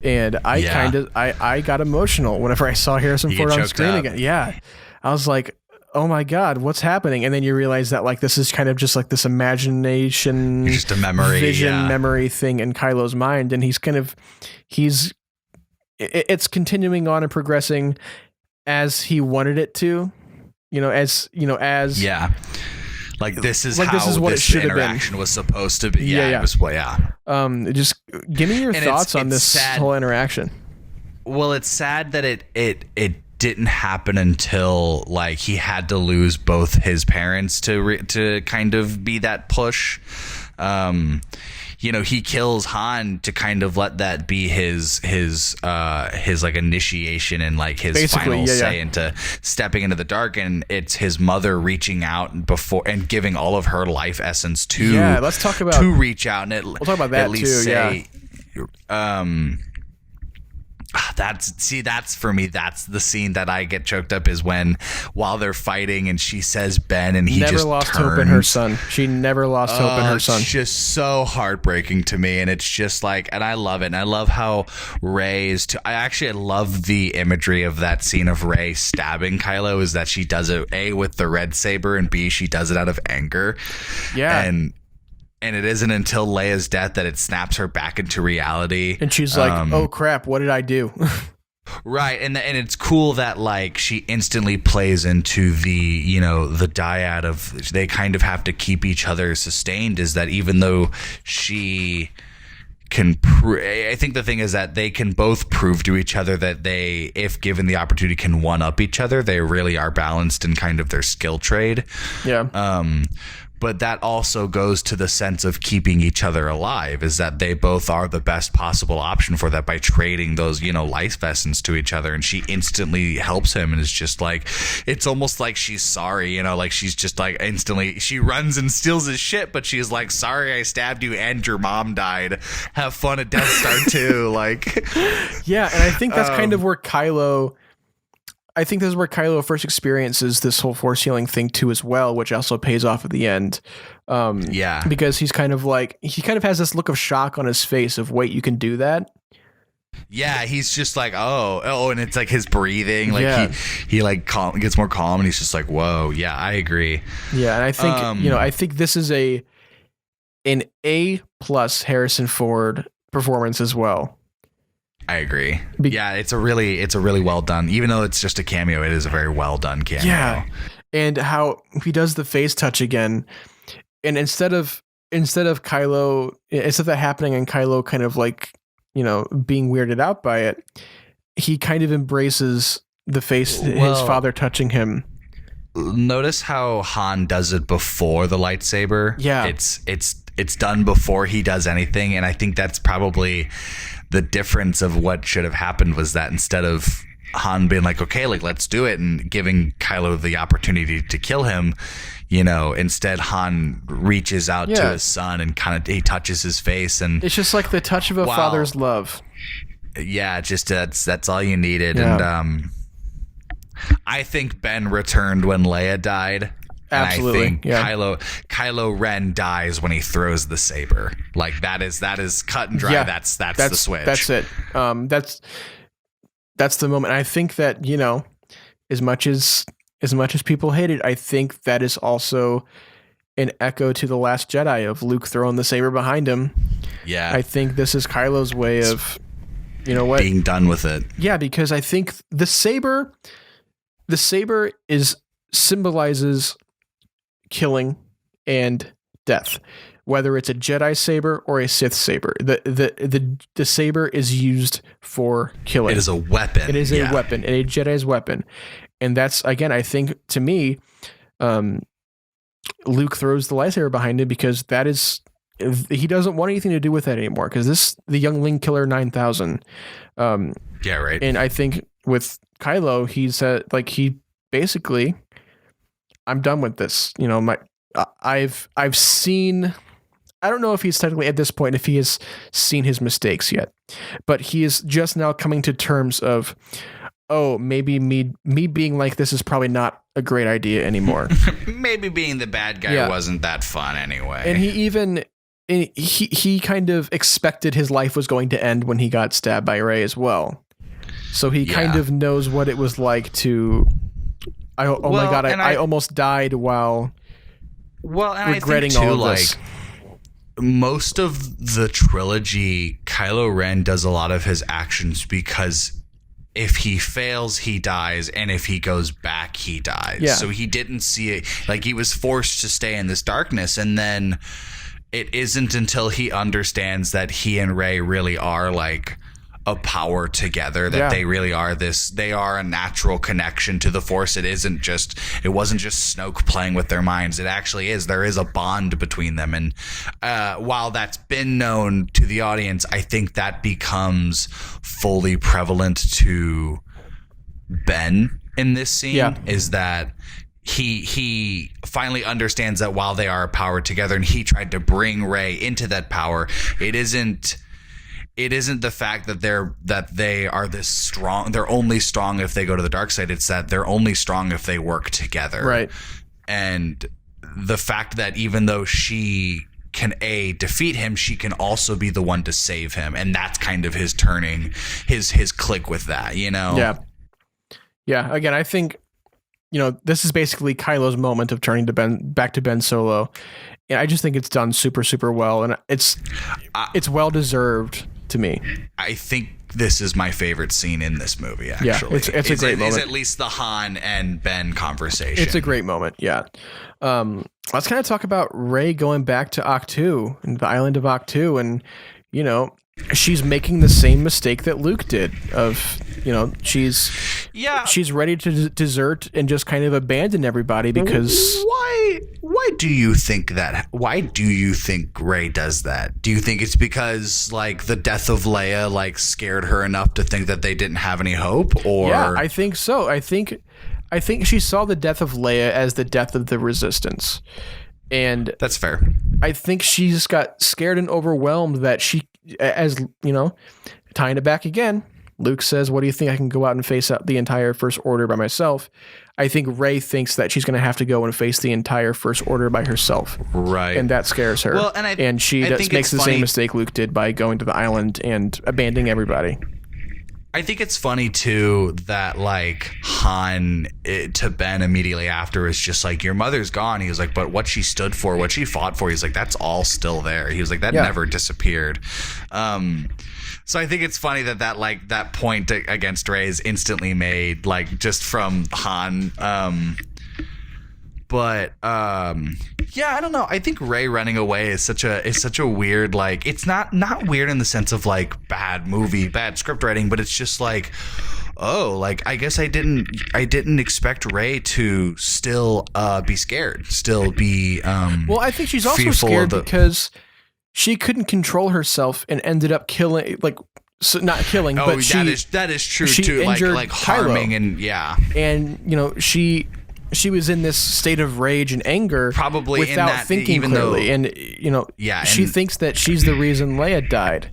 and I got emotional whenever I saw Harrison Ford on screen again. Yeah, I was like, oh my God, what's happening? And then you realize that like this is kind of just like this imagination, just a memory, memory thing in Kylo's mind, and it's continuing on and progressing as he wanted it to, like this is what this interaction was supposed to be. Just give me your thoughts on this whole interaction. Well, it's sad that it didn't happen until like he had to lose both his parents to kind of be that push. He kills Han to kind of let that be his like initiation and like his basically, final say into stepping into the dark, and it's his mother reaching out before and giving all of her life essence to let's talk about to reach out, and we'll talk about that at least too. say That's for me. That's the scene that I get choked up, is when while they're fighting and she says Ben and he never just lost turns. hope in her son. She never lost hope in her son. It's just so heartbreaking to me, and it's just like, and I love it. And I love how Rey is. I love the imagery of that scene of Rey stabbing Kylo. Is that she does it A, with the red saber, and B, she does it out of anger. Yeah. And it isn't until Leia's death that it snaps her back into reality. And she's like, oh crap, what did I do? Right. And it's cool that like she instantly plays into the dyad of they kind of have to keep each other sustained, is that even though she can I think the thing is that they can both prove to each other that they, if given the opportunity, can one up each other. They really are balanced in kind of their skill trade. Yeah. But that also goes to the sense of keeping each other alive, is that they both are the best possible option for that by trading those, life essence to each other. And she instantly helps him and is just like, it's almost like she's sorry, like she's just like instantly, she runs and steals his shit, but she's like, sorry, I stabbed you and your mom died. Have fun at Death Star too. Like, yeah. And I think that's kind of where Kylo first experiences this whole force healing thing too, as well, which also pays off at the end. Because he kind of has this look of shock on his face of, wait, you can do that? Yeah, he's just like, oh, and it's like his breathing, like yeah. he like gets more calm, and he's just like, whoa, yeah, I agree. Yeah, and I think I think this is an A+ Harrison Ford performance as well. I agree. Yeah, it's a really well done. Even though it's just a cameo, it is a very well done cameo. Yeah, and how he does the face touch again, and instead of Kylo, instead of that happening and Kylo kind of like being weirded out by it, he kind of embraces the face, his father touching him. Notice how Han does it before the lightsaber. Yeah, it's done before he does anything, and I think that's probably the difference of what should have happened, was that instead of Han being like, okay, like let's do it, and giving Kylo the opportunity to kill him, instead Han reaches out to his son and he touches his face, and it's just like the touch of a father's love. Yeah, just that's all you needed. Yeah. And I think Ben returned when Leia died. Absolutely. And I think Kylo Ren dies when he throws the saber. Like that is cut and dry. Yeah, that's the switch. That's it. That's the moment. I think that, as much as people hate it, I think that is also an echo to The Last Jedi of Luke throwing the saber behind him. Yeah. I think this is Kylo's way of, being done with it. Yeah, because I think the saber symbolizes killing and death, whether it's a Jedi saber or a Sith saber. The saber is used for killing. It is a weapon. It is a weapon, and a Jedi's weapon. And that's, again, I think, to me, Luke throws the lightsaber behind him because that is, he doesn't want anything to do with that anymore, because the Youngling Killer 9000. Yeah, right. And I think with Kylo, he basically, I'm done with this. I've seen, I don't know if he's technically at this point, if he has seen his mistakes yet, but he is just now coming to terms of, maybe me being like this is probably not a great idea anymore. Maybe being the bad guy wasn't that fun anyway. And he kind of expected his life was going to end when he got stabbed by Rey as well. So he kind of knows what it was like to, I almost died while regretting I think too, all of this. Like, most of the trilogy, Kylo Ren does a lot of his actions because if he fails, he dies, and if he goes back, he dies. Yeah. So he didn't see it. Like, he was forced to stay in this darkness, and then it isn't until he understands that he and Rey really are like a power together, that they really are they are a natural connection to the Force. It wasn't just Snoke playing with their minds. It actually is. There is a bond between them. And while that's been known to the audience, I think that becomes fully prevalent to Ben in this scene, is that he finally understands that while they are a power together, and he tried to bring Rey into that power, it isn't the fact that they are this strong. They're only strong if they go to the dark side. It's that they're only strong if they work together. Right. And the fact that even though she can defeat him, she can also be the one to save him, and that's kind of his turning his click with that, you know. Yeah. Again, I think, you know, this is basically Kylo's moment of turning to back to Ben Solo, and I just think it's done super, super well, and it's well deserved to me. I think this is my favorite scene in this movie. Actually, it's a great moment. It's at least the Han and Ben conversation. It's a great moment. Yeah. Let's kind of talk about Rey going back to Ahch-To and the island of Ahch-To, and you know, she's making the same mistake that Luke did. Of, you know, she's ready to desert and just kind of abandon everybody because. Why do you think that? Why do you think Rey does that? Do you think it's because like the death of Leia like scared her enough to think that they didn't have any hope? Or yeah, I think so. I think she saw the death of Leia as the death of the Resistance, and that's fair. I think she just got scared and overwhelmed that she, as you know, tying it back again. Luke says, "What do you think? I can go out and face out the entire First Order by myself." I think Rey thinks that she's going to have to go and face the entire First Order by herself. Right. And that scares her. Well, and she makes the same mistake Luke did by going to the island and abandoning everybody. I think it's funny, too, that, like, Han to Ben immediately after is just like, your mother's gone. He was like, but what she stood for, what she fought for, he's like, that's all still there. He was like, that never disappeared. So I think it's funny that point against Rey is instantly made, like, just from Han. But I don't know. I think Rey running away is such a weird, like, it's not weird in the sense of like bad movie, bad script writing, but it's just like, oh, like I guess I didn't expect Rey to still be scared, still be well, I think she's also scared because she couldn't control herself and ended up killing, like, so not killing, but that is true too, like harming Kylo. And you know, she was in this state of rage and anger, probably without thinking clearly, and you know, she thinks that she's the reason Leia died.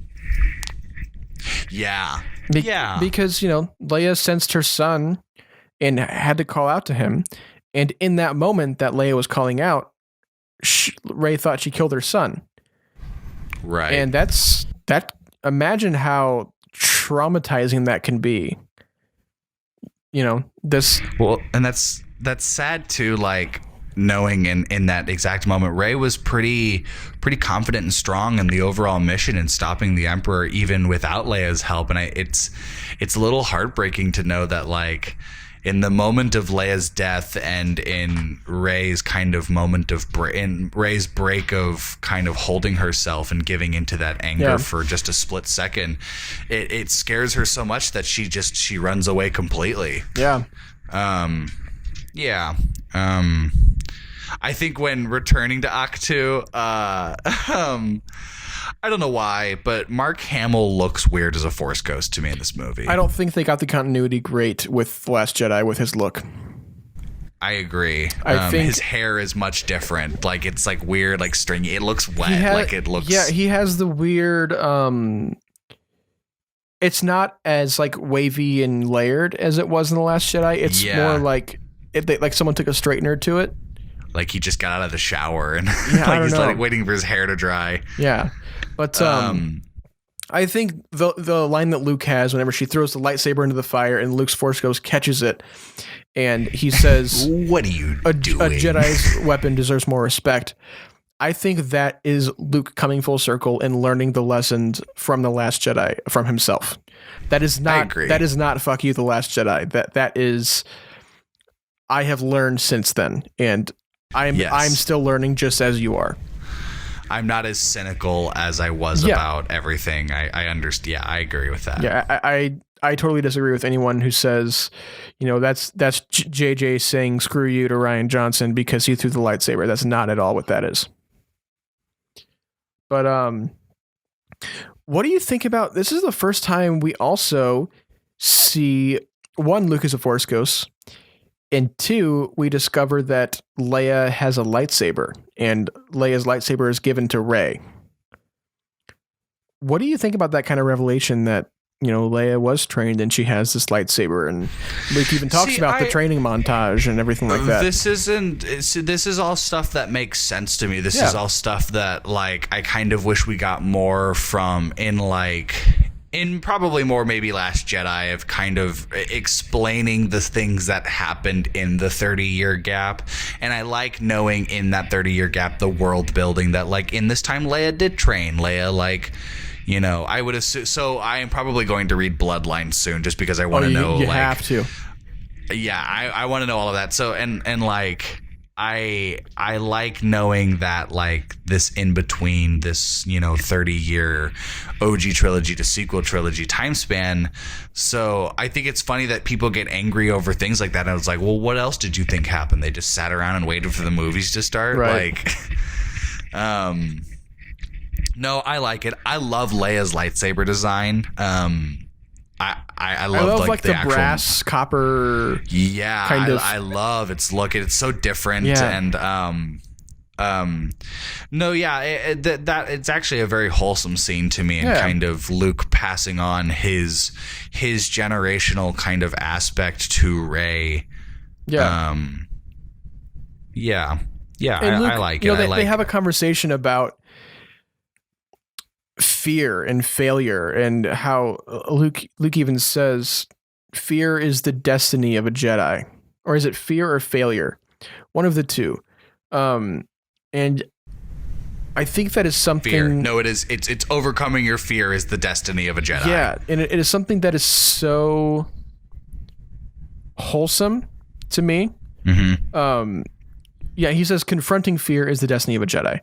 Because you know, Leia sensed her son and had to call out to him, and in that moment that Leia was calling out, Rey thought she killed her son. Right, and that. Imagine how traumatizing that can be. You know, this. Well, and that's sad too. Like, knowing in that exact moment, Rey was pretty confident and strong in the overall mission and stopping the Emperor even without Leia's help. And it's a little heartbreaking to know that, like, in the moment of Leia's death and in Rey's kind of moment of in Rey's break of kind of holding herself and giving into that anger for just a split second, it scares her so much that she runs away completely. I think when returning to Ahch-To, I don't know why, but Mark Hamill looks weird as a Force ghost to me in this movie. I don't think they got the continuity great with The Last Jedi with his look. I agree. I think his hair is much different. Like, it's like weird, like stringy. It looks wet. It looks. Yeah, he has the weird. It's not as like wavy and layered as it was in The Last Jedi. It's more like like someone took a straightener to it. Like he just got out of the shower and like he's like waiting for his hair to dry. Yeah. But I think the line that Luke has whenever she throws the lightsaber into the fire and Luke's Force Ghost catches it, and he says, "What are you doing? A Jedi's weapon deserves more respect." I think that is Luke coming full circle and learning the lessons from The Last Jedi from himself. That is not. I agree. That is not fuck you, The Last Jedi. That is. I have learned since then, and I'm still learning just as you are. I'm not as cynical as I was about everything. I understand. Yeah, I agree with that. Yeah, I totally disagree with anyone who says, you know, that's JJ saying screw you to Rian Johnson because he threw the lightsaber. That's not at all what that is. But what do you think about this? Is the first time we also see one, Luke is a Force ghost. And two, we discover that Leia has a lightsaber, and Leia's lightsaber is given to Rey. what do you think about that kind of revelation that, Leia was trained and she has this lightsaber, and Luke even talks about the training montage and everything like that. This is all stuff that makes sense to me. This is all stuff that like I kind of wish we got more from in probably more maybe Last Jedi, of kind of explaining the things that happened in the 30-year gap. And I like knowing in that 30-year gap the world building that like in this time Leia did train. Leia like, I would assume. So I am probably going to read Bloodline soon, just because I want to know. You have to. Yeah, I want to know all of that. So and like I like knowing that like this in between this 30-year OG trilogy to sequel trilogy time span. So I think it's funny that people get angry over things like that. And I was like, well, what else did you think happened? They just sat around and waited for the movies to start, right? Like, no, I like it. I love Leia's lightsaber design. I love like the actual brass copper. Yeah, kind of. I love its look. It's so different. Yeah. And no, yeah, that it's actually a very wholesome scene to me, and kind of Luke passing on his generational kind of aspect to Rey. Yeah. Yeah. And Luke, I like it. They have a conversation about fear and failure, and how Luke even says fear is the destiny of a Jedi, or is it fear or failure? One of the two. And I think that is something. Fear. No, it is. It's overcoming your fear is the destiny of a Jedi. Yeah, and it is something that is so wholesome to me. Mm-hmm. Yeah, he says confronting fear is the destiny of a Jedi.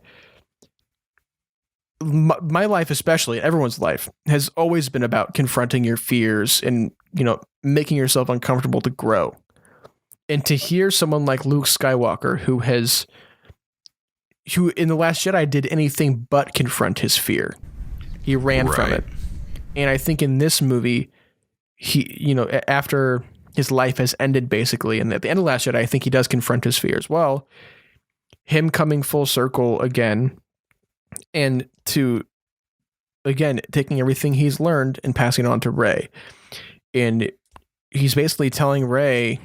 My life, especially everyone's life, has always been about confronting your fears and, making yourself uncomfortable to grow. And to hear someone like Luke Skywalker, who in The Last Jedi did anything but confront his fear. He ran from it. And I think in this movie, he, after his life has ended basically, and at the end of Last Jedi, I think he does confront his fear as well. Him coming full circle again, and to, again, taking everything he's learned and passing it on to Rey. And he's basically telling Rey,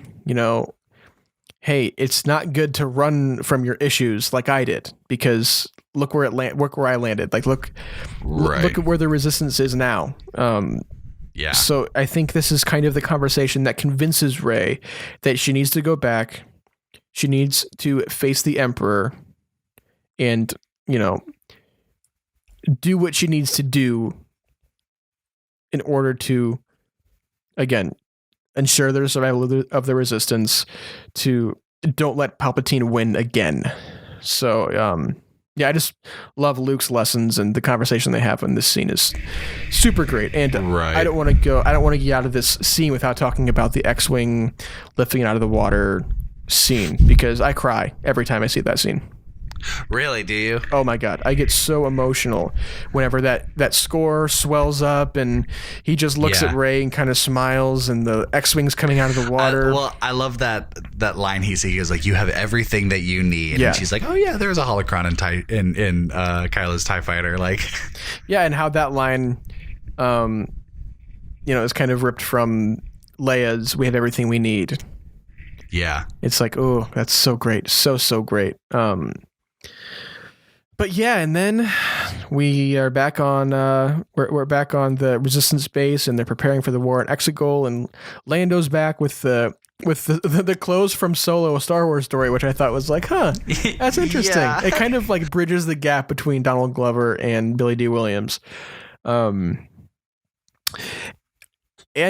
hey, it's not good to run from your issues like I did, because look where I landed. Like, look at where the resistance is now. Yeah. So I think this is kind of the conversation that convinces Rey that she needs to go back. She needs to face the Emperor and, do what she needs to do in order to, again, ensure the survival of the resistance, to don't let Palpatine win again. So, I just love Luke's lessons, and the conversation they have in this scene is super great. And I don't want to get out of this scene without talking about the X-Wing lifting it out of the water scene, because I cry every time I see that scene. Really? Do you? Oh my God. I get so emotional whenever that score swells up and he just looks at Rey and kind of smiles, and the X-Wing's coming out of the water. I love that line he goes like, you have everything that you need. Yeah. And she's like, oh yeah, there's a holocron in Kylo's TIE fighter. Like, yeah. And how that line, is kind of ripped from Leia's, we have everything we need. Yeah. It's like, oh, that's so great. So great. But yeah, and then we are back on we're back on the Resistance base, and they're preparing for the war in Exegol, and Lando's back with the clothes from Solo, a Star Wars story, which I thought was like, that's interesting. Yeah. It kind of like bridges the gap between Donald Glover and Billy D. Williams. And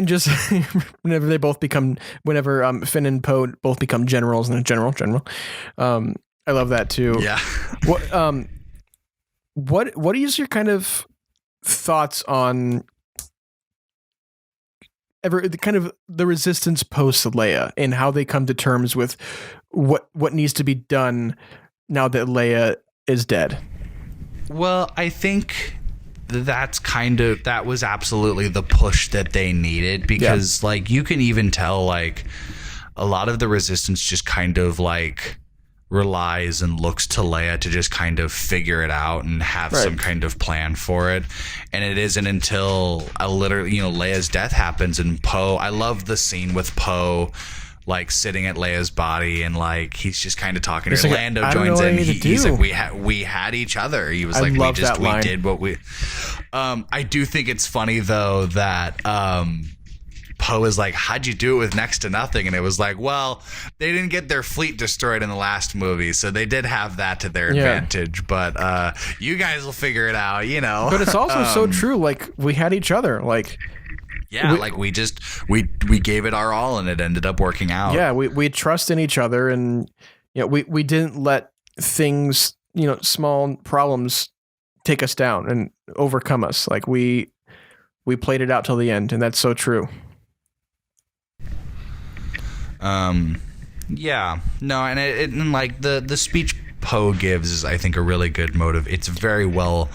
just whenever Finn and Poe both become generals, and general. I love that too. Yeah. What is your kind of thoughts on the Resistance post Leia, and how they come to terms with what needs to be done now that Leia is dead? Well, I think that was absolutely the push that they needed, because like you can even tell like a lot of the Resistance just kind of like relies and looks to Leia to just kind of figure it out and have some kind of plan for it. And it isn't until Leia's death happens, and Poe, I love the scene with Poe like sitting at Leia's body, and like he's just kind of talking to her. Like, Lando joins in. He's like, we had each other. He was like, we did what we. I do think it's funny though that Poe is like, how'd you do it with next to nothing? And it was like, well, they didn't get their fleet destroyed in the last movie, so they did have that to their advantage. But you guys will figure it out, you know. But it's also so true. Like, we had each other. Like. Yeah, we gave it our all, and it ended up working out. Yeah, we trust in each other, and we didn't let things, small problems take us down and overcome us. Like we played it out till the end, and that's so true. Yeah, no, and like the speech Poe gives is, I think, a really good motive. It's very well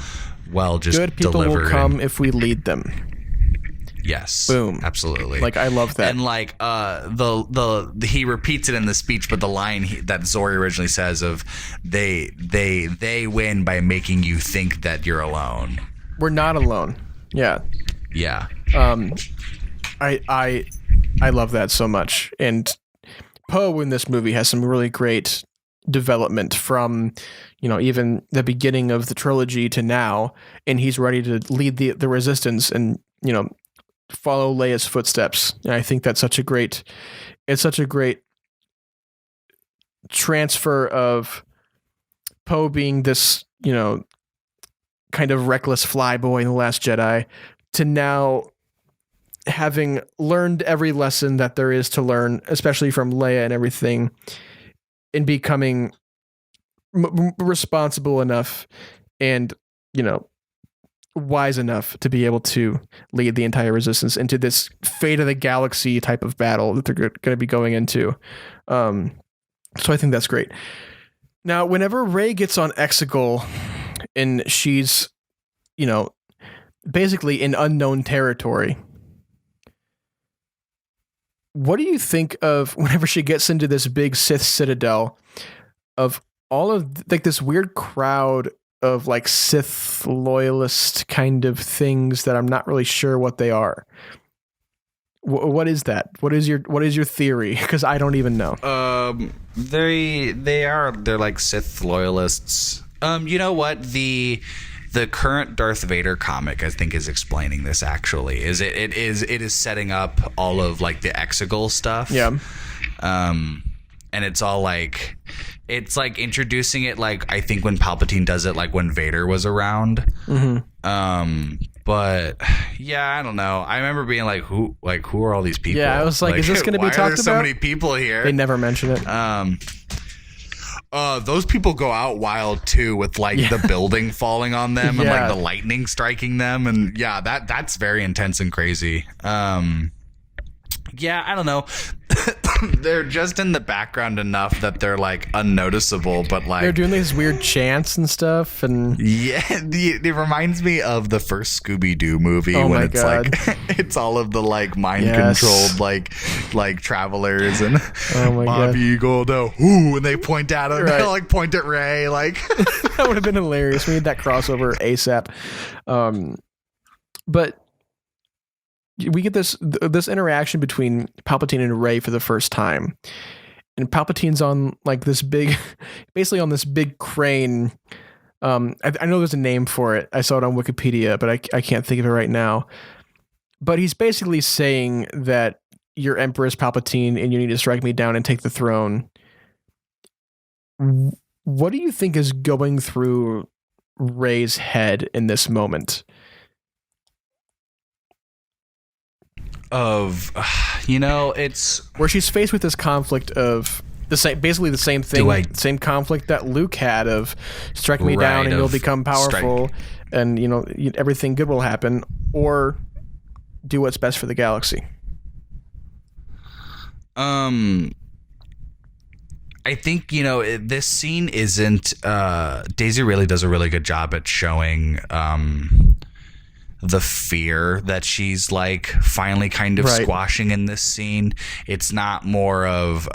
just good people delivered. Will come if we lead them. Yes. Boom. Absolutely. Like, I love that. And like he repeats it in the speech, but the line that Zori originally says of they win by making you think that you're alone. We're not alone. Yeah. Yeah. I love that so much. And Poe in this movie has some really great development from, even the beginning of the trilogy to now, and he's ready to lead the resistance and, follow Leia's footsteps. And I think that's such a great transfer of Poe being this, kind of reckless flyboy in The Last Jedi to now having learned every lesson that there is to learn, especially from Leia and everything, and becoming responsible enough and, wise enough to be able to lead the entire resistance into this fate of the galaxy type of battle that they're going to be going into. So I think that's great. Now, whenever Rey gets on Exegol and she's, basically in unknown territory, what do you think of whenever she gets into this big Sith citadel of all of like this weird crowd of like Sith loyalist kind of things that I'm not really sure what they are? What is that? What is your theory? Because I don't even know. They're like Sith loyalists. You know what, the current Darth Vader comic, I think, is explaining this. Actually, it is setting up all of like the Exegol stuff. Yeah. And it's all like, it's like introducing it like, I think when Palpatine does it, like when Vader was around. Mm-hmm. But yeah, I don't know. I remember being like, who are all these people? Yeah, I was like, is this going to be talked about? Why are there so many people here? They never mention it. Those people go out wild too, with like the building falling on them and like the lightning striking them, and that's very intense and crazy. Yeah, I don't know. They're just in the background enough that they're like unnoticeable, but like they're doing these weird chants and stuff, and it reminds me of the first Scooby-Doo movie when it's like it's all of the like mind controlled like travelers and Bobby Goldo, and they point at him, they like point at Rey, like that would have been hilarious. We need that crossover ASAP. But we get this interaction between Palpatine and Rey for the first time, and Palpatine's on like this big, basically on this big crane. I know there's a name for it. I saw it on Wikipedia, but I can't think of it right now. But he's basically saying that you're Empress Palpatine and you need to strike me down and take the throne. What do you think is going through Rey's head in this moment? It's where she's faced with this conflict of basically the same thing, same conflict that Luke had of strike me down and you'll become powerful, and everything good will happen, or do what's best for the galaxy. I think this scene isn't. Daisy really does a really good job at showing the fear that she's like finally kind of squashing in this scene. It's not more of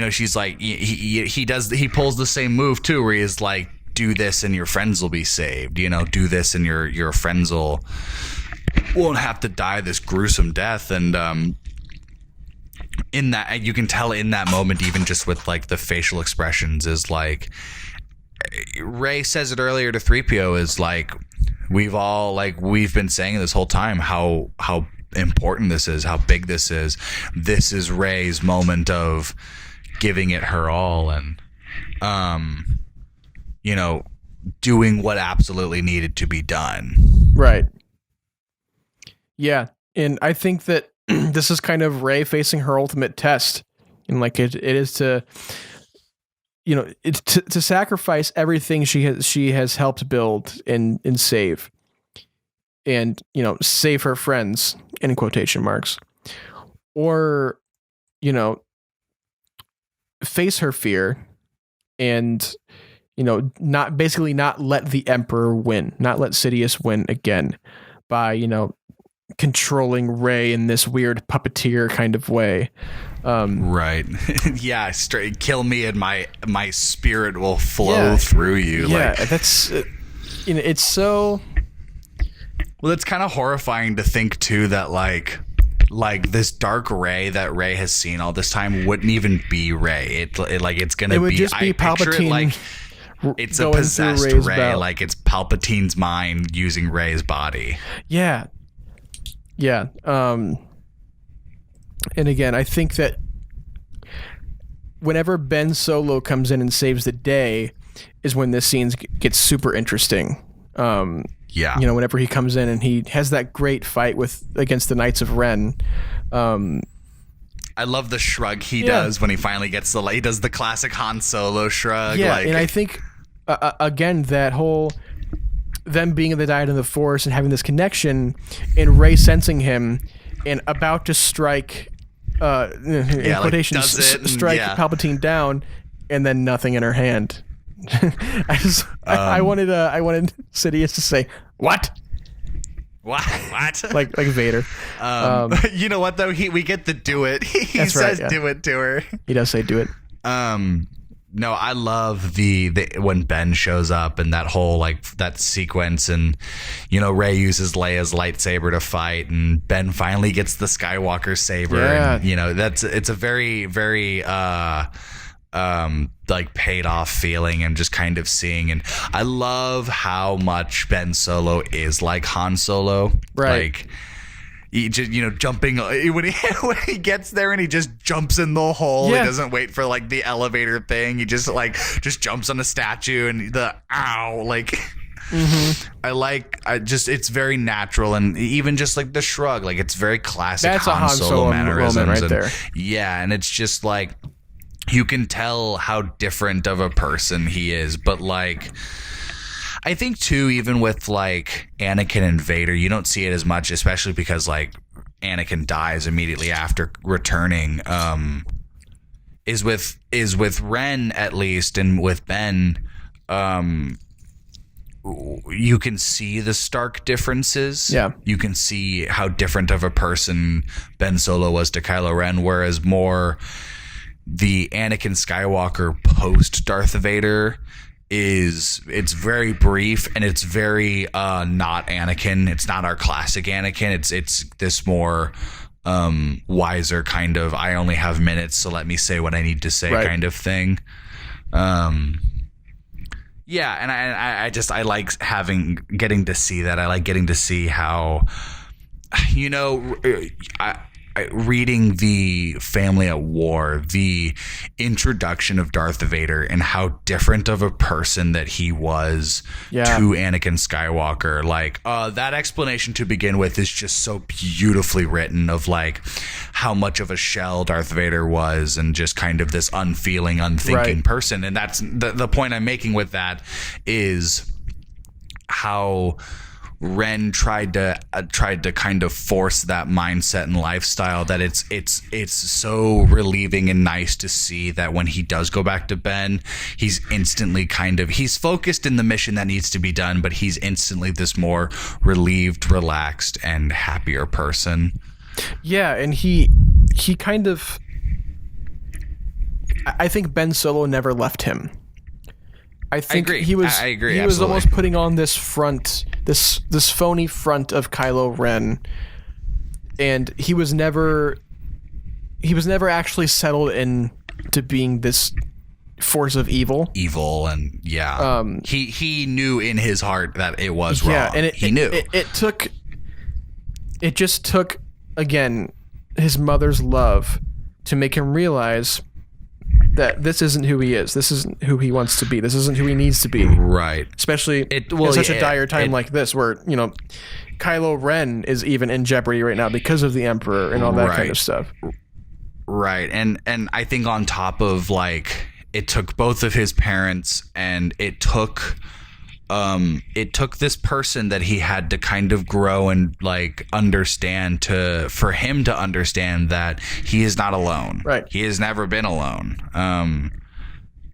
she's like, he pulls the same move too, where he's like, do this and your friends will be saved. Do this and your friends won't have to die this gruesome death. And in that, you can tell in that moment, even just with like the facial expressions, is like Rey says it earlier to 3PO, is like, we've been saying this whole time how important this is, how big this is. This is Rey's moment of giving it her all, and doing what absolutely needed to be done. Right. Yeah, and I think that this is kind of Rey facing her ultimate test, and like it is to, it's to sacrifice everything she has helped build and save, and save her friends in quotation marks, or face her fear and not let the Emperor win, not let Sidious win again by controlling Rey in this weird puppeteer kind of way. Right. Yeah, straight kill me and my spirit will flow through you. Yeah, that's it's so. Well, it's kind of horrifying to think too that like this dark Rey that Rey has seen all this time wouldn't even be Rey. It's gonna it would just be Palpatine. It's a possessed Rey, like it's Palpatine's mind using Rey's body. Yeah. And again, I think that whenever Ben Solo comes in and saves the day is when this scene gets super interesting. Whenever he comes in and he has that great fight against the Knights of Ren. I love the shrug he does when he finally gets he does the classic Han Solo shrug. Yeah, and I think again, that whole them being in the Diet of the Force and having this connection, and Rey sensing him and about to strike, in quotations, strike Palpatine down, and then nothing in her hand. I wanted Sidious to say what. What? like Vader. You know what though? We get to do it. He says do it to her. He does say do it. No, I love the when Ben shows up and that whole that sequence, and Rey uses Leia's lightsaber to fight, and Ben finally gets the Skywalker saber. Yeah. And it's a very, very paid off feeling, and just kind of seeing, and I love how much Ben Solo is like Han Solo. Right. Like he just jumping when he gets there and he just jumps in the hole. Yeah. He doesn't wait for the elevator thing. He just jumps on a statue and it's very natural, and even just the shrug, it's very classic. That's Han Solo mannerisms right there. Yeah, and it's just you can tell how different of a person he is, but I think too, even with Anakin and Vader, you don't see it as much, especially because Anakin dies immediately after returning. Is with Ren at least, and with Ben, you can see the stark differences. Yeah, you can see how different of a person Ben Solo was to Kylo Ren, whereas more the Anakin Skywalker post Darth Vader it's very brief, and it's very not Anakin. It's not our classic Anakin. It's this more wiser kind of, I only have minutes, so let me say what I need to say kind of thing. Yeah, and I like getting to see that. I like getting to see how reading the Family at War, the introduction of Darth Vader and how different of a person that he was to Anakin Skywalker. That explanation to begin with is just so beautifully written, of how much of a shell Darth Vader was, and just kind of this unfeeling, unthinking person. And that's the point I'm making with that, is how Ren tried to kind of force that mindset and lifestyle, that it's so relieving and nice to see that when he does go back to Ben, he's instantly he's focused in the mission that needs to be done, but he's instantly this more relieved, relaxed, and happier person. Yeah, and he kind of I think Ben Solo never left him. I think agree. he was. I agree. He was absolutely. almost putting on this front, this phony front of Kylo Ren, and he was never actually settled in to being this force of evil. And he knew in his heart that it was wrong. Yeah, and he knew. It just took, again, his mother's love to make him realize that this isn't who he is. This isn't who he wants to be. This isn't who he needs to be. Right. Especially in such a dire time like this, where, you know, Kylo Ren is even in jeopardy right now because of the Emperor and all that kind of stuff. Right. And I think on top of, like, it took both of his parents, and it took this person that he had to kind of grow and, like, understand for him to understand that he is not alone. Right. He has never been alone.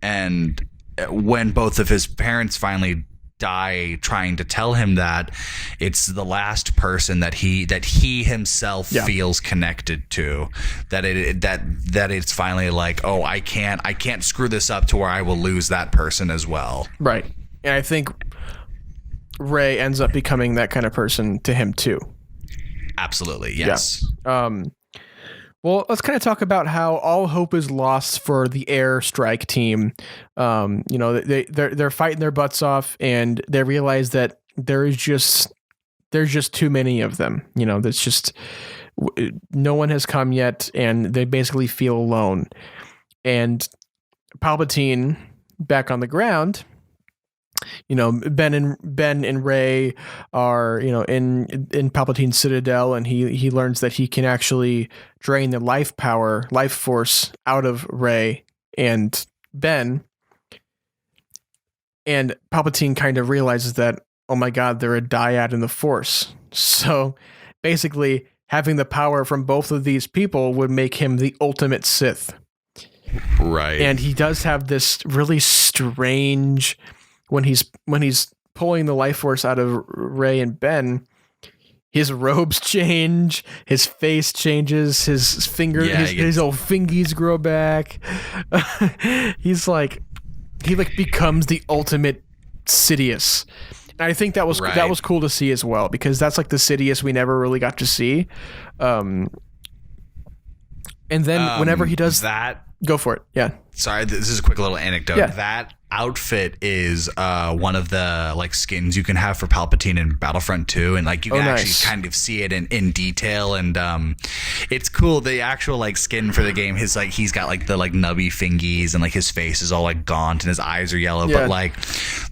And when both of his parents finally die trying to tell him that, it's the last person that he himself feels connected to, that it's finally like, oh, I can't screw this up to where I will lose that person as well. Right. And I think Rey ends up becoming that kind of person to him too. Absolutely. Yes. Yeah. Well, let's kind of talk about how all hope is lost for the air strike team. You know, they're fighting their butts off, and they realize that there's just too many of them. You know, that's just no one has come yet, and they basically feel alone. And Palpatine, back on the ground, you know, Ben and Rey are, you know, in Palpatine's citadel, and he learns that he can actually drain the life force out of Rey and Ben. And Palpatine kind of realizes that, oh my God, they're a dyad in the Force. So basically, having the power from both of these people would make him the ultimate Sith. Right. And he does have this really strange, when he's pulling the life force out of Rey and Ben, his robes change, his face changes, his finger, his old fingies grow back. He becomes the ultimate Sidious. And I think that was cool to see as well, because that's like the Sidious we never really got to see. And then whenever he does that, go for it. Yeah. Sorry, this is a quick little anecdote. Yeah. That outfit is one of the, like, skins you can have for Palpatine in Battlefront 2, and, like, you can actually kind of see it in detail, and it's cool. The actual, like, skin for the game, he's got, like, the, like, nubby fingies, and, like, his face is all, like, gaunt, and his eyes are yellow, but, like,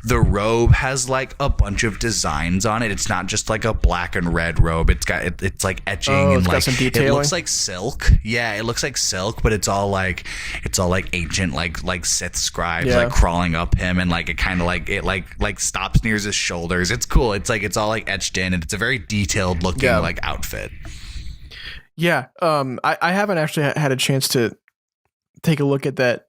the robe has, like, a bunch of designs on it. It's not just, like, a black and red robe. It's like etching, and, like, some detailing. It looks like silk. Yeah, it looks like silk, but it's all like ancient, like Sith scribes, like, crawling up him, and, like, it kind of like stops near his shoulders. It's cool. It's all like etched in, and it's a very detailed looking like outfit. Yeah. I haven't actually had a chance to take a look at the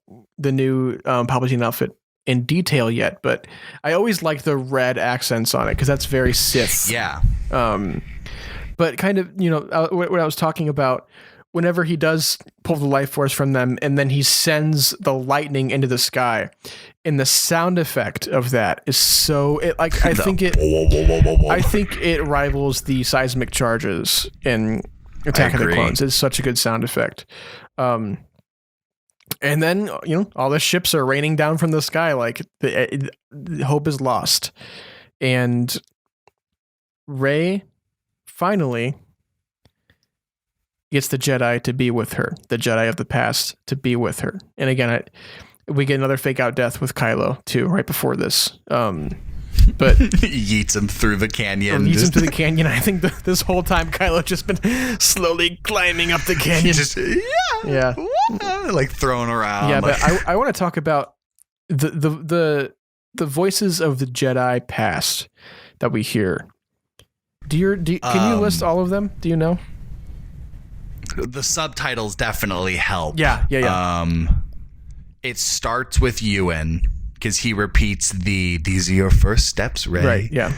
new Palpatine outfit in detail yet, but I always like the red accents on it, because that's very Sith. Yeah. But kind of, you know, what I was talking about, whenever he does pull the life force from them, and then he sends the lightning into the sky, and the sound effect of that is I think it rivals the seismic charges in Attack of the Clones. It's such a good sound effect. And then, you know, all the ships are raining down from the sky, like the hope is lost. And Rey finally gets the Jedi to be with her, the Jedi of the past to be with her. And again, we get another fake out death with Kylo too, right before this. But yeets him through the canyon. Yeets him through the canyon. I think this whole time Kylo just been slowly climbing up the canyon. Like thrown around. Yeah, but I want to talk about the voices of the Jedi past that we hear. Can you list all of them? Do you know? The subtitles definitely help. Yeah. It starts with Ewan, because he repeats these are your first steps, Rey. Right, yeah.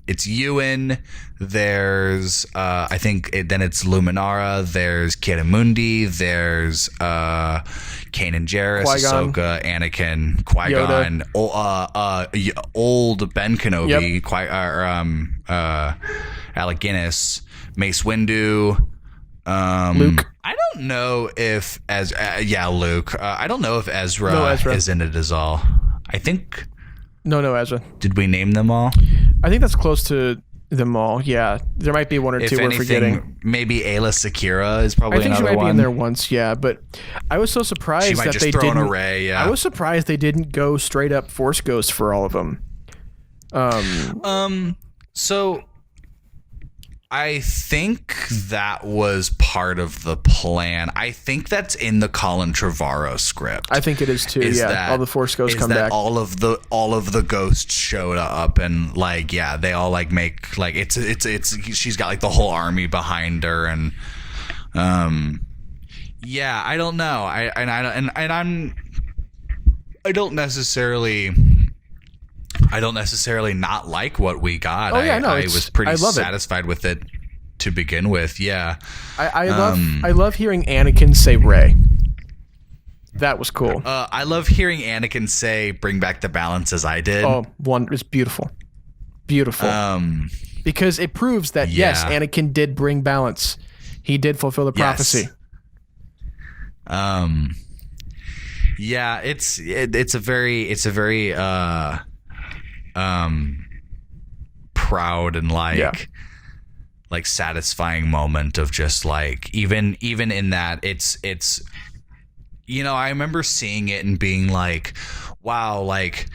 it's Ewan. There's then it's Luminara. There's Kidamundi. There's Kanan Jarrus, Qui-Gon. Ahsoka, Anakin, Qui-Gon, old Ben Kenobi, Alec Guinness, Mace Windu. Luke. I don't know if Luke. I don't know if Ezra, No, Ezra is in it as all. I think. No, Ezra. Did we name them all? I think that's close to them all. Yeah, there might be one or two we're forgetting. Maybe Ayla Secura is probably I think she another might one. be in there once. Yeah, but I was so surprised She might that just they throw in didn't. a Rey. Yeah. I was surprised they didn't go straight up Force Ghost for all of them. So I think that was part of the plan. I think that's in the Colin Trevorrow script. I think it is too. Yeah, all the Force Ghosts come back. All of the ghosts showed up and like they all like make like it's she's got like the whole army behind her and I don't know. I don't necessarily not like what we got. Oh, yeah, I was pretty love satisfied with it to begin with. Yeah. I love hearing Anakin say Rey. That was cool. I love hearing Anakin say "Bring back the balance" as I did. Oh, it's beautiful. Beautiful. Because it proves that yes, Anakin did bring balance. He did fulfill the prophecy. Yeah, it's a very proud and like satisfying moment of just like even in that it's I remember seeing it and being like, wow, like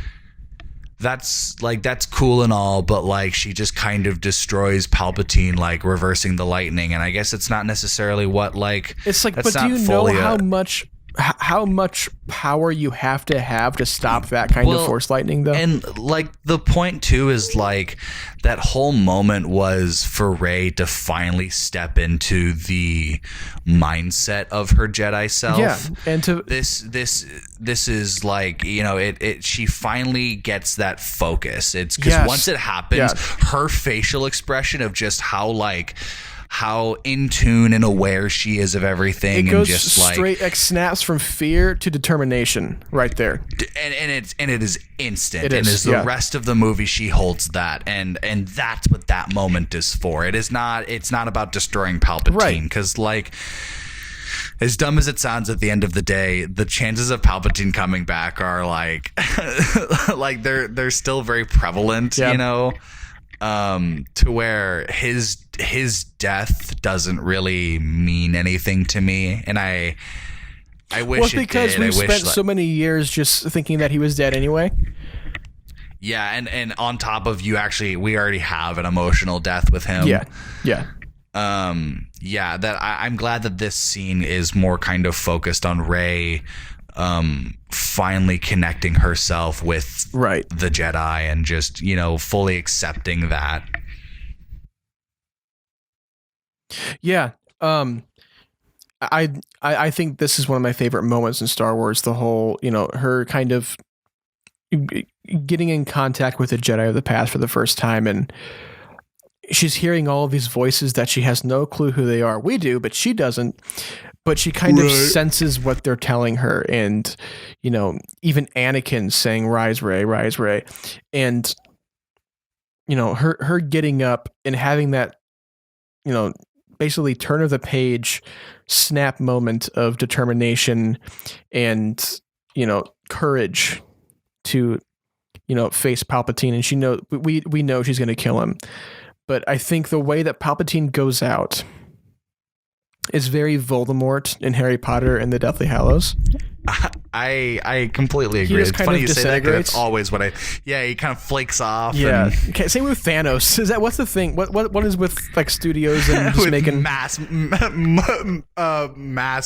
that's cool and all, but like she just kind of destroys Palpatine, like reversing the lightning, and I guess it's not necessarily what like it's like, but do you know how much power you have to stop that kind of Force lightning, though? And like the point too is like that whole moment was for Rey to finally step into the mindset of her Jedi self. Yeah, and to this is like she finally gets that focus. It's because once it happens, her facial expression of just how in tune and aware she is of everything, it goes and just straight snaps from fear to determination right there, and it is instant. It is, and as the rest of the movie, she holds that, and that's what that moment is for. It's not about destroying Palpatine, because like as dumb as it sounds, at the end of the day, the chances of Palpatine coming back are like like they're still very prevalent, to where his death doesn't really mean anything to me, and I wish because we've spent so many years just thinking that he was dead anyway. Yeah, and on top of we already have an emotional death with him. I'm glad that this scene is more kind of focused on Rey finally connecting herself with the Jedi and just fully accepting that. I think this is one of my favorite moments in Star Wars. The whole her kind of getting in contact with the Jedi of the past for the first time, and she's hearing all of these voices that she has no clue who they are. We do, but she doesn't. But she kind of senses what they're telling her, and even Anakin saying "Rise, Rey, rise, Rey," and her getting up and having that basically turn of the page, snap moment of determination and courage to face Palpatine, and we know she's going to kill him. But I think the way that Palpatine goes out is very Voldemort in Harry Potter and the Deathly Hallows. I completely agree. It's funny you say that, because that's always what he kind of flakes off. Yeah. Okay, same with Thanos. Is that what's the thing? What is with like studios and just making mass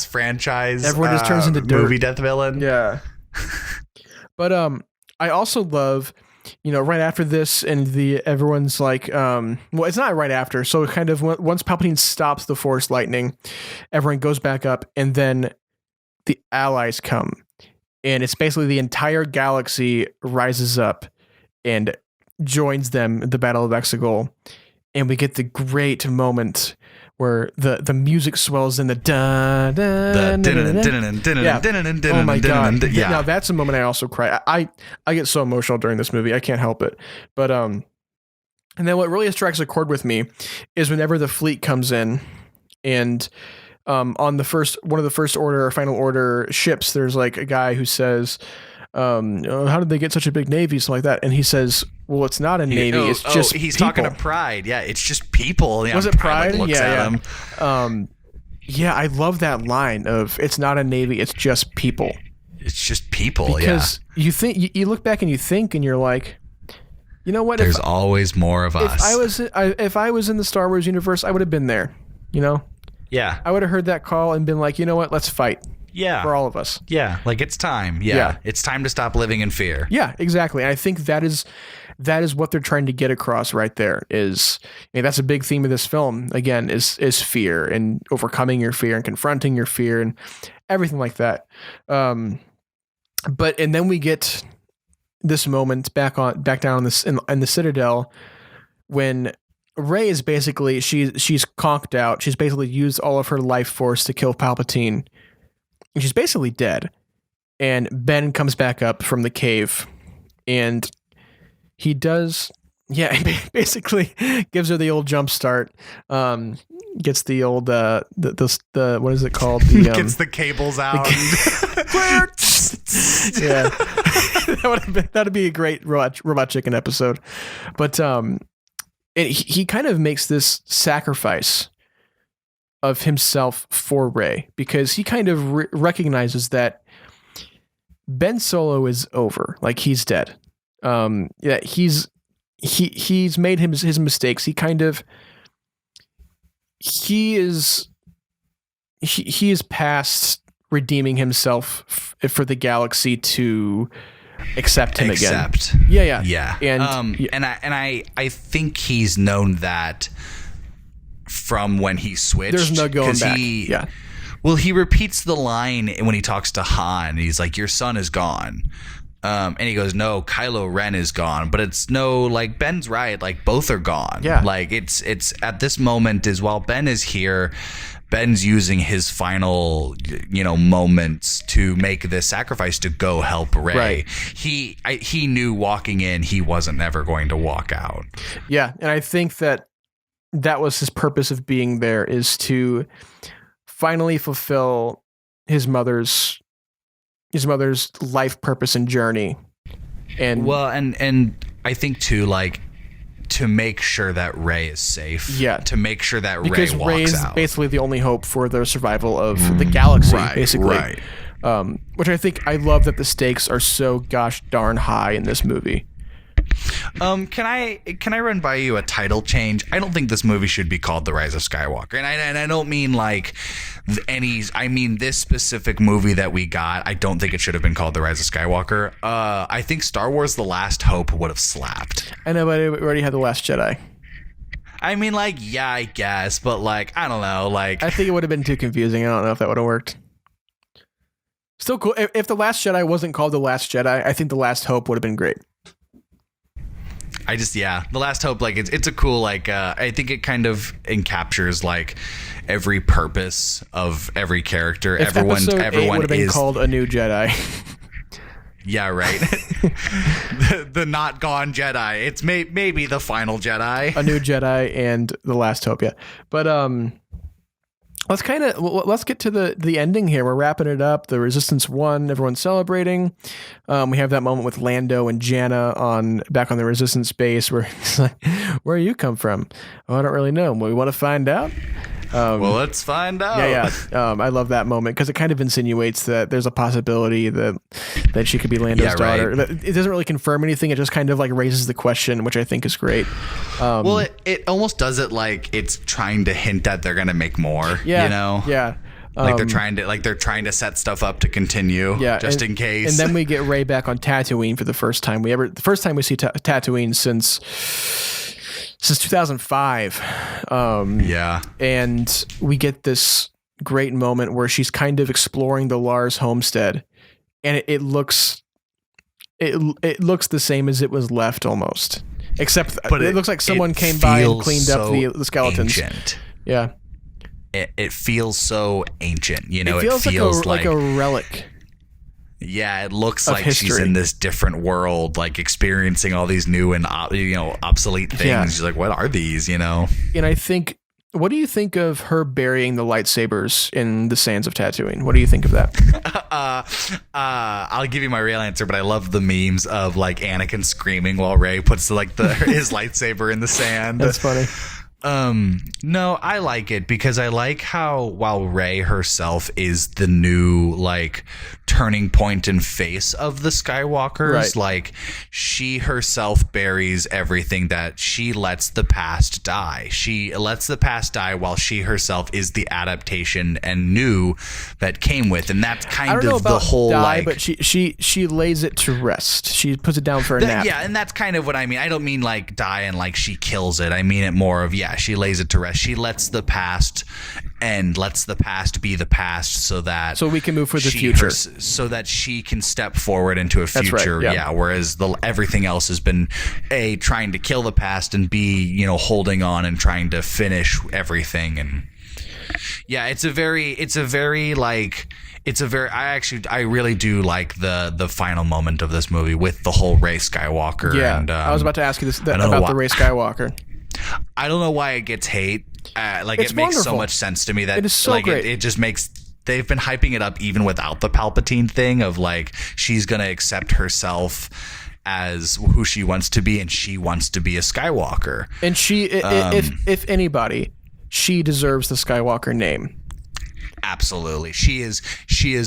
franchise? Everyone just turns into dirt. Movie death villain. Yeah. But I also love right after this, and everyone's like, it's not right after. So kind of once Palpatine stops the Force lightning, everyone goes back up, and then the allies come, and it's basically the entire galaxy rises up, and joins them at the Battle of Exegol, and we get the great moment where the music swells in the da da da. Oh my god! Yeah, now that's a moment I also cry. I get so emotional during this movie. I can't help it. But and then what really strikes a chord with me is whenever the fleet comes in, and on one of the first order or final order ships, there's like a guy who says, how did they get such a big navy, something like that, and he says, well, it's not a navy, it's just he's people. Talking to Pride. Yeah, it's just people. Yeah, was it Pride? Looks at him. I love that line of, it's not a navy, it's just people. It's just people, because you think, you look back and you think, and you're like, you know what? There's always more of us. If I was in the Star Wars universe, I would have been there, you know? Yeah. I would have heard that call and been like, you know what? Let's fight. Yeah. For all of us. Yeah. Like, it's time. Yeah. It's time to stop living in fear. Yeah, exactly. And I think that is what they're trying to get across right there is, that's a big theme of this film, again, is fear and overcoming your fear and confronting your fear and everything like that. And then we get this moment back down in the Citadel when Rey is basically, she's conked out. She's basically used all of her life force to kill Palpatine. And she's basically dead. And Ben comes back up from the cave, and he does, basically gives her the old jump start. Gets the old the what is it called? Gets the cables out. Yeah, that'd be a great Robot Chicken episode. But he kind of makes this sacrifice of himself for Rey, because he kind of recognizes that Ben Solo is over, like he's dead. He's made his mistakes. He is past redeeming himself for the galaxy to accept him again. Yeah. And I think he's known that from when he switched. There's no going back. Well, he repeats the line when he talks to Han. He's like, your son is gone. And he goes, no, Kylo Ren is gone. But it's no, like, Ben's right. Like, both are gone. Yeah. Like, it's at this moment is while Ben is here, Ben's using his final, moments to make this sacrifice to go help Rey. Right. He knew walking in, he wasn't ever going to walk out. Yeah. And I think that was his purpose of being there, is to finally fulfill his mother's life purpose and journey. And I think too, like, to make sure that Rey is safe. Yeah. To make sure that Rey walks out. Because Rey is basically the only hope for the survival of the galaxy, basically. Right. Which I love that the stakes are so gosh darn high in this movie. Can I run by you a title change? I don't think this movie should be called The Rise of Skywalker, and I don't mean like I mean this specific movie that we got. I don't think it should have been called The Rise of Skywalker. I think Star Wars: The Last Hope would have slapped. I know, but we already had The Last Jedi. I mean, like, yeah, I guess, but like, I don't know, like, I think it would have been too confusing. I don't know if that would have worked. Still cool. If The Last Jedi wasn't called The Last Jedi, I think The Last Hope would have been great. The Last Hope, like, it's a cool, like, I think it kind of encaptures like every purpose of every character. If everyone would have been called A New Jedi. Yeah, right. the not gone Jedi. It's maybe the final Jedi. A New Jedi and The Last Hope. Yeah, but let's get to the ending here. We're wrapping it up. The Resistance won. Everyone's celebrating. We have that moment with Lando and Janna back on the Resistance base where it's like, where you come from? Oh, I don't really know. Well, we want to find out. Well, let's find out. Yeah. I love that moment because it kind of insinuates that there's a possibility that she could be Lando's daughter. Right. It doesn't really confirm anything. It just kind of like raises the question, which I think is great. Well, it almost does it like it's trying to hint that they're going to make more. Yeah. Yeah. Like they're trying to set stuff up to continue. Yeah, just in case. And then we get Rey back on Tatooine for the first time we see Tatooine since 2005. And we get this great moment where she's kind of exploring the Lars homestead, and it looks the same as it was left almost. Except But it looks like someone came by and cleaned up the skeletons. Ancient. Yeah. It feels so ancient, you know. It feels like a relic. Yeah, it looks like history. she's in this different world, like experiencing all these new and obsolete things. Yeah. She's like, what are these? You know. And I think, what do you think of her burying the lightsabers in the sands of Tatooine? What do you think of that? I'll give you my real answer, but I love the memes of like Anakin screaming while Rey puts his lightsaber in the sand. That's funny. No, I like it because I like how while Rey herself is the new like turning point and face of the Skywalkers, right. like she herself buries everything that she lets the past die. She lets the past die while she herself is the adaptation and new that came with, and that's kind of the whole die, like. But she lays it to rest. She puts it down for a nap. Yeah, and that's kind of what I mean. I don't mean like die and like she kills it. I mean it more of she lays it to rest. She lets the past end, lets the past be the past, so we can move for the future, so that she can step forward into a future. Right, yeah. Whereas everything else has been trying to kill the past and B holding on and trying to finish everything. And yeah, I really do like the final moment of this movie with the whole Rey Skywalker. Yeah, and, I was about to ask you about the Rey Skywalker. I don't know why it gets hate. It's it makes wonderful. so much sense to me that it is so great. It just makes. They've been hyping it up even without the Palpatine thing of like she's gonna accept herself as who she wants to be, and she wants to be a Skywalker. And she, if anybody, she deserves the Skywalker name. Absolutely, she is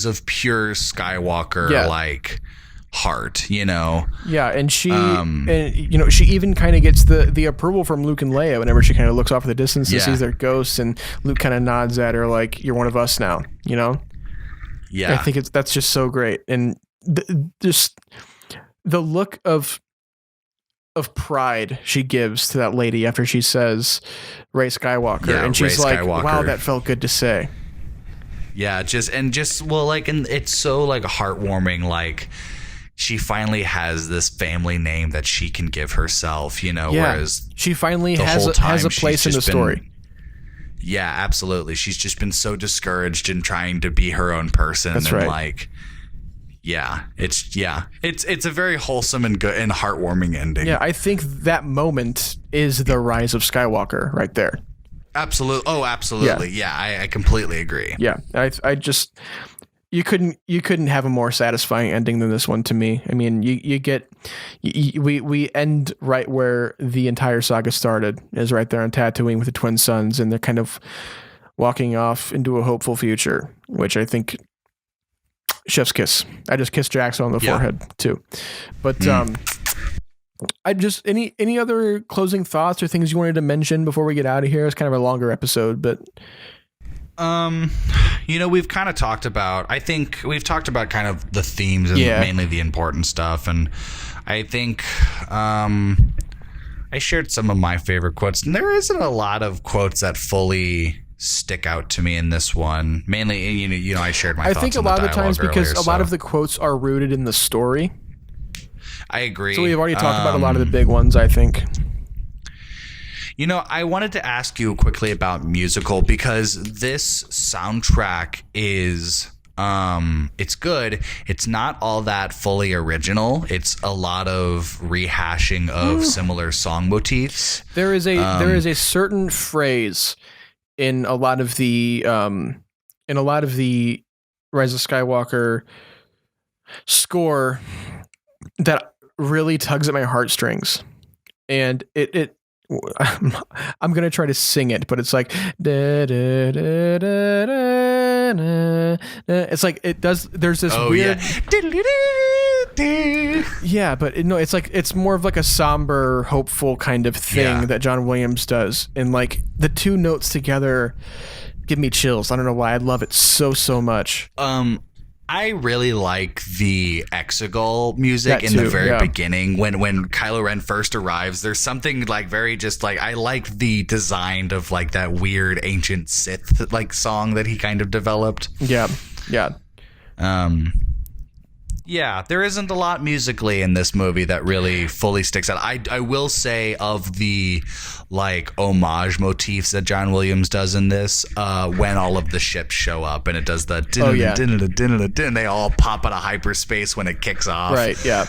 of pure Skywalker like heart, Yeah, and she she even kind of gets the approval from Luke and Leia whenever she kind of looks off in the distance and sees their ghosts, and Luke kind of nods at her like, you're one of us now, Yeah, I think that's just so great. And just the look of pride she gives to that lady after she says Rey Skywalker, and she's like, wow, that felt good to say. Yeah, and it's so like heartwarming, like she finally has this family name that she can give herself, whereas she finally has a place in the story. Yeah, absolutely. She's just been so discouraged in trying to be her own person. That's right. It's a very wholesome and good and heartwarming ending. Yeah, I think that moment is the Rise of Skywalker right there. Absolutely. Oh, absolutely. Yeah, I completely agree. Yeah, I just. You couldn't have a more satisfying ending than this one to me. I mean, we end right where the entire saga started, is right there on Tatooine with the twin sons, and they're kind of walking off into a hopeful future, which I think chef's kiss. I just kissed Jackson on the forehead too. But I just any other closing thoughts or things you wanted to mention before we get out of here? It's kind of a longer episode, but. We've kind of talked about, I think we've talked about kind of the themes and mainly the important stuff. And I think, I shared some of my favorite quotes, and there isn't a lot of quotes that fully stick out to me in this one. Mainly, I shared my thoughts. I think a lot of the times because a lot of the quotes are rooted in the story. I agree. So we've already talked about a lot of the big ones, I think. I wanted to ask you quickly about musical, because this soundtrack is it's good. It's not all that fully original. It's a lot of rehashing of similar song motifs. There is a certain phrase in a lot of the Rise of Skywalker score that really tugs at my heartstrings, and it I'm gonna try to sing it, but it's like da, da, da, da, da, da. It's like it does. There's this weird. Yeah, but it's like it's more of like a somber, hopeful kind of thing that John Williams does, and like the two notes together give me chills. I don't know why. I love it so much. I really like the Exegol music in the very beginning when Kylo Ren first arrives. There's something like very just like, I like the design of like that weird ancient Sith like song that he kind of developed. Yeah. Yeah, there isn't a lot musically in this movie that really fully sticks out. I will say, of the like homage motifs that John Williams does in this, when all of the ships show up and it does the and they all pop out of hyperspace when it kicks off. Right, yeah.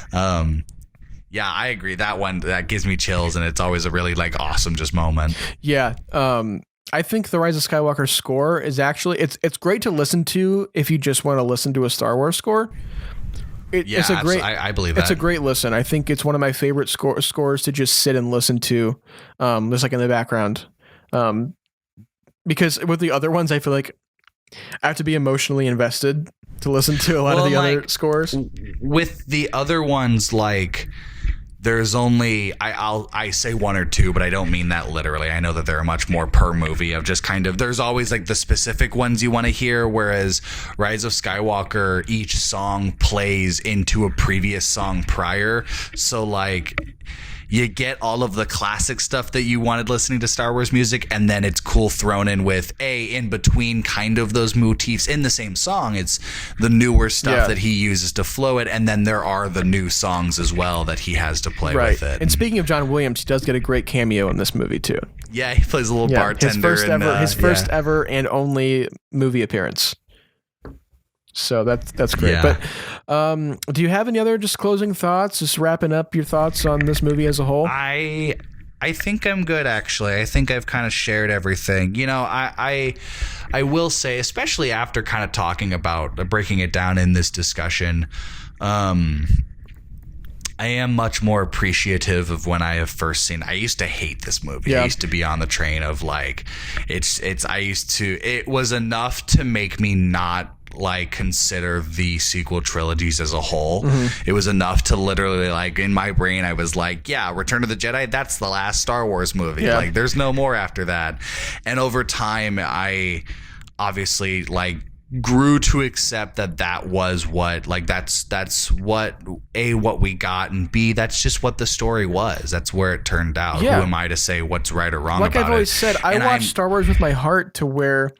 Yeah, I agree. That one, that gives me chills, and it's always a really like awesome just moment. Yeah. I think the Rise of Skywalker score is actually it's great to listen to if you just want to listen to a Star Wars score. It's a great. I believe that. It's a great listen. I think it's one of my favorite scores to just sit and listen to, just like in the background. Because with the other ones, I feel like I have to be emotionally invested to listen to a lot of the other scores. With the other ones, like there's only I say one or two, but I don't mean that literally. I know that there are much more per movie of just kind of, there's always like the specific ones you want to hear, whereas Rise of Skywalker, each song plays into a previous song prior. So like you get all of the classic stuff that you wanted listening to Star Wars music, and then it's cool thrown in with in between kind of those motifs in the same song. It's the newer stuff that he uses to flow it, and then there are the new songs as well that he has to play with it. And speaking of John Williams, he does get a great cameo in this movie too. Yeah, he plays a little bartender. His first ever and only movie appearance. So that's great. Yeah. But do you have any other just closing thoughts? Just wrapping up your thoughts on this movie as a whole? I think I'm good, actually. I think I've kind of shared everything. You know, I will say, especially after kind of talking about breaking it down in this discussion, I am much more appreciative of when I have first seen. I used to hate this movie. I used to be on the train of like, it was enough to make me not like consider the sequel trilogies as a whole. It was enough to literally, like, in my brain I was like, yeah, Return of the Jedi, that's the last Star Wars movie. Like there's no more after that. And over time I obviously like grew to accept that was what, like, that's what what we got, and B, that's just what the story was. That's where it turned out. Who am I to say what's right or wrong about it? Like I've always said, I watch Star Wars with my heart, to where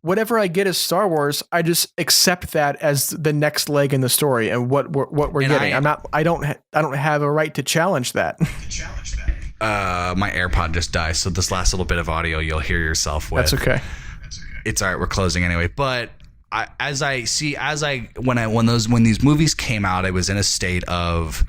whatever I get as Star Wars, I just accept that as the next leg in the story and what we're getting. I don't have a right to challenge that. My AirPod just died, so this last little bit of audio you'll hear yourself with. That's okay. It's all right. We're closing anyway. But when these movies came out, I was in a state of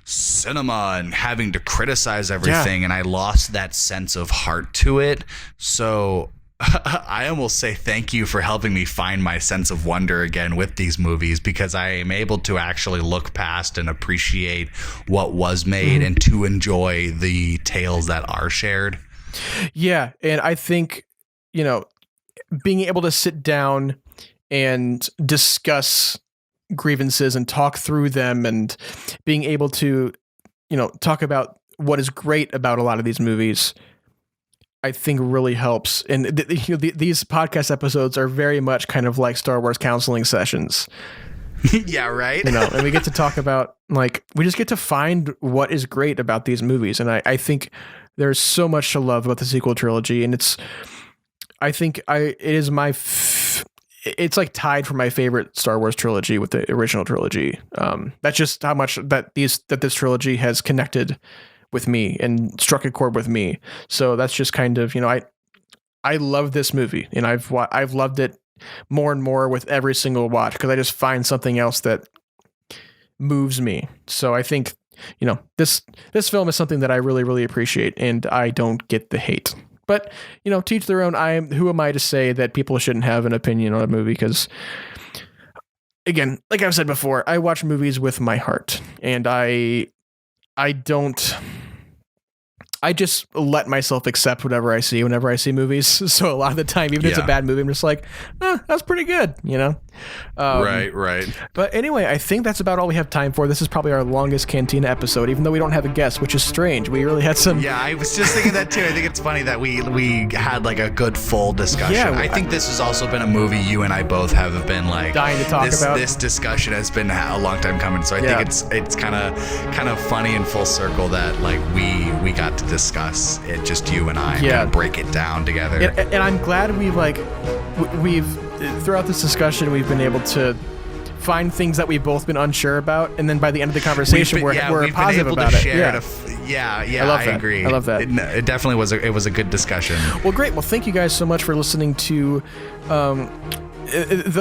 cinema and having to criticize everything, and I lost that sense of heart to it. So I almost say thank you for helping me find my sense of wonder again with these movies, because I am able to actually look past and appreciate what was made and to enjoy the tales that are shared. Yeah, and I think, you know, being able to sit down and discuss grievances and talk through them, and being able to, you know, talk about what is great about a lot of these movies, I think really helps. And these podcast episodes are very much kind of like Star Wars counseling sessions. Yeah, right. You know, and we get to talk about, like, we just get to find what is great about these movies. And I think there's so much to love about the sequel trilogy, and it's it's like tied for my favorite Star Wars trilogy with the original trilogy. That's just how much that this trilogy has connected with me and struck a chord with me. So that's just kind of, you know, I love this movie, and I've loved it more and more with every single watch, because I just find something else that moves me. So I think, you know, this film is something that I really, really appreciate, and I don't get the hate. But, you know, to each their own. Who am I to say that people shouldn't have an opinion on a movie? Because, again, like I've said before, I watch movies with my heart, and I just let myself accept whatever I see whenever I see movies. So a lot of the time, even if it's a bad movie, I'm just like, that's pretty good, you know? Right. But anyway, I think that's about all we have time for. This is probably our longest Cantina episode, even though we don't have a guest, which is strange. We really had some... Yeah, I was just thinking that too. I think it's funny that we had like a good full discussion. Yeah, I think this has also been a movie you and I both have been like... dying to talk about. This discussion has been a long time coming, so I think it's kind of funny and full circle that like we got to discuss it, just you and I, and break it down together. And I'm glad we've throughout this discussion, we've been able to find things that we've both been unsure about, and then by the end of the conversation, we're positive about it. I agree. I love that. It definitely was a good discussion. Well, great. Well, thank you guys so much for listening to.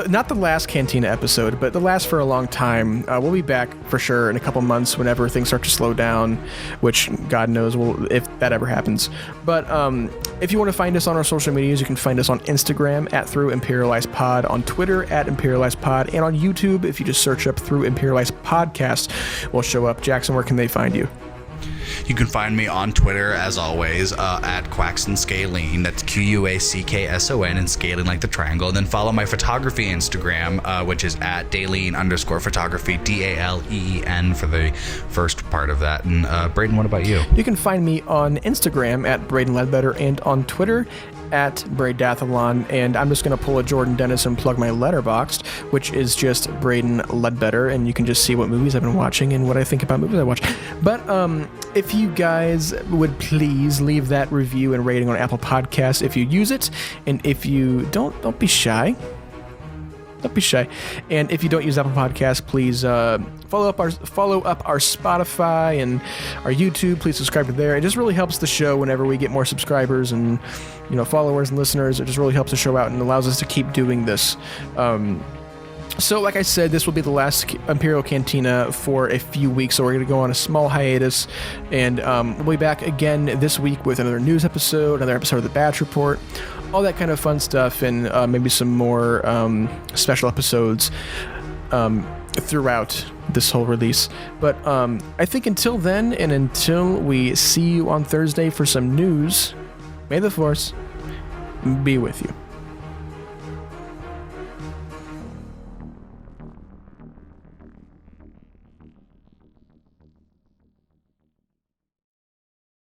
Not the last Cantina episode, but the last for a long time. We'll be back for sure in a couple months whenever things start to slow down, which God knows if that ever happens. But if you want to find us on our social medias, you can find us on Instagram at Through Imperialized Pod, on Twitter at Imperialized Pod, and on YouTube, if you just search up Through Imperialized Podcast, we'll show up. Jackson, where can they find you? You can find me on Twitter, as always, at Quaxon Scalene. That's QUACKSON, and scaling like the triangle. And then follow my photography Instagram, which is at Daleen_photography, DALEEN for the first part of that. And Braydon, what about you? You can find me on Instagram at braydonleadbetter and on Twitter at Braydathlon, and I'm just going to pull a Jordan Dennis and plug my Letterboxd, which is just Braydon Leadbetter, and you can just see what movies I've been watching and what I think about movies I watch. But if you guys would please leave that review and rating on Apple Podcasts if you use it, and if you don't be shy. Don't be shy. And if you don't use Apple Podcasts, please follow up our Spotify and our YouTube. Please subscribe to there. It just really helps the show whenever we get more subscribers and followers and listeners. It just really helps the show out and allows us to keep doing this. So like I said, this will be the last Imperial Cantina for a few weeks, so we're going to go on a small hiatus, and we'll be back again this week with another news episode, another episode of the Batch Report, all that kind of fun stuff, and maybe some more special episodes throughout this whole release. But I think until then, and until we see you on Thursday for some news, may the Force be with you.